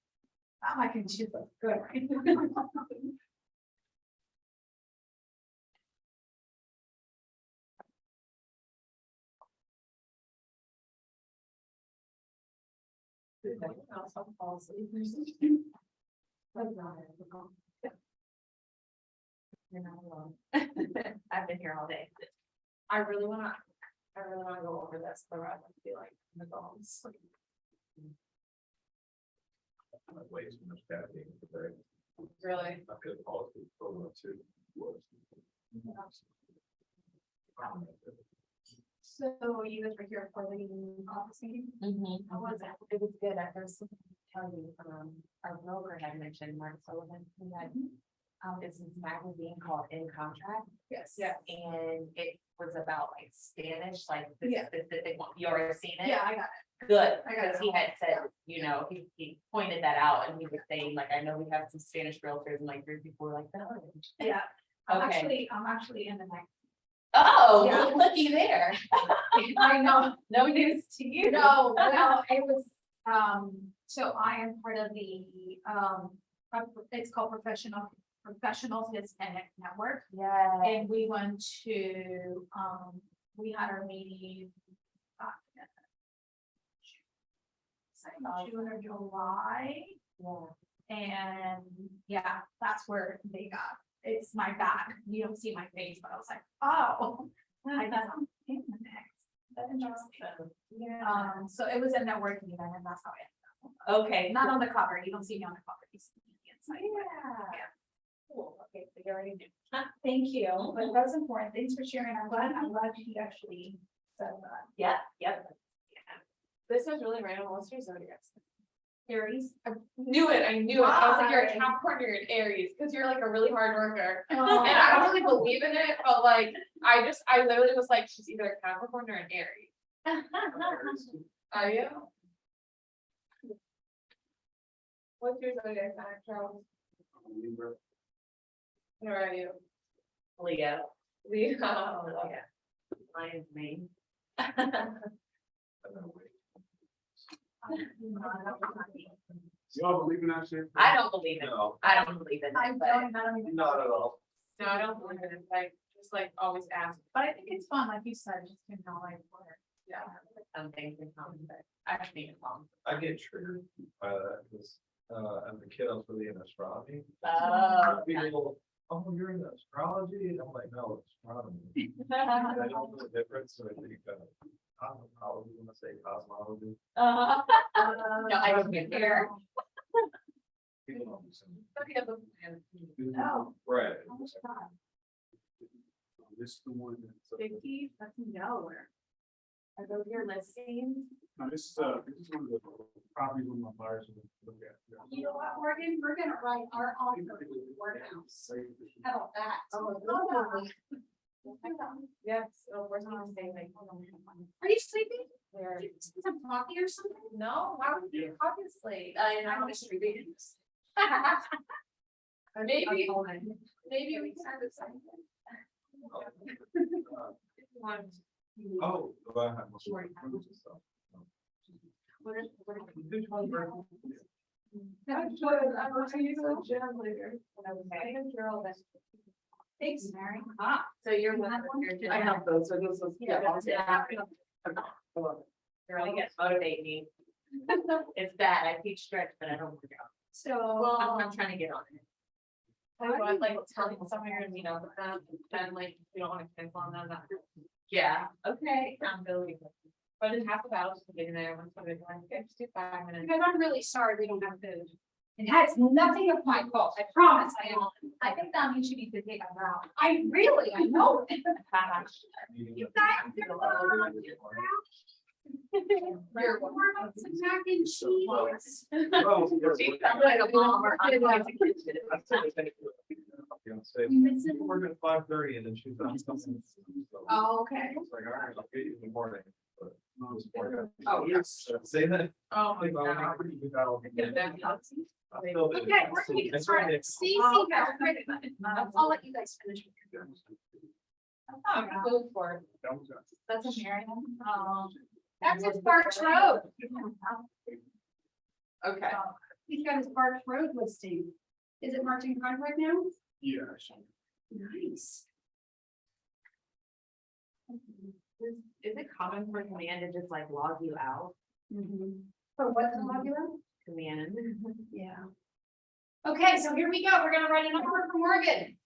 I can choose it. Good. You're not alone. I've been here all day. I really wanna go over this, the rest of the like, the goals. Way too much caffeine today. Really. I could policy program too. So you guys were here for the office meeting? How was that? It was good. I was telling you, our broker had mentioned Mark Sullivan, who had, this magazine called In Contract. Yes. Yeah. And it was about like Spanish, like the Yeah. specific one. You already seen it? Yeah, I got Good, I got because it. he had said, you know, he pointed that out and he was saying, like, I know we have some Spanish realtors and like three people were like, no. it. Yeah. Okay. I'm actually in the next. Oh, Yeah. looky there. I know. No news to you. No, well, it was, so I am part of the, it's called Professionals Hispanic Network. Yeah. And we went to, we had our meeting. June or July, and yeah, that's where they got, it's my back, you don't see my face, but I was like, oh. I thought, I'm in the next. That's interesting. Yeah. So it was a networking event, and that's how I Okay. not on the cover, you don't see me on the cover, you see me inside. Yeah. Cool. Okay, so you already knew. Thank you, but that's important, thanks for sharing, I'm glad you actually said that. Yeah, yep. This is really random. What's your zodiac? Aries. I knew it. I knew it. I was like, you're a Why? Capricorn, you're an Aries, because you're like a really hard worker. Oh. And I don't really believe in it, but like, I literally was like, she's either a Capricorn or an Aries. Are you? What's your zodiac sign, Charles? Where are you? Leo. Leo. Oh, yeah. Lion's mane. Y'all believe in that shit? I don't believe it. No, I don't believe in I it, but don't even. not at all. No, I don't believe in it. Like, just like always ask. But I think it's fun, like you said, just to know like where. Yeah. some things in common, but I've seen it wrong. I get triggered by that, because, as a kid, I was really into astrology. Oh, People, oh, you're into astrology, and I'm like, no, it's astronomy. I don't know the difference, so I think, cosmology, when I say cosmology. no, I don't care. People don't listen. Oh. Right. Oh my God. This is the one that's. Vicky, that's nowhere. Are those your listings? No, this is one of the properties on my buyers. Look at. You know what, Morgan, we're gonna write our offer word house. How about that? Yes, we're not saying like. Are you sleeping? Where? Some coffee or something? No, why would you obviously? I know, it's ridiculous. Maybe we can have the same. Oh, do I have more stuff? That's what I'm going to use a gym later. I can drill this. Thanks, Mary. So you're. I have those, so those was. Yeah. Girl, you guys motivate me. It's bad. I teach stretch, but I don't work out. So, I'm trying to get on it. I want like telling someone you're gonna meet up with them, then like you don't wanna cancel on them, that. Yeah, okay, accountability. But then half the battle's just getting there, when somebody's like, okay, just do 5 minutes. because I'm really sorry we don't have food. It has nothing of my fault, I promise, I think that means you need to take a round. I know. You guys, we're about some mac and cheese. We're at 5:30 and then she's on something. Oh, okay. It's like, all right, I'll get you in the morning. But no, it's morning. Oh, yes. Say that. Oh my god. Okay, we're gonna get started. Stacy has written it. I'll let you guys finish. I'm going for it. That's a Marion. That's his Parks Road. Okay. He's got his Parks Road listing. Is it marked in contract now? Yeah. Nice. Is it common for command to just like log you out? For what, Amabula? Command. Yeah. Okay, so here we go. We're gonna write an offer for Morgan.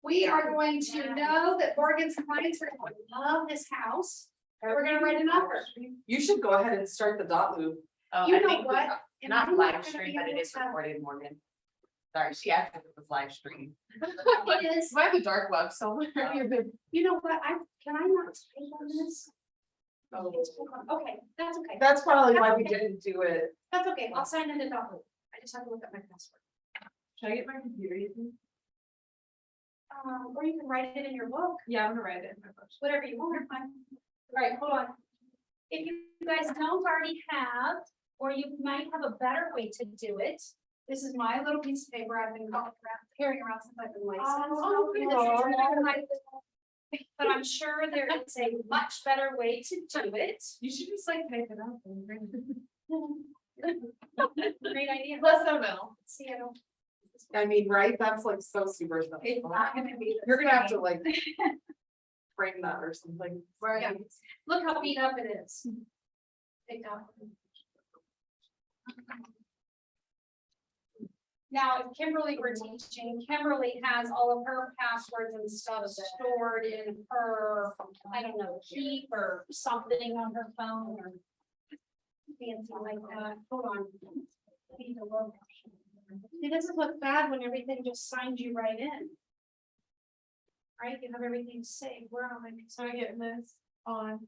We are going to know that Morgan's clients are going to love this house. We're gonna write an offer. You should go ahead and start the dot loop. Oh, You I know think we- what? And Not I'm live gonna stream, be but it able is to- recorded, Morgan. Sorry, she asked if it was live stream. It is, I have a dark web somewhere. you know what, can I not type on this? Oh. Okay, that's okay. That's probably why we That's okay. didn't do it. That's okay. I'll sign in the dot loop. I just have to look at my password. Should I get my computer? You think? Or you can write it in your book, Yeah, I'm gonna write it in my book. whatever you want. Fine. All right, hold on. If you guys don't already have, or you might have a better way to do it. This is my little piece of paper I've been carrying around since I've been licensed. But I'm sure there is a much better way to do it. You should just like type it up and bring it. Great idea. Let them know. See, I don't. I mean, right? That's like so super simple. It's not gonna be. the You're gonna have to same. like frame that or something. Yeah. Look how beat up it is. Pick up. Now, if Kimberly were teaching, Kimberly has all of her passwords and stuff stored in her, I don't know, keep or something on her phone or fancy like that. Hold on. I need to look. It doesn't look bad when everything just signs you right in. Right, you have everything saved. Where am I? So I get this on.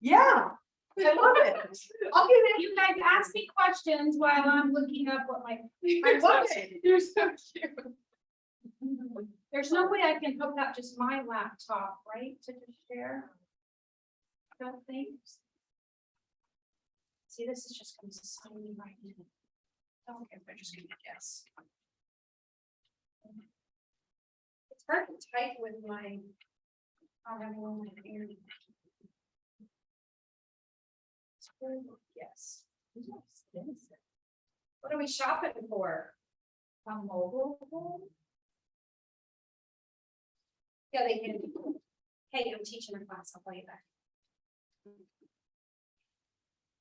Yeah, I love it. Okay, then you guys ask me questions while I'm looking up what my. I love it. You're so cute. There's no way I can hook up just my laptop, right, to just share? Don't think. See, this is just gonna sign me right in. Okay, I'm just gonna guess. It's hard to type with my. I'm having one with my ear. Yes. What are we shopping for? A mobile phone? Yeah, they can. Hey, I'm teaching a class, I'll play you back.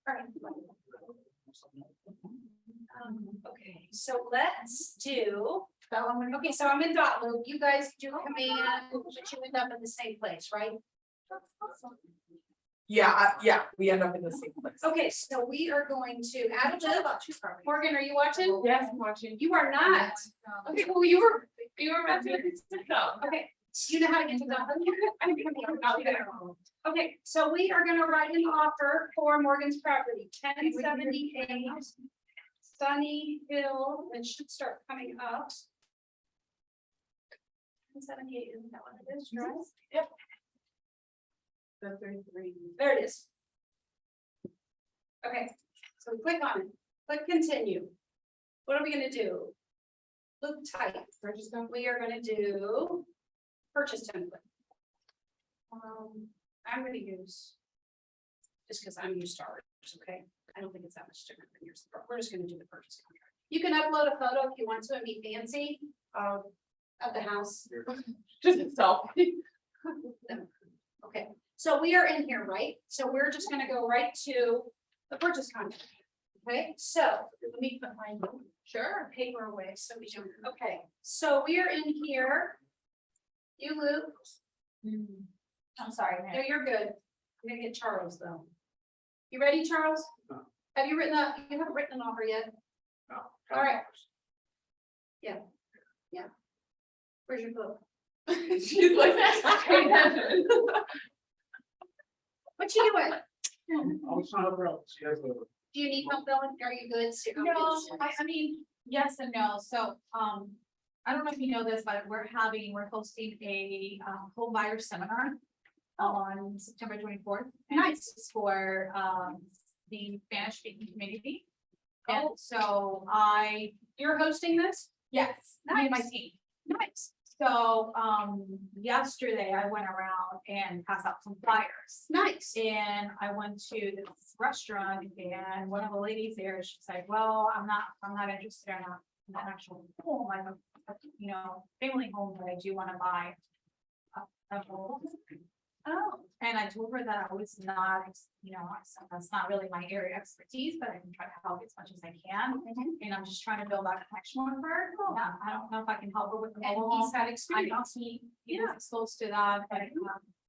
All right. Okay, so let's do, okay, so I'm in dot loop, you guys do command, but you end up in the same place, right? Yeah, yeah, we end up in the same place. Okay, so we are going to add a loop. Morgan, are you watching? Yes, I'm watching. You are not. Okay, well, you were meant to. No. Okay, you know how to get to that. Okay, so we are gonna write an offer for Morgan's property, 1078 Sunny Hill, it should start coming up. 1078, isn't that what it is, right? Yep. There it is. Okay, so we click on it, click continue. What are we gonna do? Loop type, we are gonna do purchase template. I'm gonna use. Just because I'm used to ours, okay? I don't think it's that much different than yours. We're just gonna do the purchase contract. You can upload a photo if you want to and be fancy. Of the house. Just itself. Okay, so we are in here, right? So we're just gonna go right to the purchase contract. Okay, so let me put my paper away, so we don't, okay, so we are in here. You Luke, I'm sorry, no, you're good. I'm gonna get Charles though. You ready, Charles? No. Have you you haven't written an offer yet? No. All right. Where's your book? She's like. What you doing? I was trying to help her out. She has a. Do you need help, Ellen? Are you good? No, I mean, yes and no, so, I don't know if you know this, but we're hosting a, home buyer seminar on September 24th. Nice. It's for, the Spanish speaking community. And so You're hosting this? yes, me and my Nice. team. Nice. So, yesterday I went around and passed out some flyers. Nice. And I went to this restaurant and one of the ladies there, she's like, well, I'm not interested in an actual home, I'm family home, but I do want to buy a home. Oh, and I told her that I was not, that's not really my area of expertise, but I can try to help as much as I can. And I'm just trying to build that connection with her. Yeah, I don't know if I can help her with the And mobile he's home. had I experience. know he was exposed to that, but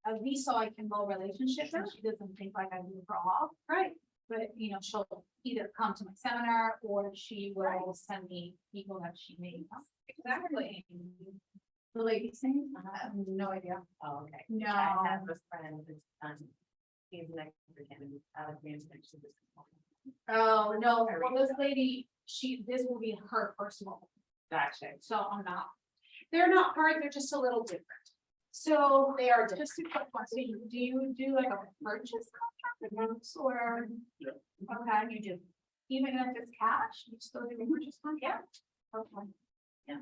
at least so I can build relationships and she doesn't think like I do her off. Right. But, she'll either come to my seminar or she will send me people that she may know. Exactly. The lady's name, I have no idea. Oh, okay. No. I have a friend that's, he's next to him, Alexander, next to this. Oh, no, well, this lady, this will be her personal, Gotcha. so I'm not. They're not hard, they're just a little different. So They are different. just a quick question, do you do like a purchase contract or? Yeah. Okay, you do. Even if it's cash, you still do a purchase contract? Yeah.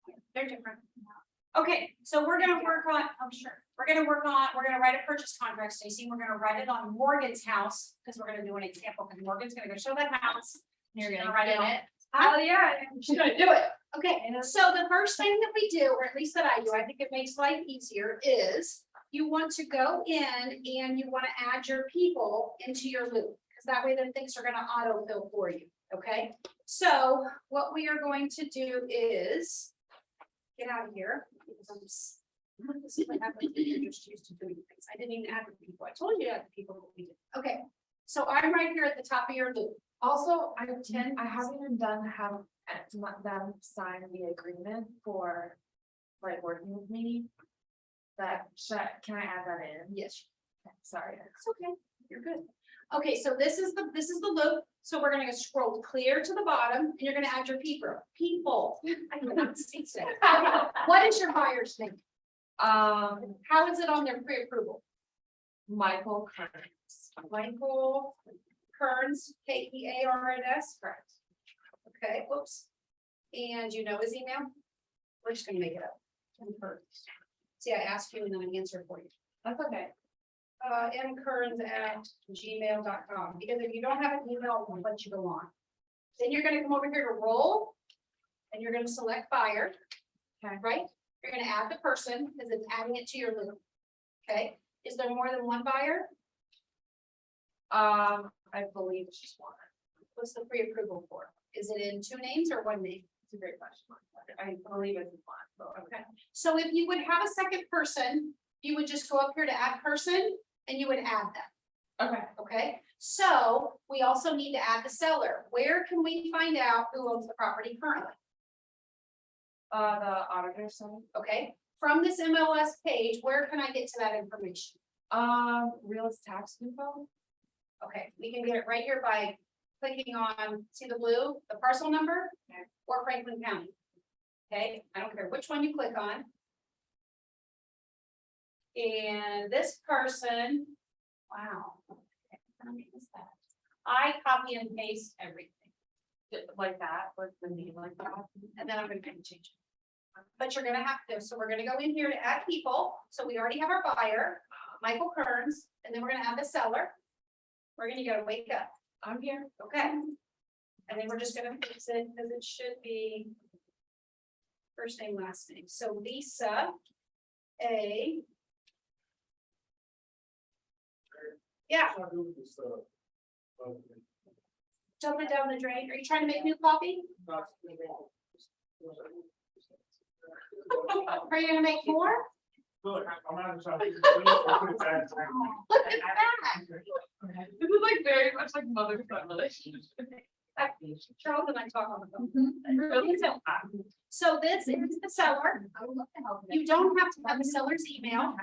Okay. They're different. Okay, so we're gonna work on, I'm sure, we're gonna write a purchase contract, Stacy, we're gonna write it on Morgan's house, because we're gonna do an example, because Morgan's gonna go show that house. You're She's gonna write it do on it? Oh, yeah, she's gonna do it. Okay, so the first thing that we do, or at least that I do, I think it makes life easier, is you want to go in and you want to add your people into your loop, because that way then things are gonna autofill for you, okay? So what we are going to do is get out of here. Because I'm just- this is what happens when you're just used to doing things. I didn't even add the people. I told you to add the people, but we did. Okay, so I'm right here at the top of your loop. Also, I haven't even them sign the agreement for like working with me. Can I add that in? Yes. Sorry. It's okay, you're good. Okay, so this is the loop, so we're gonna scroll clear to the bottom, and you're gonna add your people. I cannot speak today. What is your buyer's name? How is it on their pre-approval? Michael Kearns. Michael Kearns, Kearns, correct. Okay, whoops. And you know his email? We're just gonna make it up. See, I asked you and then I answered for you. That's okay. mkearns@gmail.com, because if you don't have an email, it won't let you go on. Then you're gonna come over here to roll, and you're gonna select buyer. Okay. Right? You're gonna add the person, because it's adding it to your loop. Okay, is there more than one buyer? I believe it's just one. What's the pre-approval for? Is it in two names or one name? It's a great question. I believe it's one. But Okay, so if you would have a second person, you would just go up here to add person, and you would add them. okay. Okay, so we also need to add the seller. Where can we find out who owns the property currently? The auditor side. Okay, from this MLS page, where can I get to that information? Real tax info. Okay, we can get it right here by clicking on, see the blue, the parcel number, or Franklin County. Okay, I don't care which one you click on. And this person, wow. Okay, how many is that? I copy and paste everything. Like that, with the name like that. And then I'm gonna change it. But you're gonna have to, so we're gonna go in here to add people, so we already have our buyer, Michael Kearns, and then we're gonna add the seller. We're gonna go wake up, I'm here. okay? And then we're just gonna fix it, because it should be first name, last name, so Lisa A. Yeah, jumping down the drain, are you trying to make new coffee? Are you gonna make more? Look, I'm out of time. Look at that. This is like very much like mother-son relationship. Charles and I talk on the phone. Really don't. So this is the seller. You don't have to have the seller's email.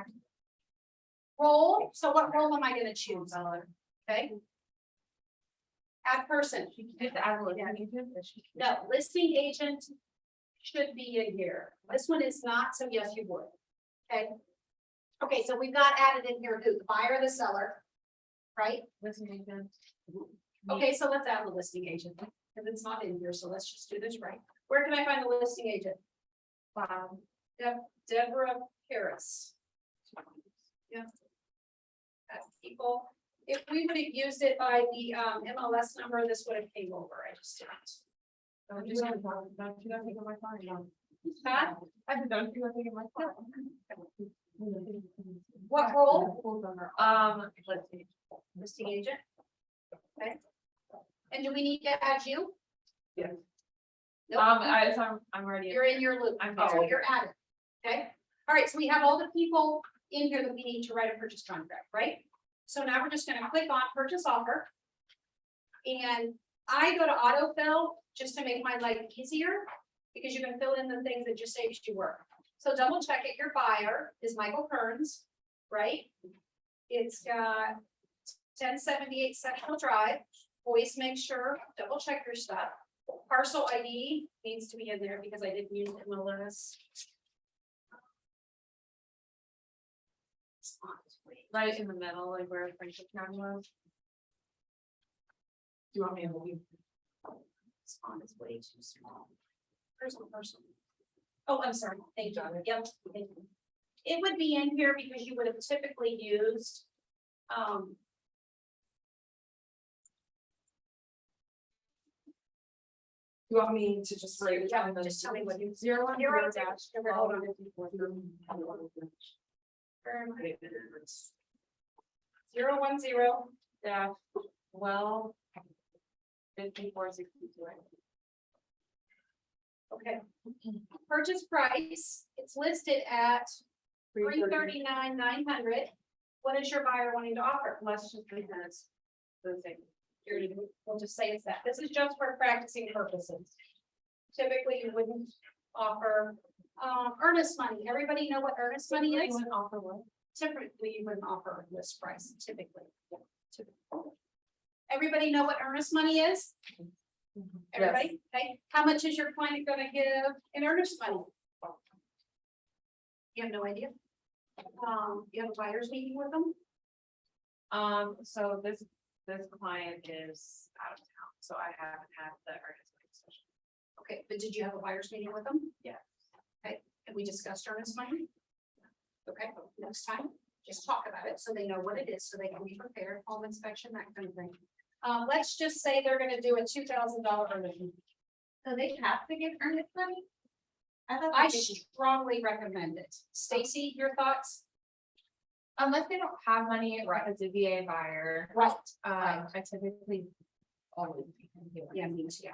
Role, so what role am I gonna choose? Okay. Add person. Just add a listing agent. No, listing agent should be in here. This one is not, so yes, you would. Okay. Okay, so we've got added in here who, the buyer, or the seller, right? Listing agent. Okay, so let's add the listing agent, because it's not in here, so let's just do this right. Where can I find the listing agent? Deborah Harris. Yeah. People, if we would have used it by the MLS number, this would have came over, I just didn't. I'm just gonna, don't you guys think of my phone? Todd, I don't do anything in my phone. what role? Let's see. Listing agent. Okay. And do we need to add you? Yes. Nope. I'm already. You're in your loop. I'm So there. you're at it. Okay, all right, so we have all the people in here that we need to write a purchase contract, right? So now we're just gonna click on purchase offer. And I go to autofill just to make my life easier, because you can fill in the things that just saves you work. So double check it, your buyer is Michael Kearns, right? It's got 1078 Central Drive, always make sure, double check your stuff. Parcel ID needs to be in there because I didn't use MLS. Right in the middle, like where Friendship Town was. Do you want me to move? This font is way too small. Personal. Oh, I'm sorry, thank you, yep, thank you. It would be in here because you would have typically used, You want me to just write it yeah, down? just tell me what you. 010 You're right there. dash Hold on. 010. dash 12 5462. Okay. Purchase price, it's listed at $339,900. What is your buyer wanting to offer? Let's just because the thing. We'll just say it's that. This is just for practicing purposes. Typically, you wouldn't offer, earnest money. Everybody know what earnest money is? Offer what? Typically, you wouldn't offer a list price, typically. Yeah, typically. Everybody know what earnest money is? Everybody, okay, how much is your client gonna give in earnest money? You have no idea? You have a buyer's meeting with them? So this client is out of town, so I haven't had the earnest money session. Okay, but did you have a buyer's meeting with them? Yeah. Okay, and we discussed earnest money? Okay, next time, just talk about it, so they know what it is, so they can be prepared, home inspection, that kind of thing. Let's just say they're gonna do a $2,000 earnest. money. So they have to give earnest money? I strongly recommend it. Stacy, your thoughts? Unless they don't have money, right, as a VA buyer, Right. I typically always. do it. Yeah, me too.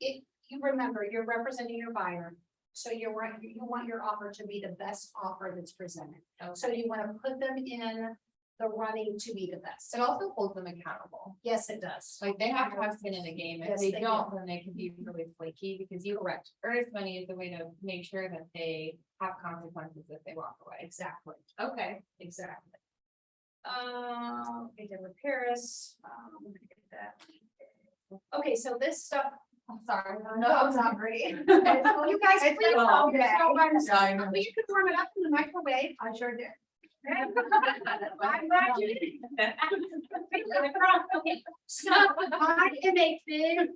If you remember, you're representing your buyer, so you want your offer to be the best offer that's presented. So you want to put them in the running to be the best. It also holds them accountable. Yes, it does. Like they have to have skin in the game. If Yes, they they don't, then they can be really flaky because you Correct. earnest money is a way to make sure that they have consequences if they walk away. Exactly, Okay. exactly. We did with Paris. Let me get that. Okay, so this stuff. I'm sorry. No, I'm not ready. You guys, It's please all don't okay. mind. But you could warm it up in the microwave. I sure did. I'm glad you did. Okay, so I am a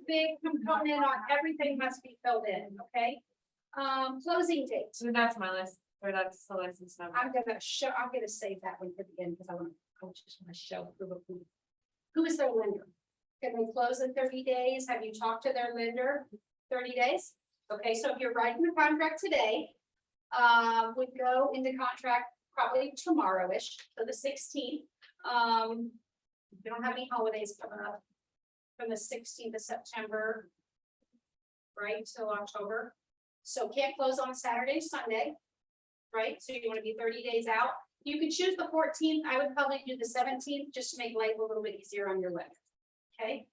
big component on everything must be filled in, okay? Closing date. So that's my list, or that's the license number. I'm gonna save that one for the end because I just want to show who is their lender. Can they close in 30 days? Have you talked to their lender? 30 days? Okay, so if you're writing the contract today, would go into contract probably tomorrow-ish, so the 16th. We don't have any holidays coming up from the 16th of September, right, till October. So can't close on Saturday, Sunday, right? So you want to be 30 days out. You could choose the 14th. I would probably do the 17th just to make life a little bit easier on your lender. Okay.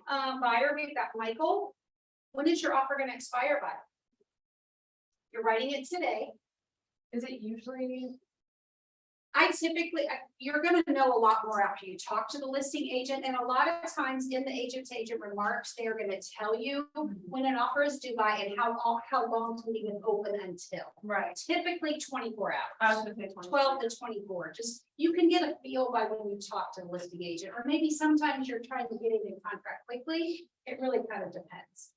Buyer, we've got Michael. When is your offer going to expire by? You're writing it today. Is it usually? I typically, you're gonna know a lot more after you talk to the listing agent, and a lot of times in the agent-to-agent remarks, they are gonna tell you when an offer is due by and how long to leave it open until. Right. Typically 24 hours. I was gonna say 20. 12 to 24, just, you can get a feel by when you talk to the listing agent, or maybe sometimes you're trying to get it in contract quickly, it really kind of depends.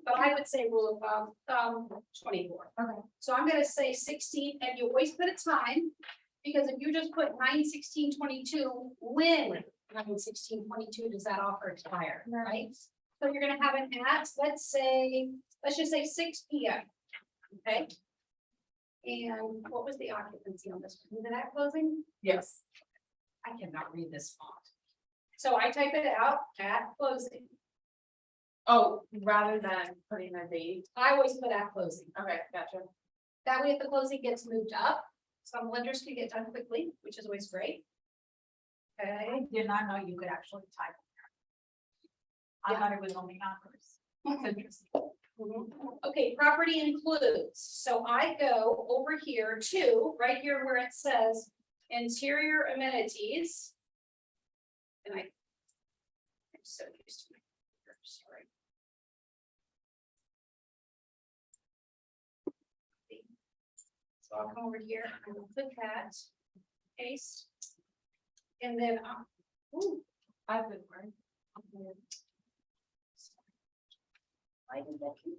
But I would say rule of thumb, 24. Okay. So I'm gonna say 16, and you always put a time, because if you just put 9/16/22, when 9/16/22 does that offer expire, right? So you're gonna have an at, let's just say 6 p.m. Okay? And what was the occupancy on this one? Was it at closing? Yes. I cannot read this font. So I type it out at closing. Oh, rather than putting a date. I always put at closing. Okay, gotcha. That way, if the closing gets moved up, some lenders can get done quickly, which is always great. Okay. Did not know you could actually type. I thought it was only numbers. That's interesting. Okay, property includes, so I go over here to, right here where it says interior amenities. And I'm so used to my, sorry. So I'll come over here, I will put that, paste. And then, ooh, I've been working. why did that keep?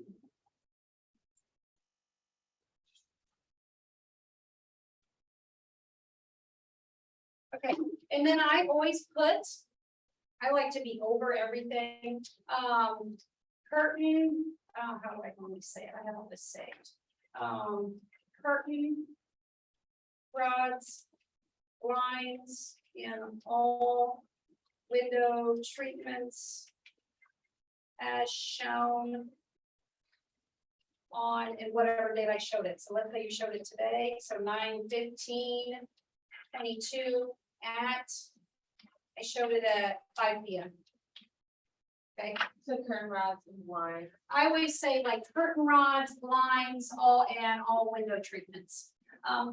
Okay, and then I always put, I like to be over everything, curtain, how do I normally say it? I have all this saved. Curtain, rods, blinds, and all window treatments as shown on, and whatever date I showed it. So let's say you showed it today, so 9/15/22 at, I showed it at 5 p.m. Okay, So curtain rods and wine. I always say like curtain rods, blinds, all window treatments.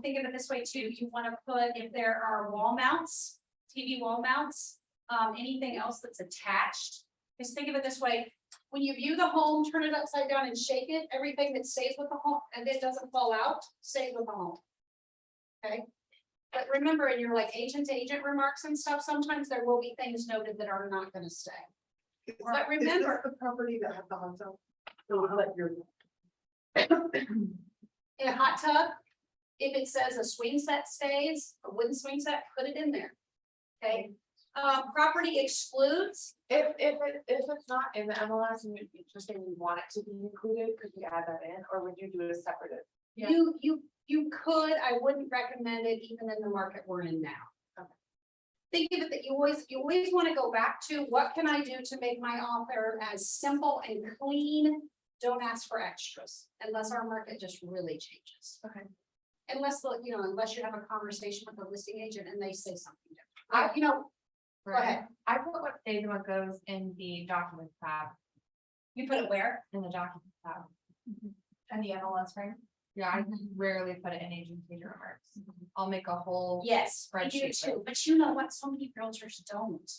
Think of it this way too, you want to put, if there are wall mounts, TV wall mounts, anything else that's attached. Just think of it this way, when you view the home, turn it upside down and shake it, everything that stays with the home and it doesn't fall out, stays with the home. Okay, but remember in your like agent to agent remarks and stuff, sometimes there will be things noted that are not gonna stay. But remember, The property that had the hot tub. Don't let your. in a hot tub, if it says a swing set stays, a wooden swing set, put it in there. Okay, property excludes, If it's not in the MLS and you're just saying you want it to be included, could you add that in, or would you do a separate? Yeah. you could, I wouldn't recommend it even in the market we're in now. Think of it that you always want to go back to, what can I do to make my offer as simple and clean? Don't ask for extras unless our market just really changes. Okay. Unless, unless you have a conversation with the listing agent and they say something different. Go ahead. I put what stays and what goes in the documents tab, You put it where? in the documents tab. And the MLS frame. Yeah, I rarely put it in agent remarks. I'll make a whole. Yes, I do Spreadsheet. too, but you know what? So many realtors don't.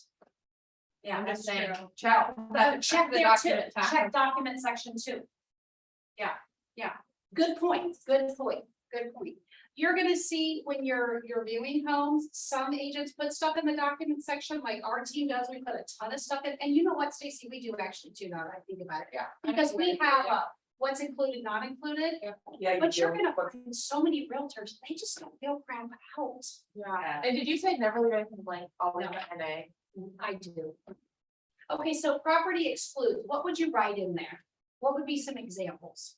Yeah, I'm that's just saying, true. check. Check the there too, document tab. check document section too. Yeah, good point, good point, good point. You're gonna see when you're viewing homes, some agents put stuff in the document section, like our team does, we put a ton of stuff in, and you know what, Stacy, we do actually too, now that I think about it. Yeah. Because we have what's included, not included, Yeah. but you're gonna find so many realtors, they just don't feel crap out. Yeah, and did you say never leave anything blank, always No. put NA? I do. Okay, so property excludes, what would you write in there? What would be some examples?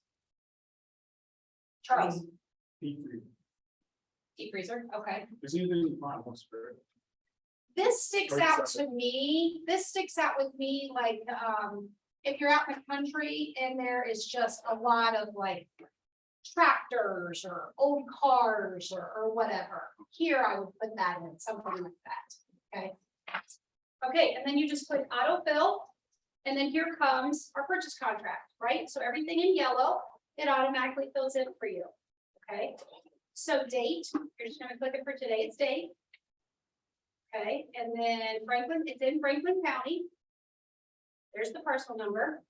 Charles, Deep freeze. deep freezer, okay. Is anything fine, what's for it? This sticks out to me, with me, like, if you're out in the country and there is just a lot of like tractors or old cars or whatever. Here, I would put that in, something like that, okay? Okay, and then you just click autofill, and then here comes our purchase contract, right? So everything in yellow, it automatically fills in for you, okay? So date, you're just gonna click it for today, it's date. Okay, and then Franklin, it's in Franklin County. There's the parcel number,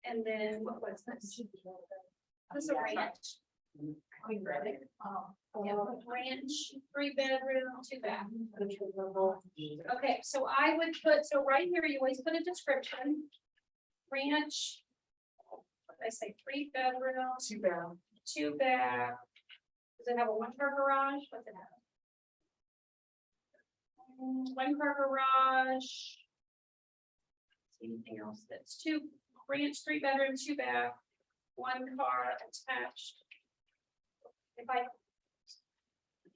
and then what was this? This is a ranch. Queen Brother. Yeah, ranch, 3-bedroom, 2-bath. Okay, so I would put, so right here, you always put a description. Ranch. What did I say, 3-bedroom, 2-bath. Does it have a 1-car garage? What's it have? 1-car garage. Anything else that's two ranch, 3 bedroom, 2 bath, 1 car attached. If I.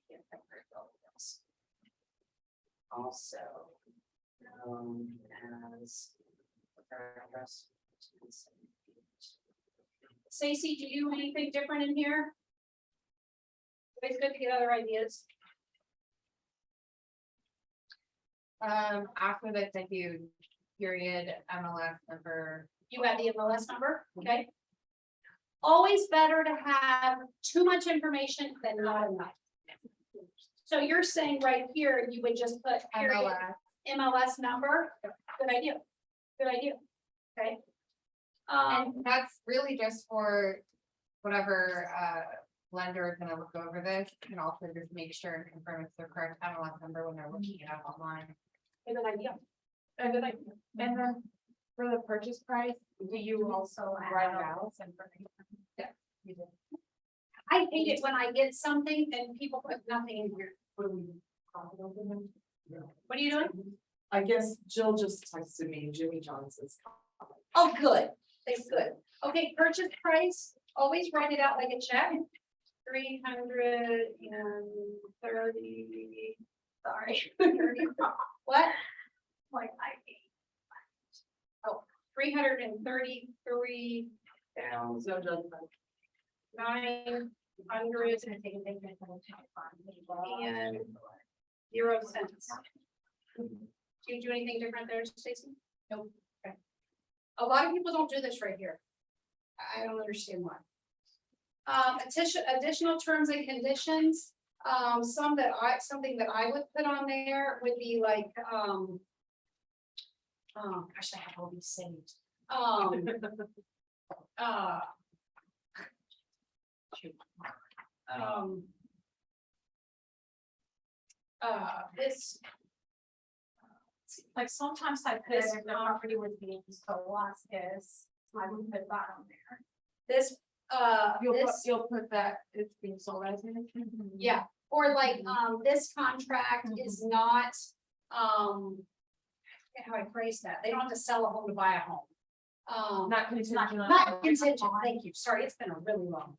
Yeah, I've heard all of this. Also. As. Stacy, do you anything different in here? It's good to get other ideas. After the executive period, MLS number. You have the MLS number, okay? Always better to have too much information than not enough. So you're saying right here, you would just put period MLS number, good idea, good idea, okay? And that's really just for whatever lender is gonna look over this and also just make sure and confirm it's the correct MLS number when they're looking it up online. Good idea. And then for the purchase price, do you also write it out? Yeah, you did. I hate it when I get something and people put nothing in here. What are we? What are you doing? I guess Jill just texted me, Jimmy Johnson's. Oh, good, that's good. Okay, purchase price, always write it out like a check. 330, sorry. What? Like I. Oh, 333,900 and 0 cents. Do you do anything different there, Stacy? Nope. Okay. A lot of people don't do this right here. I don't understand why. Additional terms and conditions, something that I would put on there would be like, oh, gosh, I have all these saved. This. Like sometimes I put if the property was being sold, is I would put that on there. This, You'll put that it's being sold as. yeah, or like, this contract is not, how I phrase that, they don't have to sell a home to buy a home. Not contingent on. Not contingent, thank you, sorry, it's been a really long.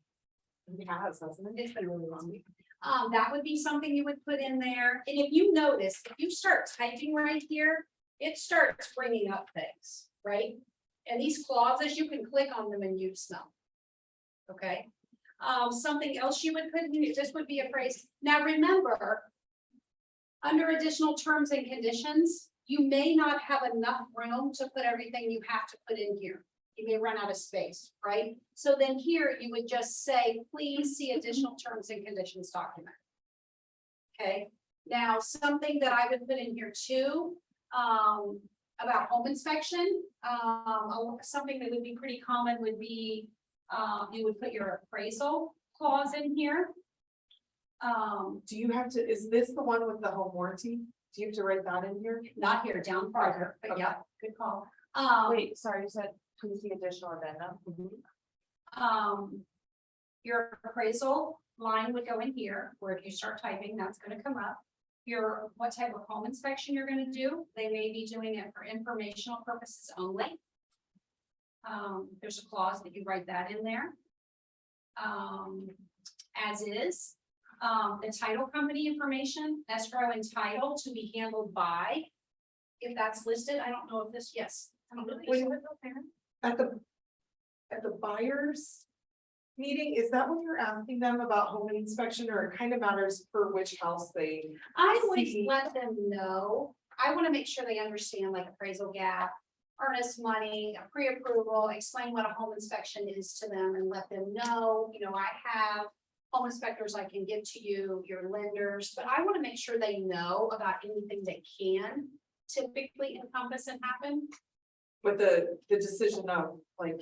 It has, hasn't it? It's been a really long week. That would be something you would put in there, and if you notice, if you start typing right here, it starts bringing up things, right? And these clauses, you can click on them and use them. Okay, something else you would put in, this would be a phrase, now remember. Under additional terms and conditions, you may not have enough room to put everything you have to put in here. You may run out of space, right? So then here you would just say, please see additional terms and conditions document. Okay, now something that I would put in here too, about home inspection, something that would be pretty common would be, you would put your appraisal clause in here. Do you have to, is this the one with the home warranty? Do you have to write that in here? Not here, down farther, but yeah, good call. Wait, sorry, you said, please see additional addendum. Your appraisal line would go in here, where if you start typing, that's gonna come up. Your, what type of home inspection you're gonna do, they may be doing it for informational purposes only. There's a clause that you write that in there. As is, the title company information, escrow and title to be handled by. If that's listed, I don't know if this, yes. I don't know if this is there. At the buyers meeting, is that when you're asking them about home inspection, or it kind of matters for which house they? I would See. let them know, I wanna make sure they understand like appraisal gap, earnest money, a pre-approval, explain what a home inspection is to them and let them know, you know, I have home inspectors I can give to you, your lenders, but I wanna make sure they know about anything that can typically encompass and happen. But the decision of like.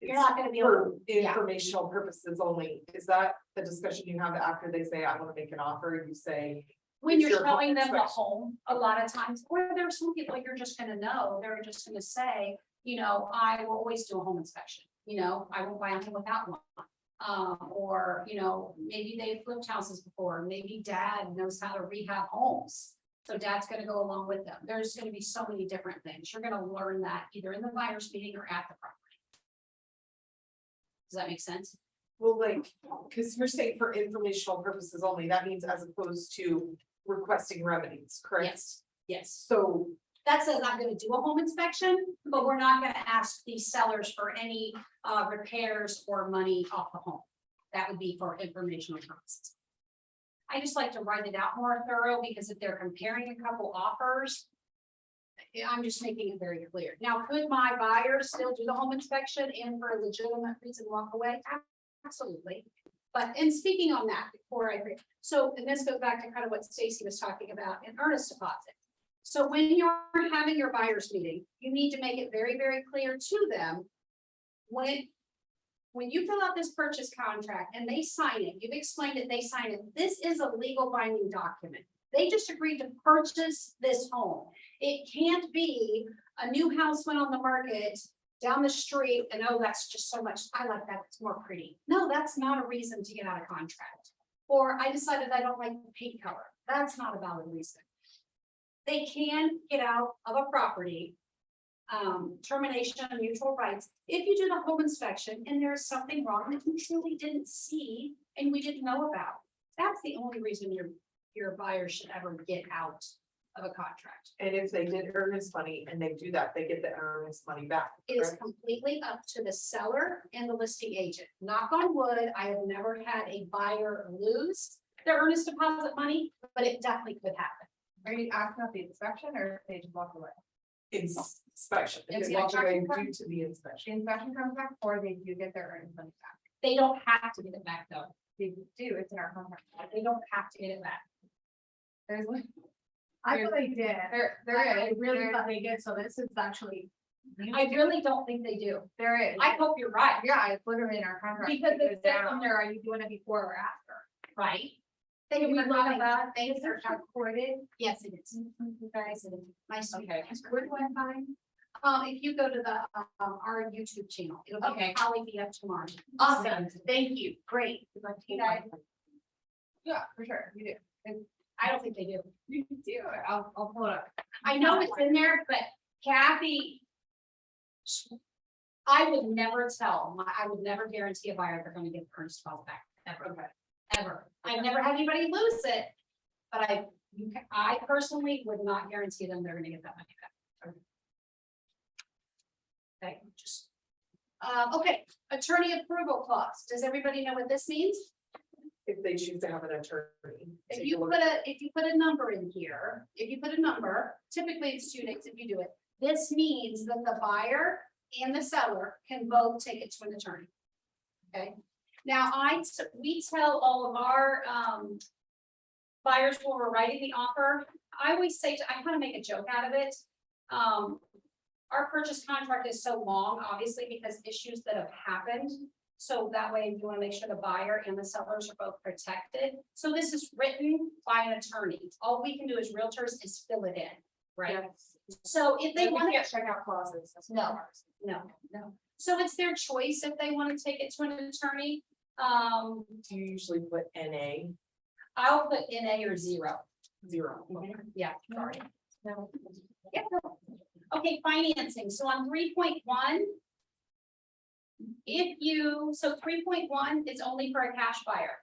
You're it's not gonna be able For to- yeah. informational purposes only, is that the discussion you have after they say, I wanna make an offer, you say? When It's you're your home showing them the inspection. home, a lot of times, or there's some people you're just gonna know, they're just gonna say, you know, I will always do a home inspection. You know, I won't buy a home without one. Or, you know, maybe they've flipped houses before, maybe dad knows how to rehab homes. So dad's gonna go along with them. There's gonna be so many different things. You're gonna learn that either in the buyer's meeting or at the property. Does that make sense? Well, like, because you're saying for informational purposes only, that means as opposed to requesting remedies, correct? Yes, yes. So, That says I'm gonna do a home inspection, but we're not gonna ask the sellers for any repairs or money off the home. That would be for informational purposes. I just like to write it out more thorough because if they're comparing a couple offers. I'm just making it very clear. Now, could my buyer still do the home inspection and for a legitimate reason walk away? Absolutely. But, and speaking on that, before I agree, so, and this goes back to kind of what Stacy was talking about, an earnest deposit. So when you're having your buyer's meeting, you need to make it very, very clear to them. When you fill out this purchase contract and they sign it, you've explained it, they sign it, this is a legal binding document. They just agreed to purchase this home. It can't be a new house went on the market down the street and oh, that's just so much, I like that, it's more pretty. No, that's not a reason to get out of contract. Or I decided I don't like the paint color. That's not a valid reason. They can get out of a property. Termination of mutual rights, if you do the home inspection and there's something wrong that you truly didn't see and we didn't know about. That's the only reason your buyer should ever get out of a contract. and if they did earnest money and they do that, they get the earnest money back. It is correct? completely up to the seller and the listing agent. Knock on wood, I have never had a buyer lose their earnest deposit money, but it definitely could happen. Are you asking about the inspection or if they just walk away? Inspection, if they walk away due to the inspection. The inspection comes back or they do get their earnest money back. They don't have to get it back though. They do, it's in our contract. They don't have to get it back. There's like. I thought they did. There I is. really thought they did, so this is actually. I really don't think they do. There is. I hope you're right, Yeah, it's literally in our contract. Because It it goes says down. on there, are you doing it before or after? right? Can we look at that? Things are recorded. Yes, it is. Nice, nice. to meet Okay. you. Where do I find? If you go to the, our YouTube channel, it'll be Okay. probably be up tomorrow. Awesome, thank you, great. You guys, Yeah, for sure, you do. I don't think they do. You do, I'll pull it up. I know it's in there, but Kathy. I would never I would never guarantee a buyer they're gonna get the earnest deposit back, ever, ever. I've never had anybody lose it. But I personally would not guarantee them they're gonna get that money back. Okay, just. Okay, attorney approval clause. Does everybody know what this means? If they choose to have an attorney. If take you a look. put a number in here, if you put a number, typically it's 2 days if you do it. This means that the buyer and the seller can both take it to an attorney. Okay, now we tell all of our buyers when we're writing the offer, I always say, I kind of make a joke out of it. Our purchase contract is so long, obviously, because issues that have happened. So that way you want to make sure the buyer and the sellers are both protected. So this is written by an attorney. All we can do as realtors is fill it in, right? So if they They want to, can't check out clauses. that's No. ours. no. So it's their choice if they want to take it to an attorney. Do you usually put NA I'll put NA or 0. 0? Yeah, sorry. No. Yeah, no. Okay, financing. So on 3.1. So 3.1 is only for a cash buyer.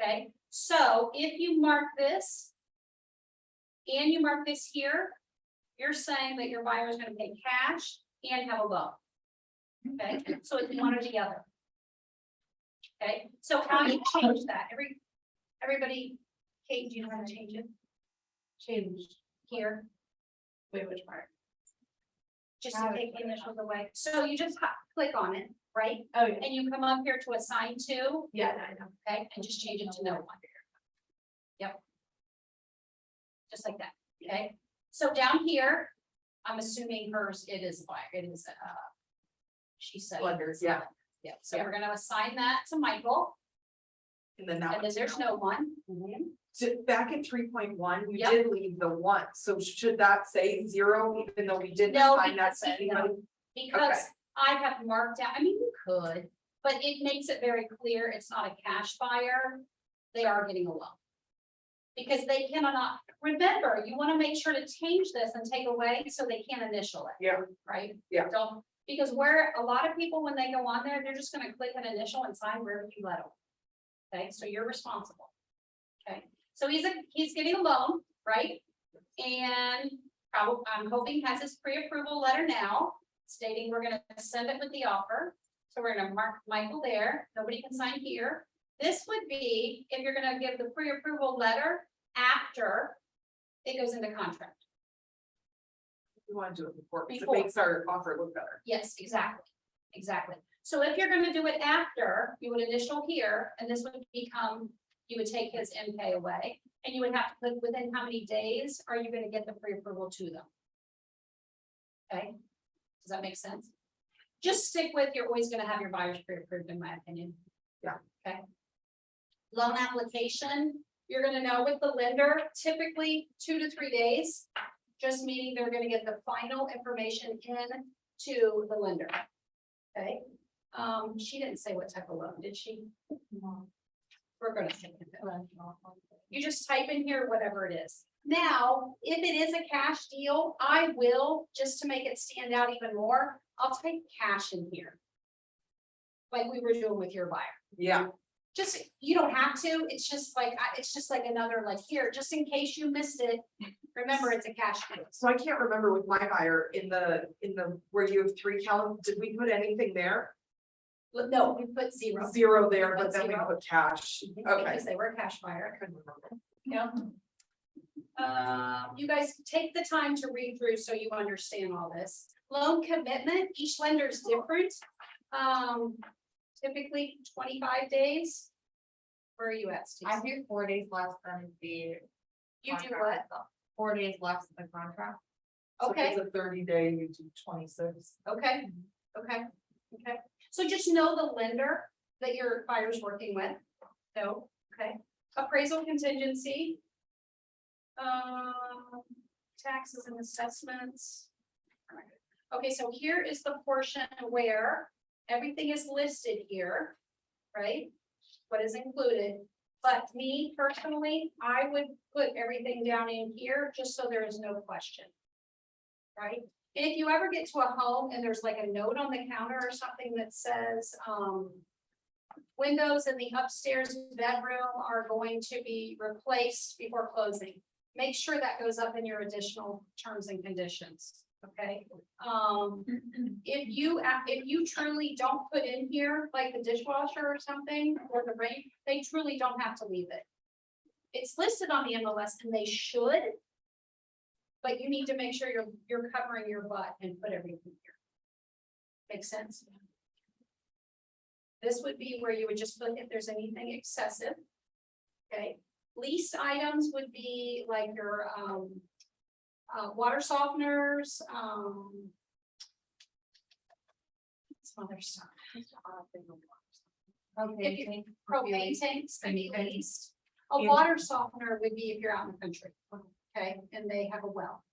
Okay, so if you mark this. And you mark this here, you're saying that your buyer is gonna pay cash and have a loan. Okay, so it's one or the other. Okay, so how do you change that? Everybody, Kate, do you know how to change it? Change here. Wait, which part? Just to take the initials away. So you just click on it, right? Oh, yeah. And you come up here to assign to. Yeah, I know. Okay, and just change it to no one. Yep. Just like that, okay? So down here, I'm assuming hers, it is, she said. Lenders, yeah. Yeah, so we're gonna assign that to Michael, And then that. and then there's no one. So back at 3.1, you Yep. did leave the 1, so should that say 0, even though we didn't No, assign that because to anybody? Because Okay. I have marked out, I mean, you could, but it makes it very clear it's not a cash buyer. They are getting a loan. Because they cannot, remember, you wanna make sure to change this and take away so they can't initial it. Yeah. Right? Yeah. Don't, because where a lot of people, when they go on there, they're just gonna click an initial and sign wherever you let them. Okay, so you're responsible. Okay, so he's getting a loan, right? And probably, I'm hoping has his pre-approval letter now, stating we're gonna send it with the offer. So we're gonna mark Michael there, nobody can sign here. This would be if you're gonna give the pre-approval letter after it goes into contract. We want to do it before, because it Before. makes our offer look better. Yes, exactly, exactly. So if you're gonna do it after, you would initial here, and this would become, you would take his MK away. And you would have to put within how many days are you gonna get the pre-approval to them? Okay, does that make sense? Just stick with, you're always gonna have your buyers pre-approved, in my opinion. Yeah. Okay. Loan application, you're gonna know with the lender, typically 2 to 3 days. Just meaning they're gonna get the final information in to the lender. Okay, she didn't say what type of loan, did she? We're gonna say it. You just type in here whatever it is. Now, if it is a cash deal, I will, just to make it stand out even more, I'll type cash in here. Like we were doing with your buyer. Yeah, Just, you don't have to, it's just like, it's just like another, like here, just in case you missed it, remember it's a cash deal. so I can't remember with my buyer in the, where you have 3 columns, did we put anything there? No, we put 0. 0 there, but Put then we 0. put cash, okay. Because they were a cash buyer. I couldn't remember. Yeah. You guys take the time to read through so you understand all this. Loan commitment, each lender is different. Typically 25 days. Where are you at, Steve? I do 4 days less than the. You do contract what? itself. 4 days less than the contract. So if Okay, it's a 30-day, you do 26. okay, okay, okay. So just know the lender that your buyer's working with. No, okay. Appraisal contingency. Taxes and assessments. Okay, so here is the portion where everything is listed here, right? What is included, but me personally, I would put everything down in here just so there is no question. Right? And if you ever get to a home and there's like a note on the counter or something that says, windows in the upstairs bedroom are going to be replaced before closing. Make sure that goes up in your additional terms and conditions, okay? If you truly don't put in here, like the dishwasher or something, or the rain, they truly don't have to leave it. It's listed on the MLS and they should. But you need to make sure you're covering your butt and put everything here. Make sense? This would be where you would just put if there's anything excessive. Okay, lease items would be like your water softeners, some other stuff. If you- Propane tanks can be leased. A And- water softener would be if you're out in the country, okay, and they have a well.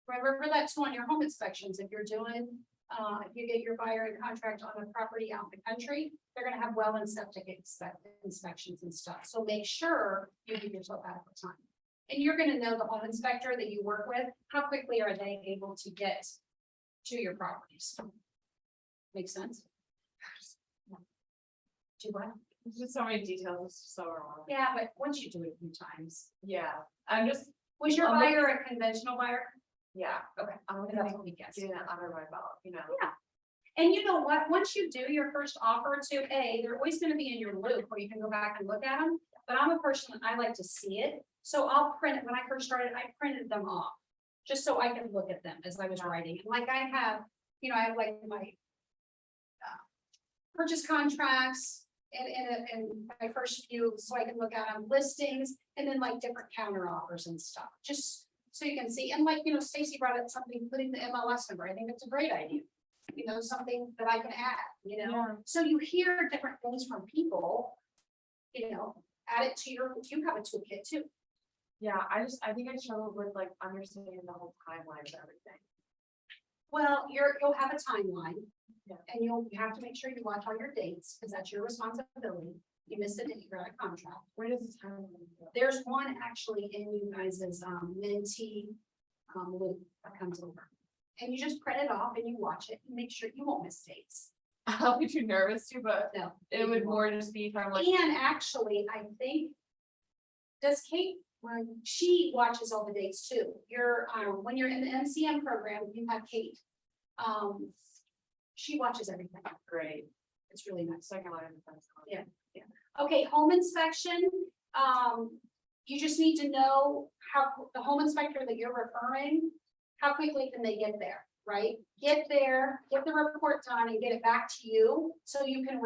Remember that too on your home inspections, if you're doing, if you get your buyer in contract on a property out in the country, they're gonna have well and septic inspections and stuff, so make sure you give yourself adequate time. And you're gonna know the home inspector that you work with, how quickly are they able to get to your properties? Make sense? Do what? There's just so many details, it's just so overwhelming. Yeah, but once you do it a few times. Yeah, I'm just, Was your I'm looking- buyer a conventional buyer? yeah, Okay. I'm That's gonna what we guessed. get it under my belt, you know? Yeah. And you know what, once you do your first offer to they're always gonna be in your loop where you can go back and look at them. But I'm a person, that I like to see it, so I'll print it, when I first started, I printed them off. Just so I could look at them as I was writing, and like I have, I have like my. Purchase contracts and my first few, so I can look at them, listings, and then like different counter offers and stuff, just. So you can see, and like, Stacy brought up something, putting the MLS number, I think it's a great idea. Something that I can add, Yeah. so you hear different things from people. Add it to you have a toolkit too. Yeah, I think I struggled with like understanding the whole timeline of everything. Well, you'll have a timeline. Yeah. And you have to make sure you watch all your dates, because that's your responsibility. you missed a date, you're out of contract. Where does the time? go? There's one actually in you guys' mentee loop that comes over. And you just print it off and you watch it and make sure you won't miss dates. I'll be too nervous to, but No. it would more just be from like. And actually, I think, does Kate, when she watches all the dates too, you're, when you're in the MCM program, you have Kate. She watches everything. Great. It's really nice. Second line. of defense. Yeah. Okay, home inspection, you just need to know how, the home inspector that you're referring, how quickly can they get there, right? Get there, get the report done and get it back to you, so you can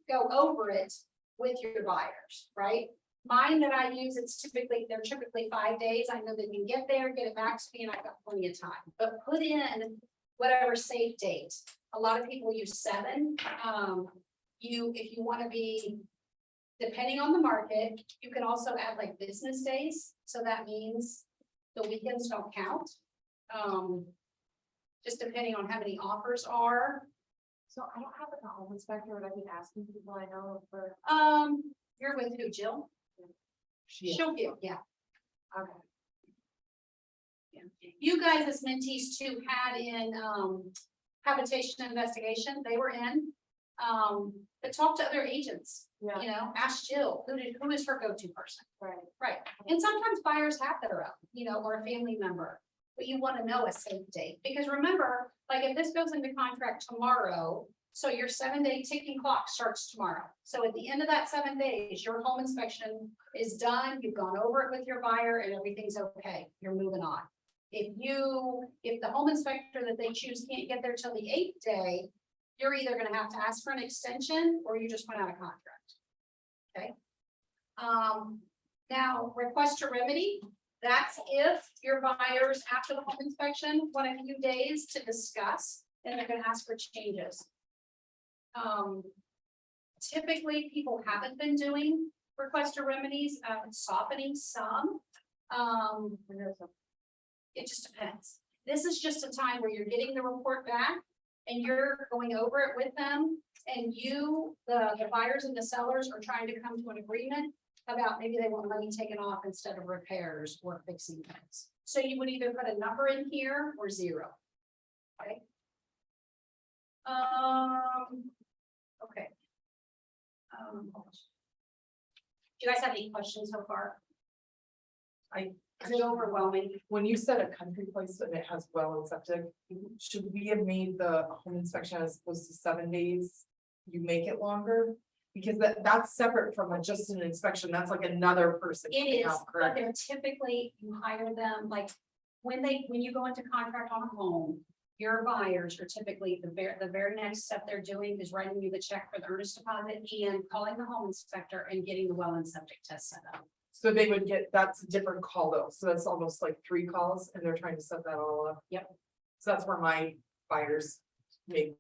go over it with your buyers, right? Mine that I use, they're typically 5 days, I know that you can get there, get it back to me, and I've got plenty of time, but put in whatever safe date. A lot of people use 7, if you wanna be, depending on the market, you can also add like business days, so that means the weekends don't count. Just depending on how many offers are. So I don't have like a home inspector, but I've been asking people I know for. You're with who, Jill? She. She'll give, yeah. Okay. You guys as mentees too had in, habitation investigation, they were in. But talk to other agents, Yeah. you know, ask Jill, who is her go-to person? Right. Right, and sometimes buyers have their own, you know, or a family member, but you want to know a safe date, because remember, like if this goes into contract tomorrow, so your 7-day ticking clock starts tomorrow. So at the end of that 7 days, your home inspection is done, you've gone over it with your buyer and everything's okay, you're moving on. If the home inspector that they choose can't get there till the 8th day, you're either gonna have to ask for an extension or you just went out of contract. Okay? Now, request to remedy, that's if your buyers after the home inspection want a few days to discuss, then they're gonna ask for changes. Typically, people haven't been doing request to remedies, softening some. It just depends. This is just a time where you're getting the report back and you're going over it with them. And you, the buyers and the sellers are trying to come to an agreement about maybe they want money taken off instead of repairs or fixing things. So you would either put a number in here or 0. Okay. Okay. Do you guys have any questions so far? Is it overwhelming? When you said a country place and it has well and septic, should we have made the home inspection as opposed to 7 days? You make it longer? Because that's separate from just an inspection. That's like another person. It coming is, out, but correct? they're typically, you hire them, like, when you go into contract on a home, your buyers are typically, the very next step they're doing is writing you the check for the earnest deposit and calling the home inspector and getting the well and septic test set up. So they would get, that's a different call though. So that's almost like 3 calls and they're trying to set that all up. Yep. So that's where my buyers they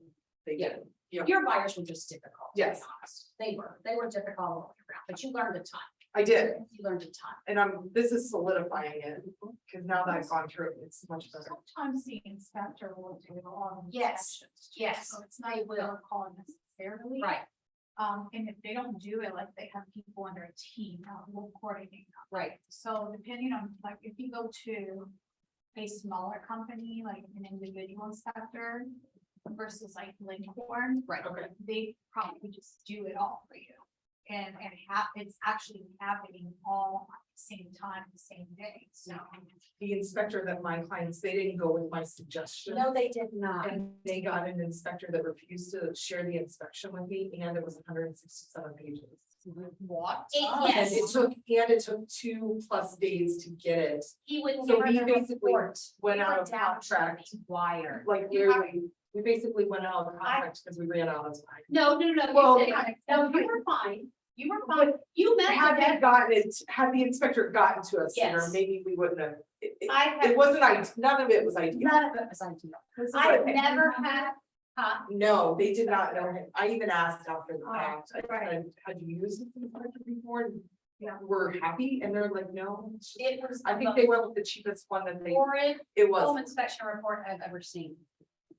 get it. Yeah. Your buyers were just difficult. to be Yes. honest. They were difficult all the way around, but you learned a ton, I did. you learned a ton. And this is solidifying it, because now that I've gone through it, it's much better. Sometimes the inspector will do all. Yes, inspections, yes, So it's not they will. will call necessarily. Right, And if they don't do it, like they have people under a team, will coordinate. right, So depending on, like, if you go to a smaller company, like an individual inspector versus like Lincoln, right. they probably just do it all for you. And it's actually happening all at the same time, the same day, so. The inspector that my clients, they didn't go with my suggestion. No, they did not. And they got an inspector that refused to share the inspection with me, and it was 167 pages. What? Yes. And it took 2+ days to get it. He wouldn't So give her we the basically report. went We out were of down to contract. the wire. Like literally, we basically went out of contract because we ran out of time. No, Well, you didn't. No, you were fine. You were fine. You met Had the they gotten it, had the inspector gotten to us sooner, Yes. maybe we wouldn't have. I It have, wasn't, none of it was ideal. none of it was ideal. I've never had, No, they did not know him. I even asked after the Oh, fact, I right. said, had you used this inspector before? And we're happy, and they're like, no. it's just- it was I think the they went with the cheapest one that they, horrid it home was. inspection report I've ever seen.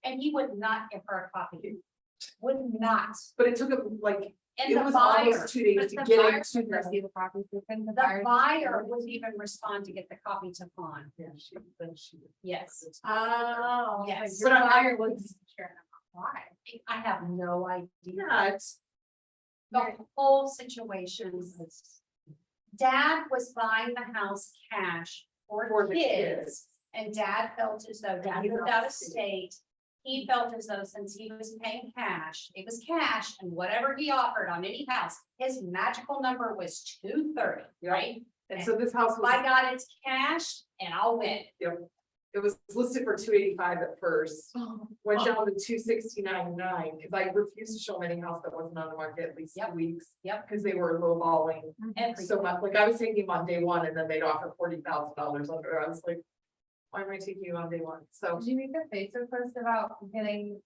And he would not give her a copy. Would not. But it took him like And It the was buyer, almost 2 days But to the get buyer it to would them. receive the copy, so couldn't the the buyer? buyer would even respond to get the copy to Fawn. Yeah, then she. Yes. Oh. Yes. Your But I- buyer was sure. Why? I have no idea. Yeah, it's. The whole situation was. Dad was buying the house cash For for the kids. kids. And dad felt as though dad moved out of state. He felt as though since he was paying cash, it was cash and whatever he offered on any house, his magical number was 230, right? And so this house By was, God, it's cash and I'll win. it was listed for 285 at first. Went down to 269.9 because I refused to show them any house that wasn't on the market at least 2 weeks. Yep. Because they were lowballing Every, so much, like I was taking them on day one and then they'd offer $40,000 under, I was like. Why am I taking you on day one? So Did you make a Facebook post about getting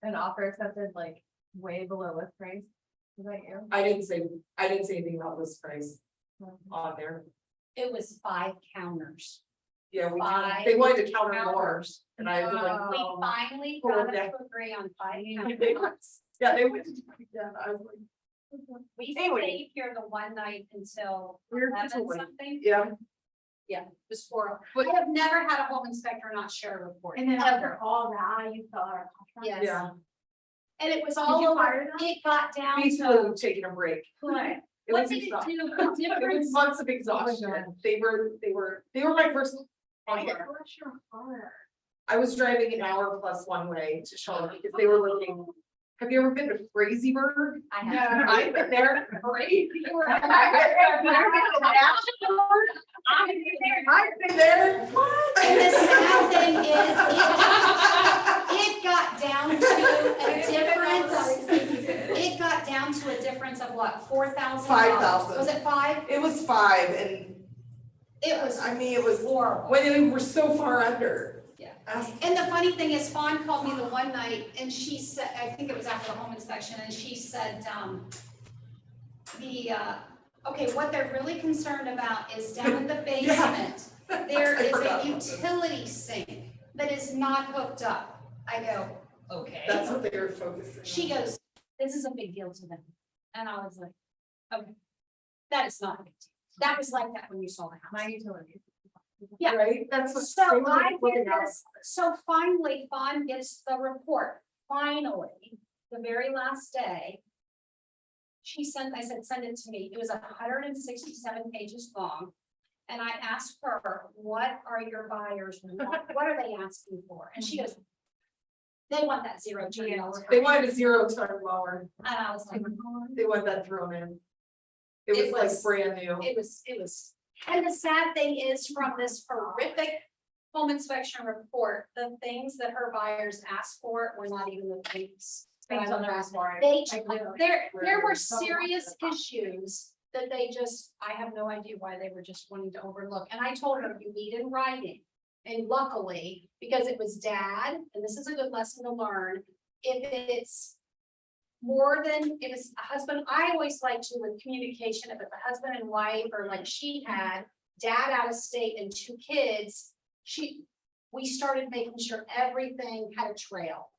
an offer accepted like way below list price? Was that you? I didn't say anything about this price on there. it was 5 counters. Yeah, Five they wanted to counter more counters. and I was like. We Oh. finally Poor got Dad. to agree on 5 They counters. were- Yeah, they went. Yeah, I was like. We Anyway. stayed here the one night until We're 11 something. Yeah, Yeah, just for, I have never had a home inspector not share a report. And then ever. after all that, you fill out a contract. Yes. yeah. And it was Did all you over, hire them? it got down Me to, too, taking a break. What? It what was did it exhausting. do? The It was difference, months of exhaustion. They were my first. Bless your heart. I was driving an hour plus one way to show them because they were looking. Have you ever been to Crazy Bird? I have. I've been there. Crazy Bird. I've been there. What? And the sad thing is, it got down to a difference, it got down to a difference of what, $4,000? 5,000. Was it 5? It was 5 and It was it was horrible. when they were so far under. Yeah. Ask- And the funny thing is, Fawn called me the one night and she said, I think it was after the home inspection, and she said, okay, what they're really concerned about is down in the basement, there I is forgot a about that. utility sink that is not hooked up. I go, okay. That's what they were focusing on. She goes, this is a big deal to them. And I was like, okay, that is not a big deal. That was like that when you saw the My house. utilities. Yeah. Right, that's what. So they were I looking did at. this, so finally Fawn gets the report, finally, the very last day. I said, send it to me, it was 167 pages long. And I asked her, what are your buyers, what are they asking for? And she goes, they want that 0 turn mower. They wanted a 0 turn mower. And I was like, They want that thrown in. It It was like was- brand new. it was, and the sad thing is, from this horrific home inspection report, the things that her buyers asked for were not even the things. that I would ask for. They, there were serious issues that they just, I have no idea why they were just wanting to overlook, and I told her, you need in writing. And luckily, because it was dad, and this is a good lesson to learn, if it's more than, if it's a husband, I always like to with communication, if it's a husband and wife, or like she had, dad out of state and 2 kids, we started making sure everything had a trail,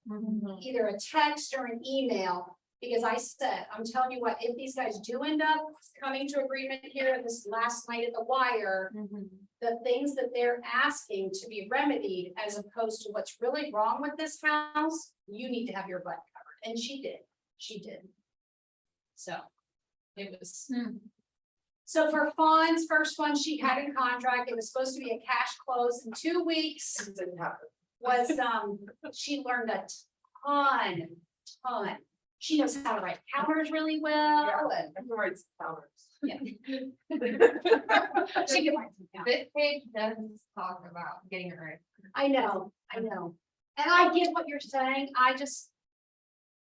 either a text or an email. Because I said, I'm telling you what, if these guys do end up coming to agreement here this last night at the wire, the things that they're asking to be remedied as opposed to what's really wrong with this house, you need to have your butt covered. And she did. So it was. So for Fawn's first one, she had in contract, it was supposed to be a cash close in 2 weeks, It didn't happen. was, she learned a ton. She knows how to write counters really well and. I can write counters. Yeah. She can write some counters. This page does talk about getting it right. I know. And I get what you're saying, I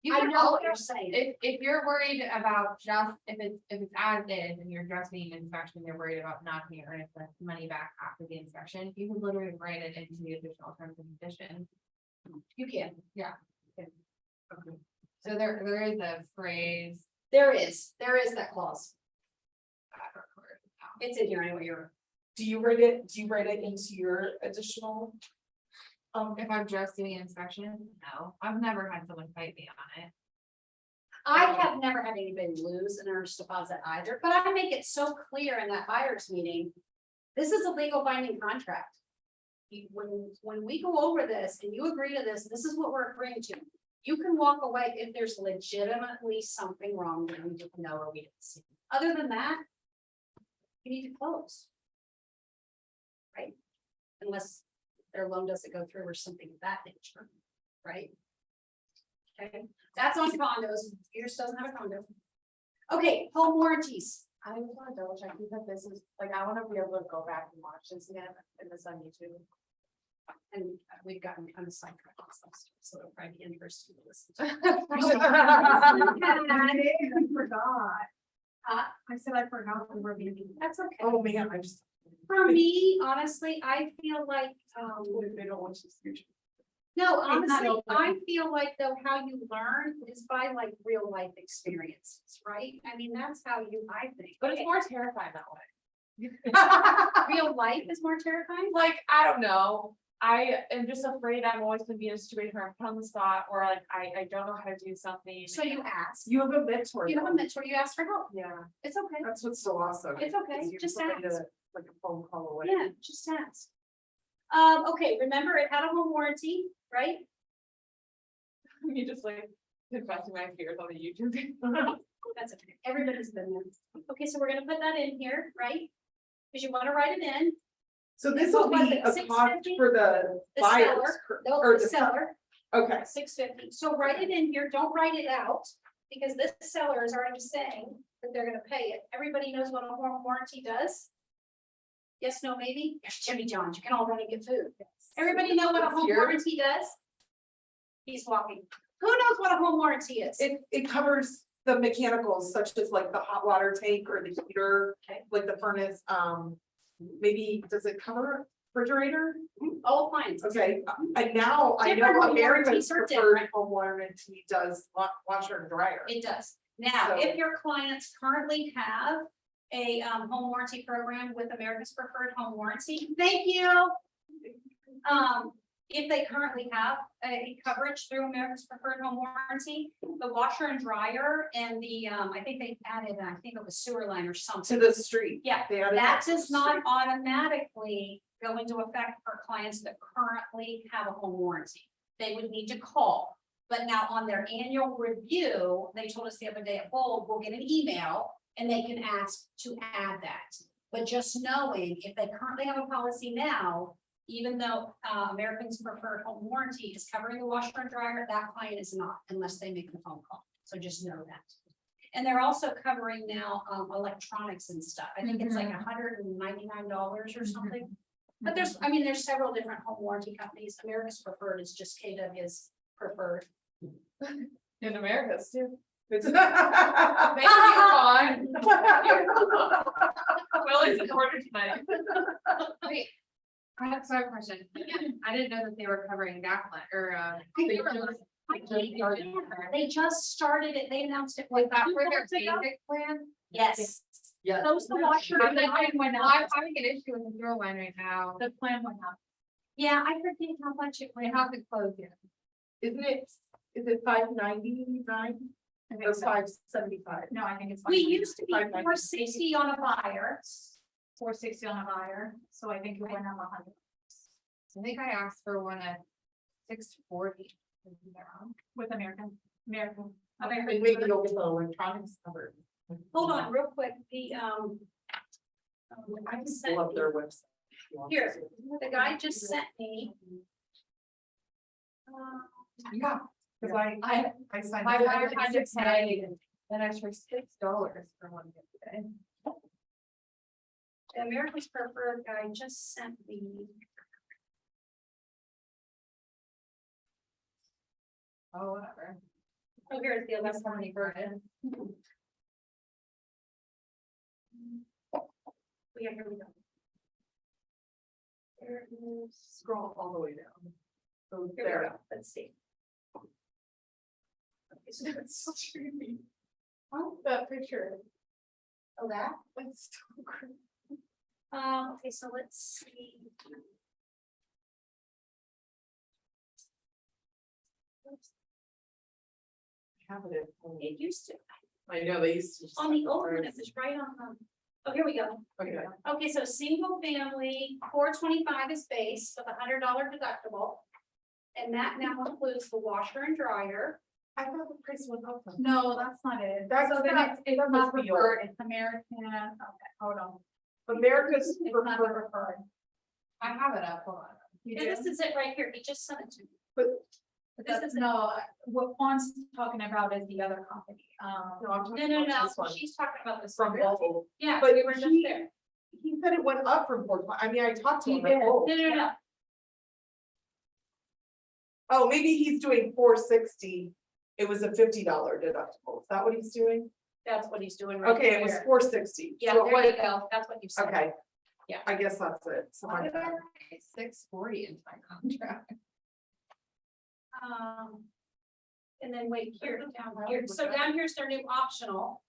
You know can what also, you're saying. if you're worried about just, if it's as is and you're just being inspection, you're worried about not being earned the money back after the inspection, you can literally write it into the additional terms and conditions. You can, So there is a phrase. there is that clause, it's in here anyway, Do you write it into your additional? If I'm just doing inspection, no, I've never had someone fight me on it. I have never had anybody lose an earnest deposit either, but I make it so clear in that buyer's meeting. This is a legal binding contract. When we go over this and you agree to this, this is what we're agreeing to. You can walk away if there's legitimately something wrong that we didn't know or we didn't see. Other than that, you need to close. Right? Unless their loan doesn't go through or something of that nature, right? Okay, that's on condos. Yours doesn't have a condo. Okay, home warranties. I just wanna double check because this is, like, I wanna be able to go back and watch this again and this on YouTube. And we've gotten kind of sidetracked on stuff, so it'll probably be interesting to listen to. I forgot. I said I forgot we were being. That's okay. Oh, man, I just. For me, honestly, I feel like, They don't want you to. no, not honestly, open. I feel like though how you learn is by like real life experiences, right? I mean, that's how I think. But it's more terrifying that way. Real life is more terrifying. Like, I don't know. I am just afraid I'm always gonna be in a situation where I'm put on the spot or like I don't know how to do something. So you ask, You have a mentor. you have a though. mentor, you ask for help. Yeah. It's okay. That's what's so awesome. It's okay, is you're just somebody ask. to, like a phone call away. Yeah, just ask. Okay, remember it had a home warranty, right? Me just like confessing my fears on the YouTube. That's okay. Everybody's been there. Okay, so we're gonna put that in here, right? Because you wanna write it in. So this will Was be it a cost 650? for the The buyers. seller, no, or the the seller, Okay, $650. So write it in here. Don't write it out. Because this seller is already saying that they're gonna pay it. Everybody knows what a home warranty does? Yes, no, maybe? There's Jimmy John's. You can all run and get food. Everybody know what a home Here. warranty does? He's walking. Who knows what a home warranty is? it covers the mechanicals such as like the hot water tank or the heater, Okay. like the furnace, maybe, does it cover refrigerator? All appliances. Okay, and now I Different know home America's warranties are preferred different. home warranty does washer and dryer. It does. Now, So- if your clients currently have a home warranty program with America's Preferred Home Warranty, thank you. If they currently have a coverage through America's Preferred Home Warranty, the washer and dryer and the, I think they added, I think it was sewer line or To something. the street. Yeah, They added that to the does not automatically go into effect for clients that currently have a home warranty. They would need to call. But now on their annual review, they told us the other day at Bold, we'll get an email and they can ask to add that. But just knowing if they currently have a policy now, even though Americans Preferred Home Warranty is covering the washer and dryer, that client is not unless they make the phone call. So just know that. And they're also covering now electronics and stuff. I think it's like $199 or something. But there's several different home warranty companies. America's Preferred is just KW's preferred. In America, too. It's- Thank you, Vaughn. Will is supported tonight. Wait, I have a question. I didn't know that they were covering Gapland or, They just started it. They announced it. was like that 2 for their months ago. basic plan? Yes. Yeah. Those the washer. I'm and like, dryer went well, up. I'm having an issue with the throw line right now. The plan went up. Yeah, I forget how much it They went up. haven't closed yet. Is it $599 I or think so. $575? No, I think it's. We used to be 590. 460 on a buyer. 460 on a buyer, so I think it went up 100. I think I asked for one at 640. With American. And maybe you'll get the electronics covered. Hold on, real quick, the, I can pull up their website. here, the guy just sent me. Yeah, because I signed. My up. buyer had to pay an extra $6 for one today. The America's Preferred guy just sent me. Oh, whatever. Oh, here's the electronic version. Yeah, here we go. There is, Scroll all the way down. So here we there. go, let's see. Okay, so it's so creepy. Oh, That picture. oh, that, That's so creepy. okay, so let's see. have it. It used to, I know they used to. just on the have old one, ours. it was right on oh, here we go. Okay. Okay, so single family, $425 is base with $100 deductible. And that now includes the washer and dryer. I thought the price went up. No, that's not it. That's So then not- it's that not must be yours. preferred, it's American, okay, hold on. America's It's not the preferred, preferred. I have it up, hold on. You And do? this is it right here. He just sent it to me. but This is, no, what Juan's talking about is the other company, no, I'm talking No, about this one. she's talking about this. From one. Volvo. Yeah, But we were just he- there. He said it went up from 4. I mean, I talked to He him. like, did. oh. No. Oh, maybe he's doing 460. It was a $50 deductible. Is that what he's doing? That's what he's doing right Okay, it was there. 460. Yeah, So there what- you go. That's what you said. Okay. Yeah. I guess that's it. So Why I- did I write 640 into my contract? And then wait, here, down here. So down here's their new optional.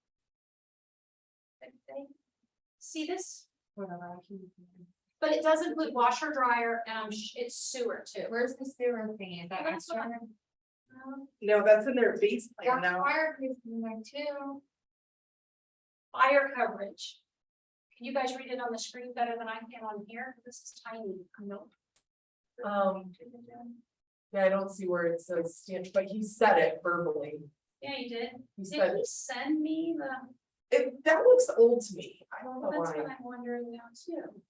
See this? Whatever, I can- But it does include washer, dryer, and it's sewer too. Where's the sewer thing? Is that That's what extra? No, that's in their base plan Got now. fire crews in there too. Fire coverage. Can you guys read it on the screen better than I can on here? This is tiny. Nope. Yeah, I don't see where it says stand, but he said it verbally. Yeah, you did. He Did said, he send me the? that looks old to me. I don't know That's why. what I'm wondering now too.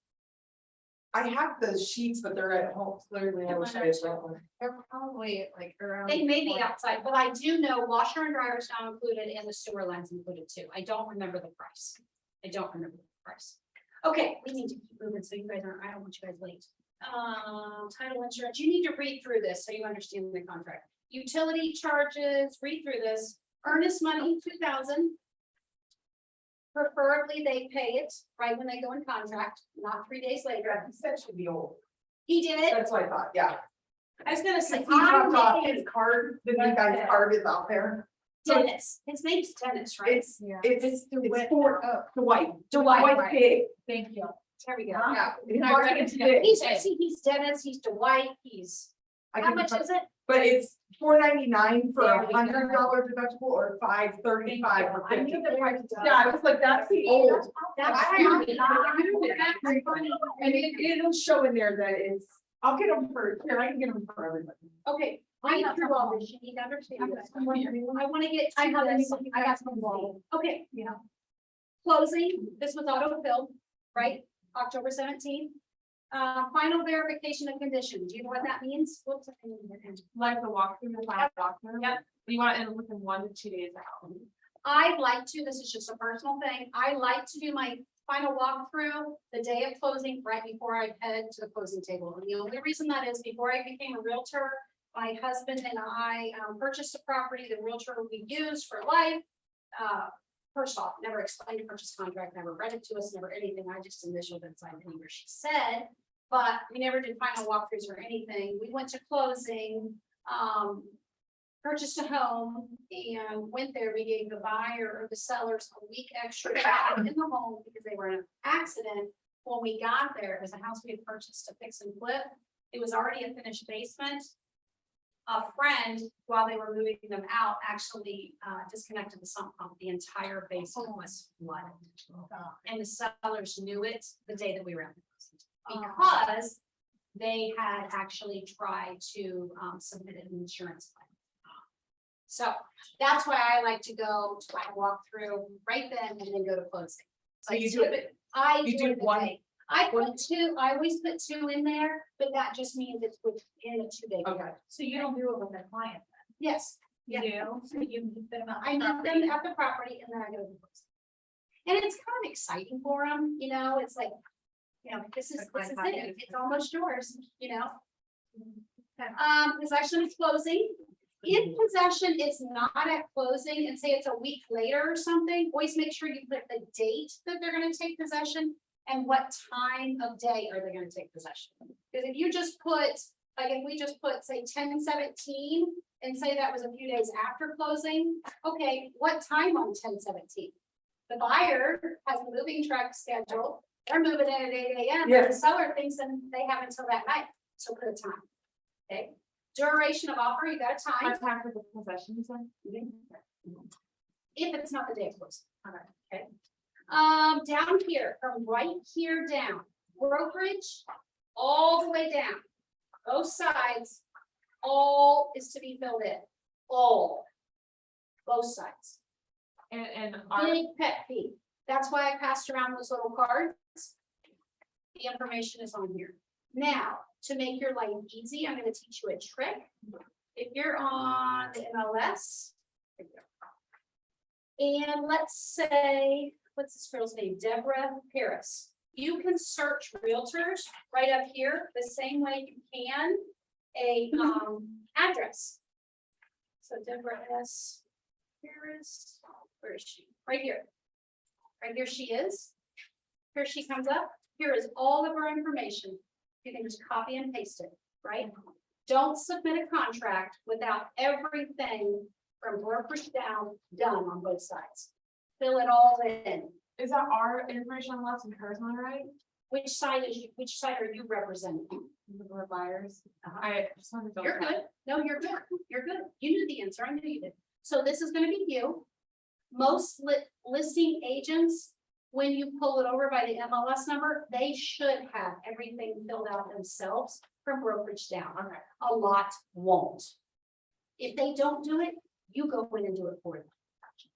I have the sheets, but they're at home. Clearly, I wish I had brought one. They're probably like around. They may be outside, but I do know washer and dryer is now included and the sewer line's included too. I don't remember the price. I don't remember the price. Okay, we need to keep moving so you guys aren't, I don't want you guys late. Title insurance, you need to read through this so you understand the contract. Utility charges, read through this. Earnest money, 2,000. Preferably they pay it right when they go in contract, not 3 days later. He said it should be old. He did it. That's what I thought, yeah. I was gonna say, He dropped off I'm his card, the new guy's card is out there. Dennis. His name's Dennis, right? It's, Yeah. it's for Dwight. Dwight. Pig. Thank you. There we go. Yeah. I read it today. He's Dennis, he's Dwight, I how can- much is it? But it's $4.99 for There a we go. $100 deductible or $5.35 for I knew 50. the price was up. Yeah, I was like, that's the old. That's And it'll show in there that it's, I'll get them for, here, I can get them for everybody. Okay, read through all this, you need to understand this. I wanna get. I have this. it. I got some involved. Okay, Yeah. closing, this was auto-filled, right, October 17th. Final verification of condition, do you know what that means? Whoops, I can't even- Like the walkthrough, the last walkthrough. Yep. You want it in within 1 to 2 days out. I like to, this is just a personal thing, I like to do my final walkthrough the day of closing, right before I head to the closing table. And the only reason that is, before I became a realtor, my husband and I purchased a property, the realtor we used for life. First off, never explained a purchase contract, never read it to us, never anything, I just initialed and signed anywhere she said. But we never did final walkthroughs or anything, we went to closing, purchased a home and went there, we gave the buyer or the sellers a week extra in the home because they were in an accident. When we got there, it was a house we had purchased to fix and flip, it was already a finished basement. A friend, while they were moving them out, actually disconnected the sump pump, the entire basement was flooded. And the sellers knew it the day that we were in. Because they had actually tried to submit an insurance claim. So that's why I like to go to my walkthrough right then and then go to closing. So you do it, I you do do it the one- day. I put two, I always put two in there, but that just means it's within a 2 day. okay. So you don't do it with the client, Yes, you do, so you meet them at I the meet property. them at the property and then I go to the closing. And it's kind of exciting for them, you know, it's like, you know, this is it, it's almost yours, you know? Possession is closing. If possession is not at closing and say it's a week later or something, always make sure you put the date that they're gonna take possession and what time of day are they gonna take possession. Because if you just put, like if we just put, say, 10/17 and say that was a few days after closing, okay, what time on 10/17? The buyer has a moving truck scheduled, they're moving in at 8 AM, but the Yes. seller thinks that they have until that night, so put a time. Okay, duration of offer, you got a time. Time for the possession, you said? If it's not the day of closing. Okay. Down here, from right here down, brokerage, all the way down. Both sides, all is to be filled in, all. Both sides. And our, Big pet peeve. That's why I passed around those little cards. The information is on here. Now, to make your life easy, I'm gonna teach you a trick. If you're on the MLS. And let's say, what's this girl's name? Deborah Paris. You can search realtors right up here, the same way you can a address. So Deborah S. Paris, where is she? Right here. Right here she is. Here she comes up. Here is all of her information. You can just copy and paste it, right? Don't submit a contract without everything from brokerage down done on both sides. Fill it all in. is that our information on left and hers on right? Which side are you representing? We're buyers. Uh-huh. I just wanted to. You're good. No, you're good. You're good. You knew the answer. I knew you did. So this is gonna be you. Most listing agents, when you pull it over by the MLS number, they should have everything filled out themselves from brokerage down. Okay. A lot won't. If they don't do it, you go in and do it for them.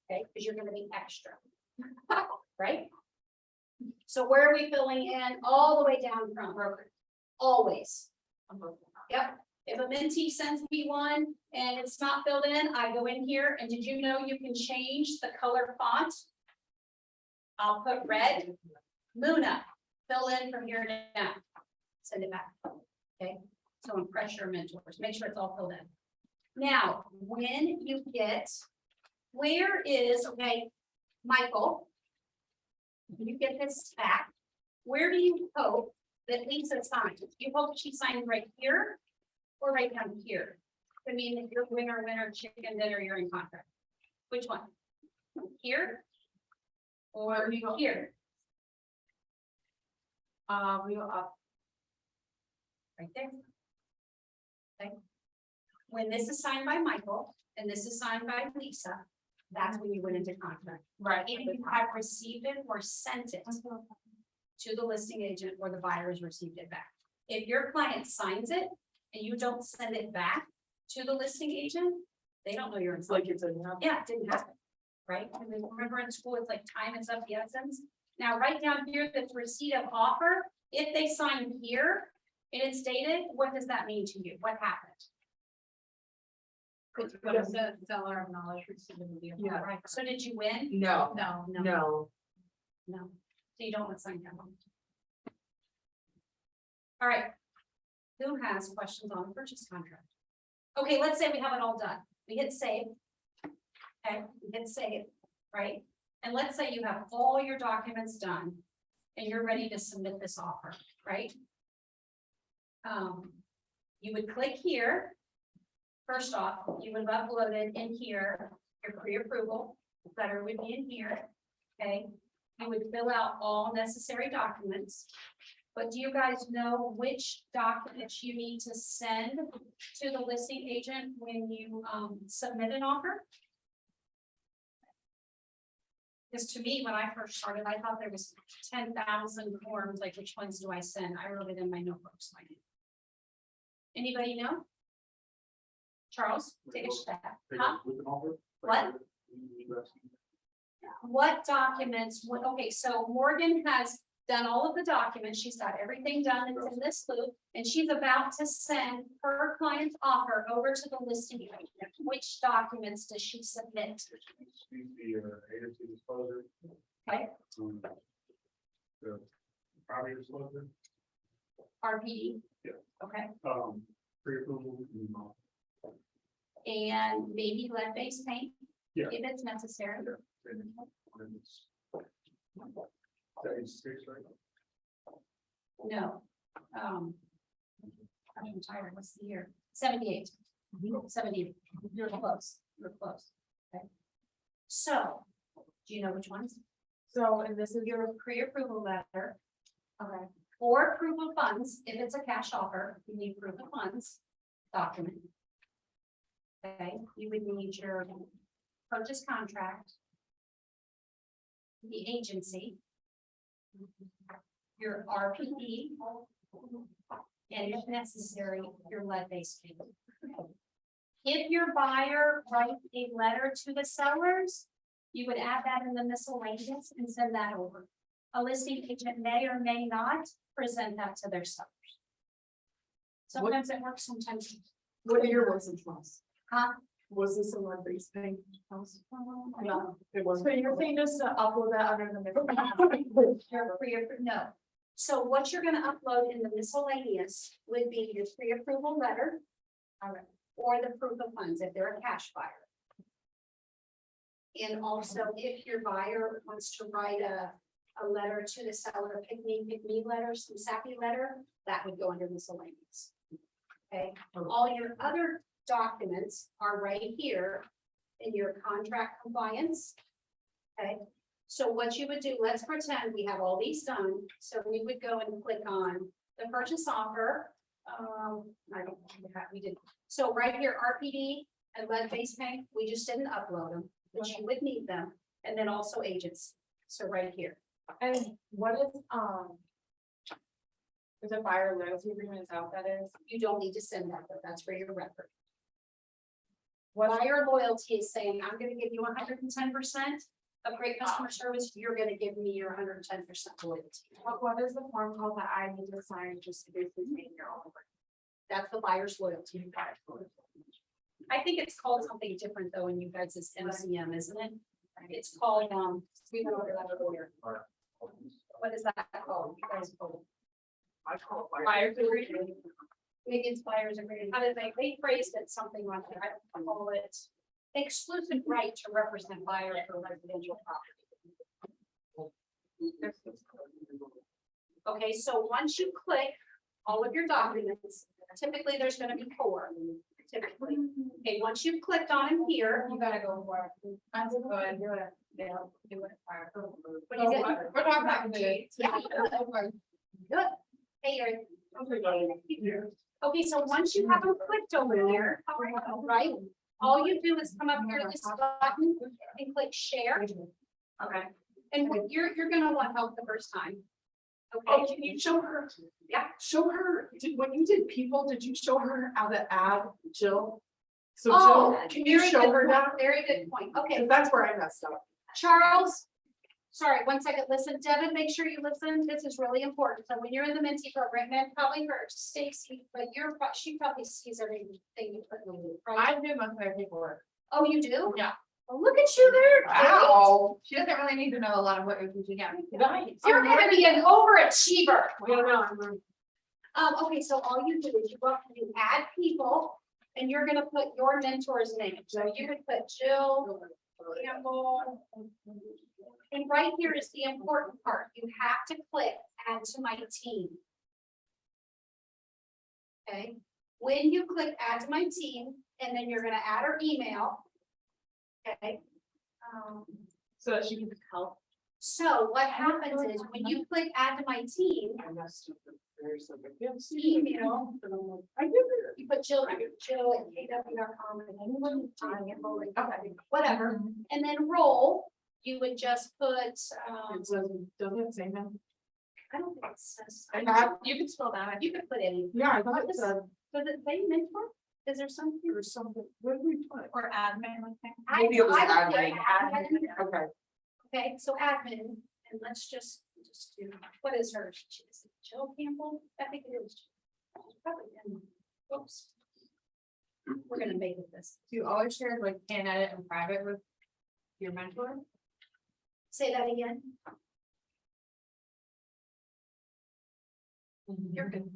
Okay, because you're gonna be extra. Right? So where are we filling in? All the way down from brokerage? Always. Yep. If a mentee sends me one and it's not filled in, I go in here and did you know you can change the color font? I'll put red, Luna, fill in from here to down. Send it back. Okay, so impress your mentors, make sure it's all filled in. Now, when you get, where is, okay, Michael? When you get this back, where do you hope that Lisa signs? You hope she signs right here or right down here? I mean, if you're winner, chicken dinner, you're in contract. Which one? Here? Or here? We go up. Right there. Okay. When this is signed by Michael and this is signed by Lisa, that's when you went into contract. Right. If you have received it or sent it to the listing agent or the buyer has received it back. If your client signs it and you don't send it back to the listing agent, they don't know you're in. It's like it's a. Yeah, it didn't happen, right? And then remember in school, it's like time is of the essence. Now, right down here, that's receipt of offer, if they sign here and it's dated, what does that mean to you? What happened? The seller of knowledge received the deal. Yeah. Right, so did you win? No, No. no. No, so you don't want to sign that one. All right. Who has questions on the purchase contract? Okay, let's say we have it all done. We hit save. Okay, we hit save, right? And let's say you have all your documents done and you're ready to submit this offer, right? You would click here. First off, you would have uploaded in here your pre-approval, letter would be in here, okay? You would fill out all necessary documents. But do you guys know which documents you need to send to the listing agent when you submit an offer? Because to me, when I first started, I thought there was 10,000 forms, like which ones do I send? I wrote it in my notebooks. So I did. Anybody know? Charles, take a stab. Huh? With an offer? What? What documents, okay, so Morgan has done all of the documents, she's got everything done, it's in this loop, and she's about to send her client's offer over to the listing agent. Which documents does she submit? The agency disclosure. Okay, The property disclosure, RPD. Yeah. Okay, pre-approval. and maybe lead-based paint? Yeah. If it's necessary. No. I'm tired, what's the year? 78. 78, you're close, you're close. Okay. So, do you know which ones? So, and this is Your pre-approval letter, okay. or proof of funds, if it's a cash offer, you need proof of funds document. Okay, you would need your purchase contract, the agency, your RPE, and if necessary, your lead-based payment. If your buyer writes a letter to the sellers, you would add that in the miscellaneous and send that over. A listing agent may or may not present that to their sellers. Sometimes it works, sometimes. it What year was it was? Huh? Was this a one base thing? No. It wasn't. So you're saying just to upload that under the middle? Your no. So what you're gonna upload in the miscellaneous would be your pre-approval letter. Or the proof of funds if they're a cash buyer. And also if your buyer wants to write a letter to the seller, pick me letter, some sappy letter, that would go under miscellaneous. Okay, all your other documents are right here in your contract compliance. Okay, so what you would do, let's pretend we have all these done, so we would go and click on the purchase offer. I don't, we did, so right here, RPD and lead-based paint, we just didn't upload them, but you would need them, and then also agents, so right here. And what is, is a buyer loyalty agreement, is that what that is? You don't need to send that, but that's for your record. Buyer loyalty is saying, I'm gonna give you 110% of great customer service, you're gonna give me your 110% loyalty. What is the form called that I need to sign just to basically make your own? That's the buyer's loyalty. I think it's called something different though, in you guys' is MCM, isn't it? It's called, we went over that earlier. What is that called? You guys call it? I call it Buyer's agreement. Maybe it's buyer's agreement. How did they phrased it something like that? I don't call it exclusive right to represent buyer for residential property. Okay, so once you click all of your documents, typically there's gonna be 4. Typically, okay, once you've clicked on them here, You gotta go for it. I'm just going to do it. Yeah, do it. what do you get? We're talking about food. Yeah. Good. Hey, Erin. Okay, so once you have them clicked over there, right? All you do is come up here to this button and click share. Okay. And you're gonna want help the first time. Oh, Okay, can you show her? Yeah. Show her, when you did people, did you show her how to add Jill? So Oh, Jill, can you very show good her point, that? very good point. Okay, 'Cause that's where I messed up. Charles. Sorry, 1 second. Listen, Devin, make sure you listen. This is really important. So when you're in the Minty program, and probably her, Stacy, but she probably sees everything you put in the loop, right? I do most of their paperwork. Oh, you do? Yeah. Well, look at you there. Wow. She doesn't really need to know a lot of what you're teaching. Yeah. Nice. You're gonna be an overachiever. I know. Okay, so all you do is you go up and you add people, and you're gonna put your mentor's name. So you would put Jill Campbell. And right here is the important part. You have to click add to my team. Okay, when you click add to my team, and then you're gonna add her email. Okay. So that she can help. So what happens is when you click add to my team, I messed up. There's something. Yes. email, I did it. you put Jill at kw.com and anyone, okay, whatever, and then roll, you would just put, It doesn't say that. I don't think it says. I have- You can spell that. You could put any, Yeah, I thought it said does it say mentor? Is there something? there was something. What did we put? Or admin, like that. Maybe it was I would admin. put admin. Okay. Okay, so admin, and let's just do, what is her? Is it Jill Campbell? I think it is. Probably, oops. We're gonna make it this. Do you always share like hand edit in private with your mentor? Say that again. You're good.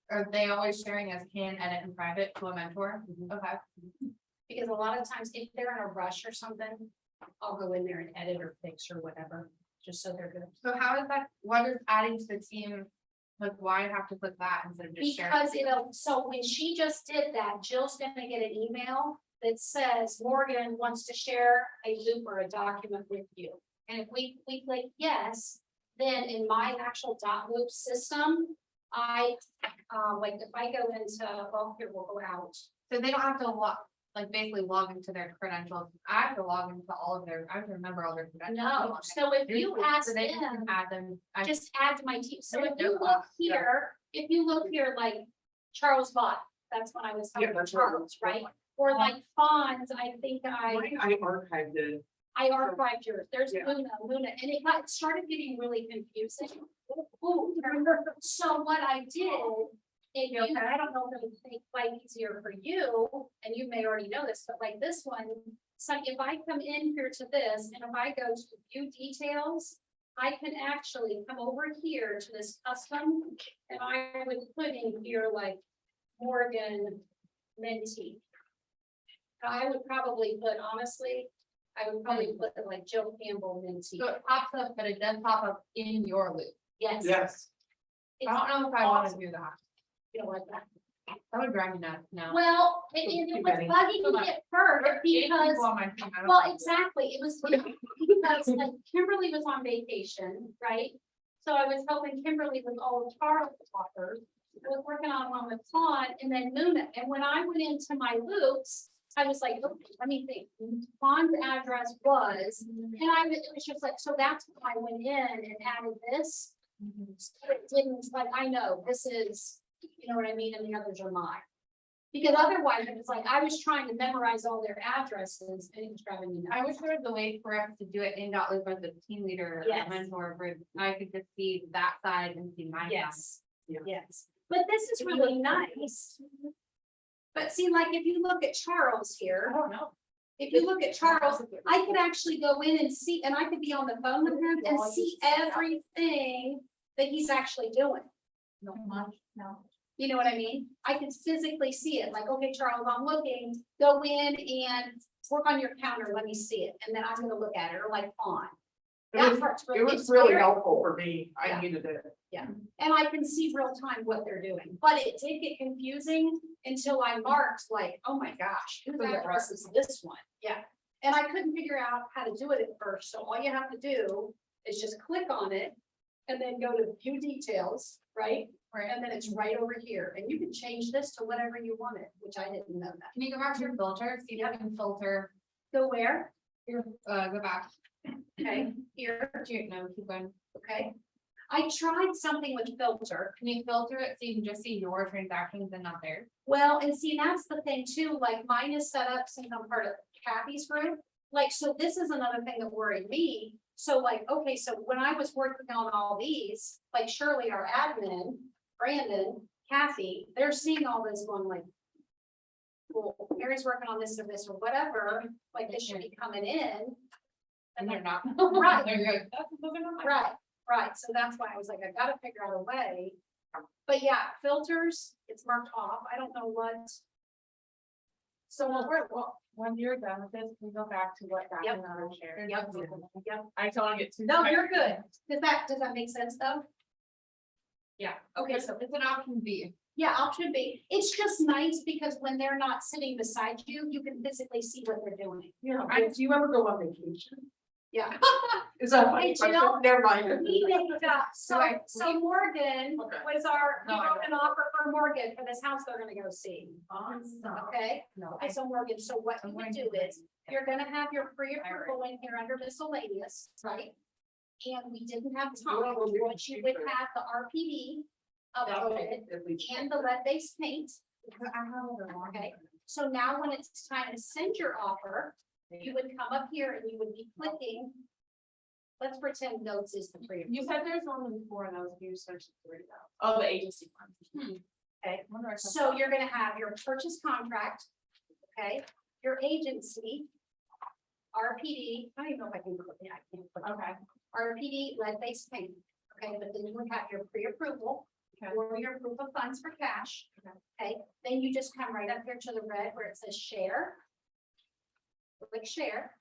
Are they always sharing as hand edit in private to a mentor? Okay. Because a lot of times if they're in a rush or something, I'll go in there and edit or fix or whatever, just so they're good. So how is that, what is adding to the team? Like, why have to click that instead of just sharing? Because so when she just did that, Jill's gonna get an email that says Morgan wants to share a loop or a document with you. And if we click yes, then in my actual dot loop system, like if I go into, well, here we'll go out. So they don't have to like basically log into their credentials. I have to log into all of their, I have to remember all their credentials. No, so if you ask So they can them, add them. I just add to my team. So I if didn't you know look that. Yeah. here, if you look here, like Charles Bott, that's when I was helping Charles, right? Or like Fonz, I think I archived it. I archived yours, there's Yeah. Luna, and it started getting really confusing. Ooh, so what I did, and you, I don't know if it would make life easier for you, and you may already know this, but like this one, so if I come in here to this, and if I go to view details, I can actually come over here to this custom, and I would put in here like Morgan Minty. I would probably put, honestly, I would probably put like Jill Campbell Minty. So it pops up, but it does pop up in your loop. Yes. Yes. It's I don't know if I want awesome. to do that. You know, like that. That would drive me nuts now. Well, it was bugging me at first Eight because, people on my team, I don't well, know. exactly, it was because like Kimberly was on vacation, right? So I was helping Kimberly with all of Charles' offers. I was working on one with Fawn and then Luna, and when I went into my loops, I was like, okay, let me think, Fawn's address was, and it was just like, so that's when I went in and added this. So it didn't, like, I know, this is, you know what I mean, and the others are mine. Because otherwise, it was like, I was trying to memorize all their addresses and it was driving me nuts. I wish there was a way for us to do it in dot loop as a team leader, or Yes. a mentor, where I could just see that side and see my side. Yes, Yeah. yes, but this is really nice. But see, like, if you look at Charles here, I don't know. if you look at Charles, I could actually go in and see, and I could be on the phone with him and see everything that he's actually doing. Not much, no. You know what I mean? I can physically see it, like, okay, Charles, I'm looking, go in and work on your counter, let me see it, and then I'm gonna look at it, or like Fawn. That part's It was it's really very- helpful for me. Yeah. I needed it. And I can see real time what they're doing, but it did get confusing until I marked like, oh my gosh, whose address is this one? Yeah. And I couldn't figure out how to do it at first, so all you have to do is just click on it. And then go to view details, right? Right. And then it's right over here, and you can change this to whatever you wanted, which I didn't know that. Can you go back to your filter, see if you can filter, Go where? go back, Okay, here, no, keep going. okay. I tried something with filter. Can you filter it so you can just see your transactions and not theirs? Well, and see, that's the thing too, like mine is set up since I'm part of Kathy's group. Like, so this is another thing that worried me. So like, okay, so when I was working on all these, like Shirley, our admin, Brandon, Kathy, they're seeing all this going like, well, Mary's working on this or this or whatever, like this should be coming in. And they're not. Right. They're good. That's what they're not. Right, so that's why I was like, I gotta figure out a way. But yeah, filters, it's marked off, I don't know what. So well, When you're done with this, we go back to what Yep. Dr. Navarro shared. Yep. I don't want to get too. No, you're good. Does that make sense though? Yeah. Okay, so It's an option B. yeah, option B. It's just nice because when they're not sitting beside you, you can physically see what they're doing. Yeah, do you ever go on vacation? Yeah. Is that my Hey, you question? know, Never mind. We made, so Right. Morgan Okay. was our, we No, I wrote an offer for Morgan for this house they're gonna go see. Awesome. Okay, No, okay, so Morgan, so what you would do is, you're gonna have your pre-approval in here under miscellaneous, right? And we didn't have time, but you would have the RPD uploaded and the lead-based paint. Okay, so now when it's time to send your offer, you would come up here and you would be clicking. Let's pretend notes is the pre. You said there's only 4 of those, you searched 3 though. Oh, the agency one. Okay, so you're gonna have your purchase contract, okay, your agency. RPD, I don't even know if I can, yeah, I can't. click. Okay. RPD, lead-based paint, okay, but then you would have your pre-approval. Okay. Or your proof of funds for cash. Okay, then you just come right up here to the red where it says share. Click share.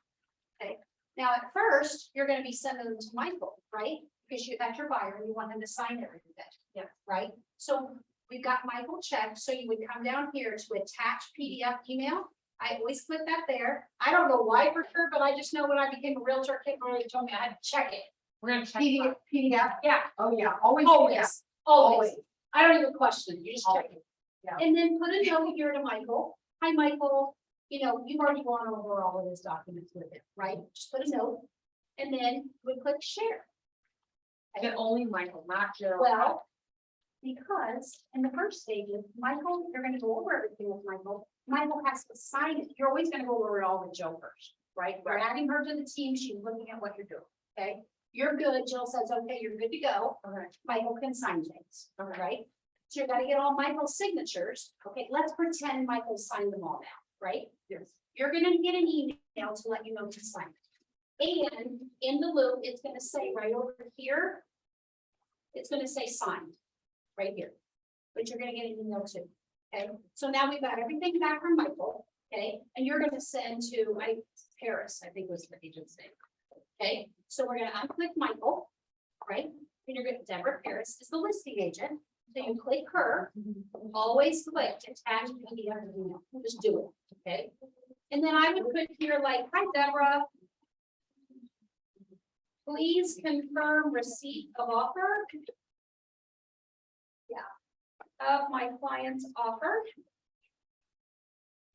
Okay, now at first, you're gonna be sending them to Michael, right? Because that's your buyer and you want him to sign everything. Yeah. Right, so we've got Michael checked, so you would come down here to attach PDF email. I always click that there. I don't know why for sure, but I just know when I became a realtor, Kimberly told me I had to check it. We're gonna check. PDF, yeah, Oh, yeah, always. always, always. I don't even question, it, you just check it. Yeah. And then put a note here to Michael. Hi, Michael, you know, you've already gone over all of his documents with it, right? Just put a note, and then we click share. And only Michael, not Jill. Well, because in the first stages, Michael, you're gonna go over everything with Michael. Michael has to sign it. You're always gonna go over it all with Jill first, right? We're adding her to the team. She's looking at what you're doing, okay? You're good. Jill says, okay, you're good to go. Okay. Michael can sign things, all right? So you gotta get all Michael's signatures. Okay, let's pretend Michael signed them all now, right? Yes. You're gonna get an email to let you know he signed it. And in the loop, it's gonna say right over here. It's gonna say signed, right here. But you're gonna get an email too, okay? So now we've got everything back from Michael, okay? And you're gonna send to, Paris, I think was the agent's name. Okay, so we're gonna unclick Michael, right? And you're gonna, Deborah Paris is the listing agent. So you click her, always click attach PDF email, just do it, okay? And then I would put here like, hi Deborah. Please confirm receipt of offer. Yeah, of my client's offer.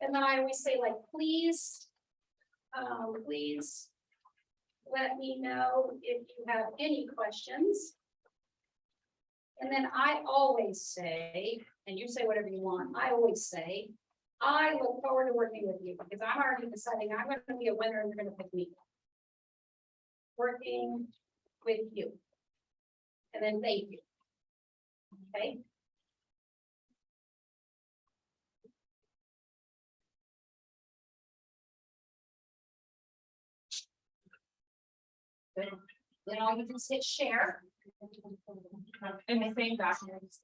And then I always say like, please, please let me know if you have any questions. And then I always say, and you say whatever you want, I always say, I look forward to working with you because I'm already deciding I'm going to be a winner and you're going to pick me. Working with you. And then thank you. Okay. Good. Then all you can hit share. In the same documents.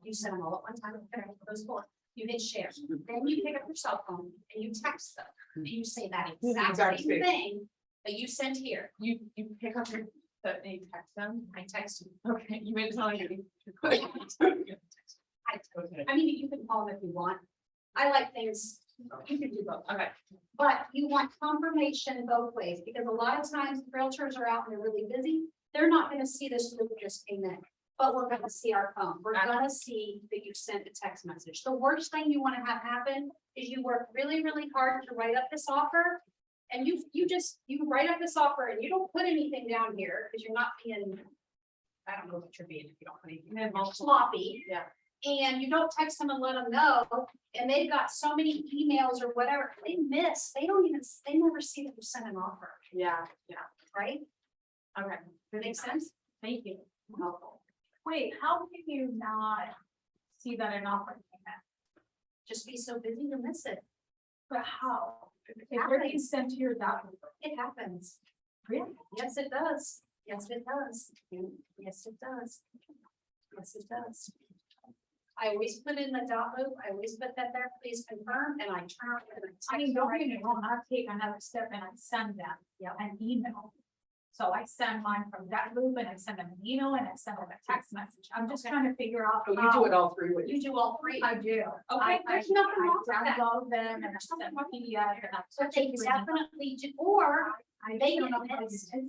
You send them all at one time. Okay, those four. You hit share. Then you pick up your cell phone and you text them. And you say that exact same thing that you sent here. You pick up your, and you text them. I text you. Okay, you made it sound like you. I mean, you can call them if you want. I like things, you can do both. Okay. But you want confirmation both ways, because a lot of times realtors are out and they're really busy. They're not gonna see this loop just came in, but we're gonna see our phone. We're gonna see that you sent a text message. The worst thing you wanna have happen is you work really, really hard to write up this offer. And you write up this offer and you don't put anything down here because you're not being, I don't know what you're being if you don't put anything, you're sloppy. Yeah. And you don't text them and let them know, and they've got so many emails or whatever, they miss, they never see that you sent an offer, Yeah, right? okay. Make sense? Thank you. Helpful. Wait, how can you not see that an offer came in? Just be so busy you miss it. But how? If you're being sent to your document. It happens. Really? Yes, it does. Yes, it does. Yes, it does. Yes, it does. I always put in the dot loop, I always put that there, please confirm, and I turn. I mean, don't get me wrong, I take another step and I send them an email. So I send mine from that loop and I send them an email and I send them a text message. I'm just trying to figure out. So you do it all three ways. You do all three. I do. Okay, there's nothing wrong with I that. download them and I send them PDF and I. But they definitely do, or they don't know get how to missed do it.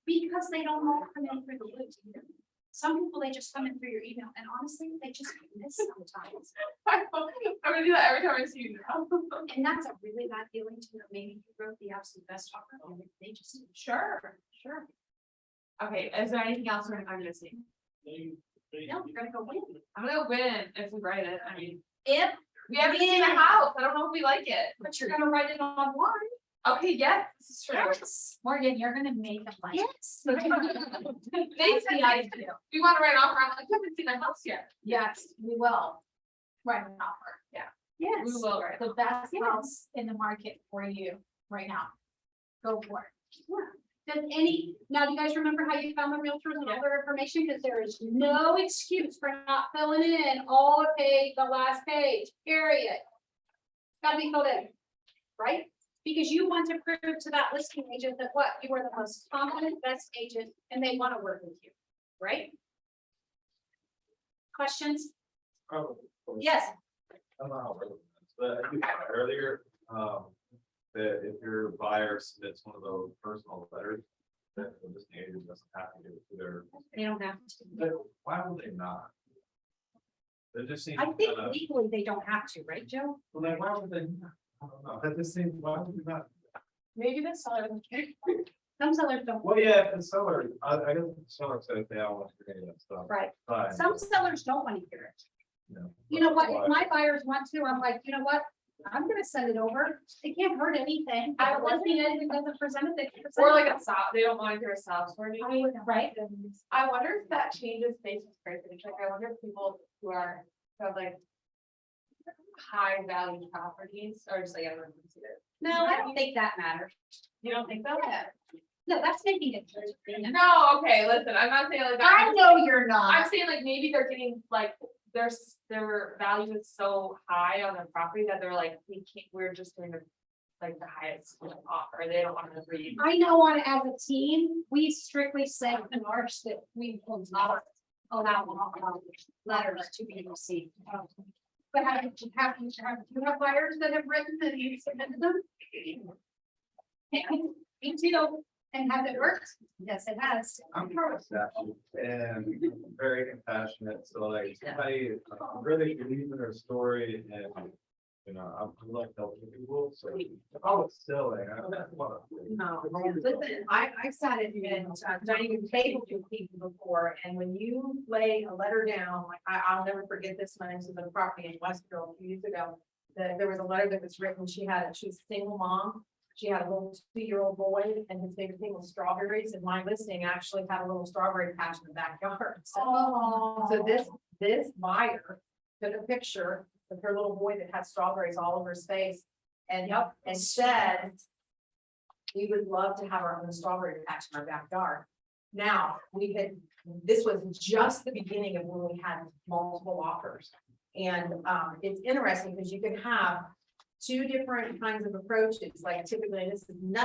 because they don't know come in through the loop. Some people, they just come in through your email, and honestly, they just miss sometimes. I'm gonna do that every time I see you now. And that's a really bad feeling to know, maybe you wrote the absolute best offer, and they just. Sure. Okay, is there anything else I'm missing? No, you're gonna go win. I'm gonna win if we write it. I mean, If, we haven't seen the house. I don't know if we like it. but you're gonna write it online. Okay, yes, this is true. Yes. Morgan, you're gonna make a plan. Yes. They said I do. We want to write an offer. I'm like, I haven't seen the house yet. Yes, we will. Write an offer. We Yes. will write. The best Yes. house in the market for you right now. Go for it. Does now do you guys remember how you found the realtors and all their information? Because there is no excuse for not filling in all the page, the last page, period. Gotta be filled in, right? Because you want to prove to that listing agent that what, you are the most confident, best agent, and they want to work with you, right? Questions? Yes, I don't know how relevant it is, but I think earlier, that if your buyer submits one of those personal letters, that the listing agent doesn't have to give it to their, they don't have to. but why would they not? They just seem. I think legally they don't have to, right, Joe? Well, then why would they? Not? I don't know, that just seems, why would we not? Maybe the seller. Some sellers don't, Well, yeah, if the seller, I guess the seller said they all want to hear that stuff. right, Fine. some sellers don't want to hear it. Yeah. You know what, if my buyers want to, I'm like, you know what, I'm gonna send it over, it can't hurt anything, I was listening, anything doesn't present it, they can present Or it. like a soft, they don't want to hear a soft story. Right, I wonder if that changes basis pricing, like, I wonder if people who are, who have like. High value properties, or just like, I don't know. no, I don't think that matters. You don't think so? No, that's making it. No, okay, listen, I'm not saying like. I know you're not. I'm saying like maybe they're getting like, their value is so high on their property that they're like, we can't, we're just doing the. Like the highest offer, they don't want to read. I know on, as a team, we strictly say in ours that we will not allow letters to be received. But have you have buyers that have written and you've submitted them? You know, and has it worked? Yes, it has. I'm part of staff and very compassionate, so like, I really believe in their story and, you know, I like helping people, so if I was selling, I don't want to. No, listen, I sat in dining room table with people before, and when you lay a letter down, like, I'll never forget this when I was in the property in Westville a few years ago. There was a letter that was written, she was a single mom, she had a little 2-year-old boy, and his favorite thing was strawberries, and my listing actually had a little strawberry patch in the backyard. So this buyer took a picture of her little boy that had strawberries all over his face. And said, we would love to have our own strawberry patch in our backyard. Now, this was just the beginning of when we had multiple offers. And it's interesting because you can have 2 different kinds of approaches, like typically this is nothing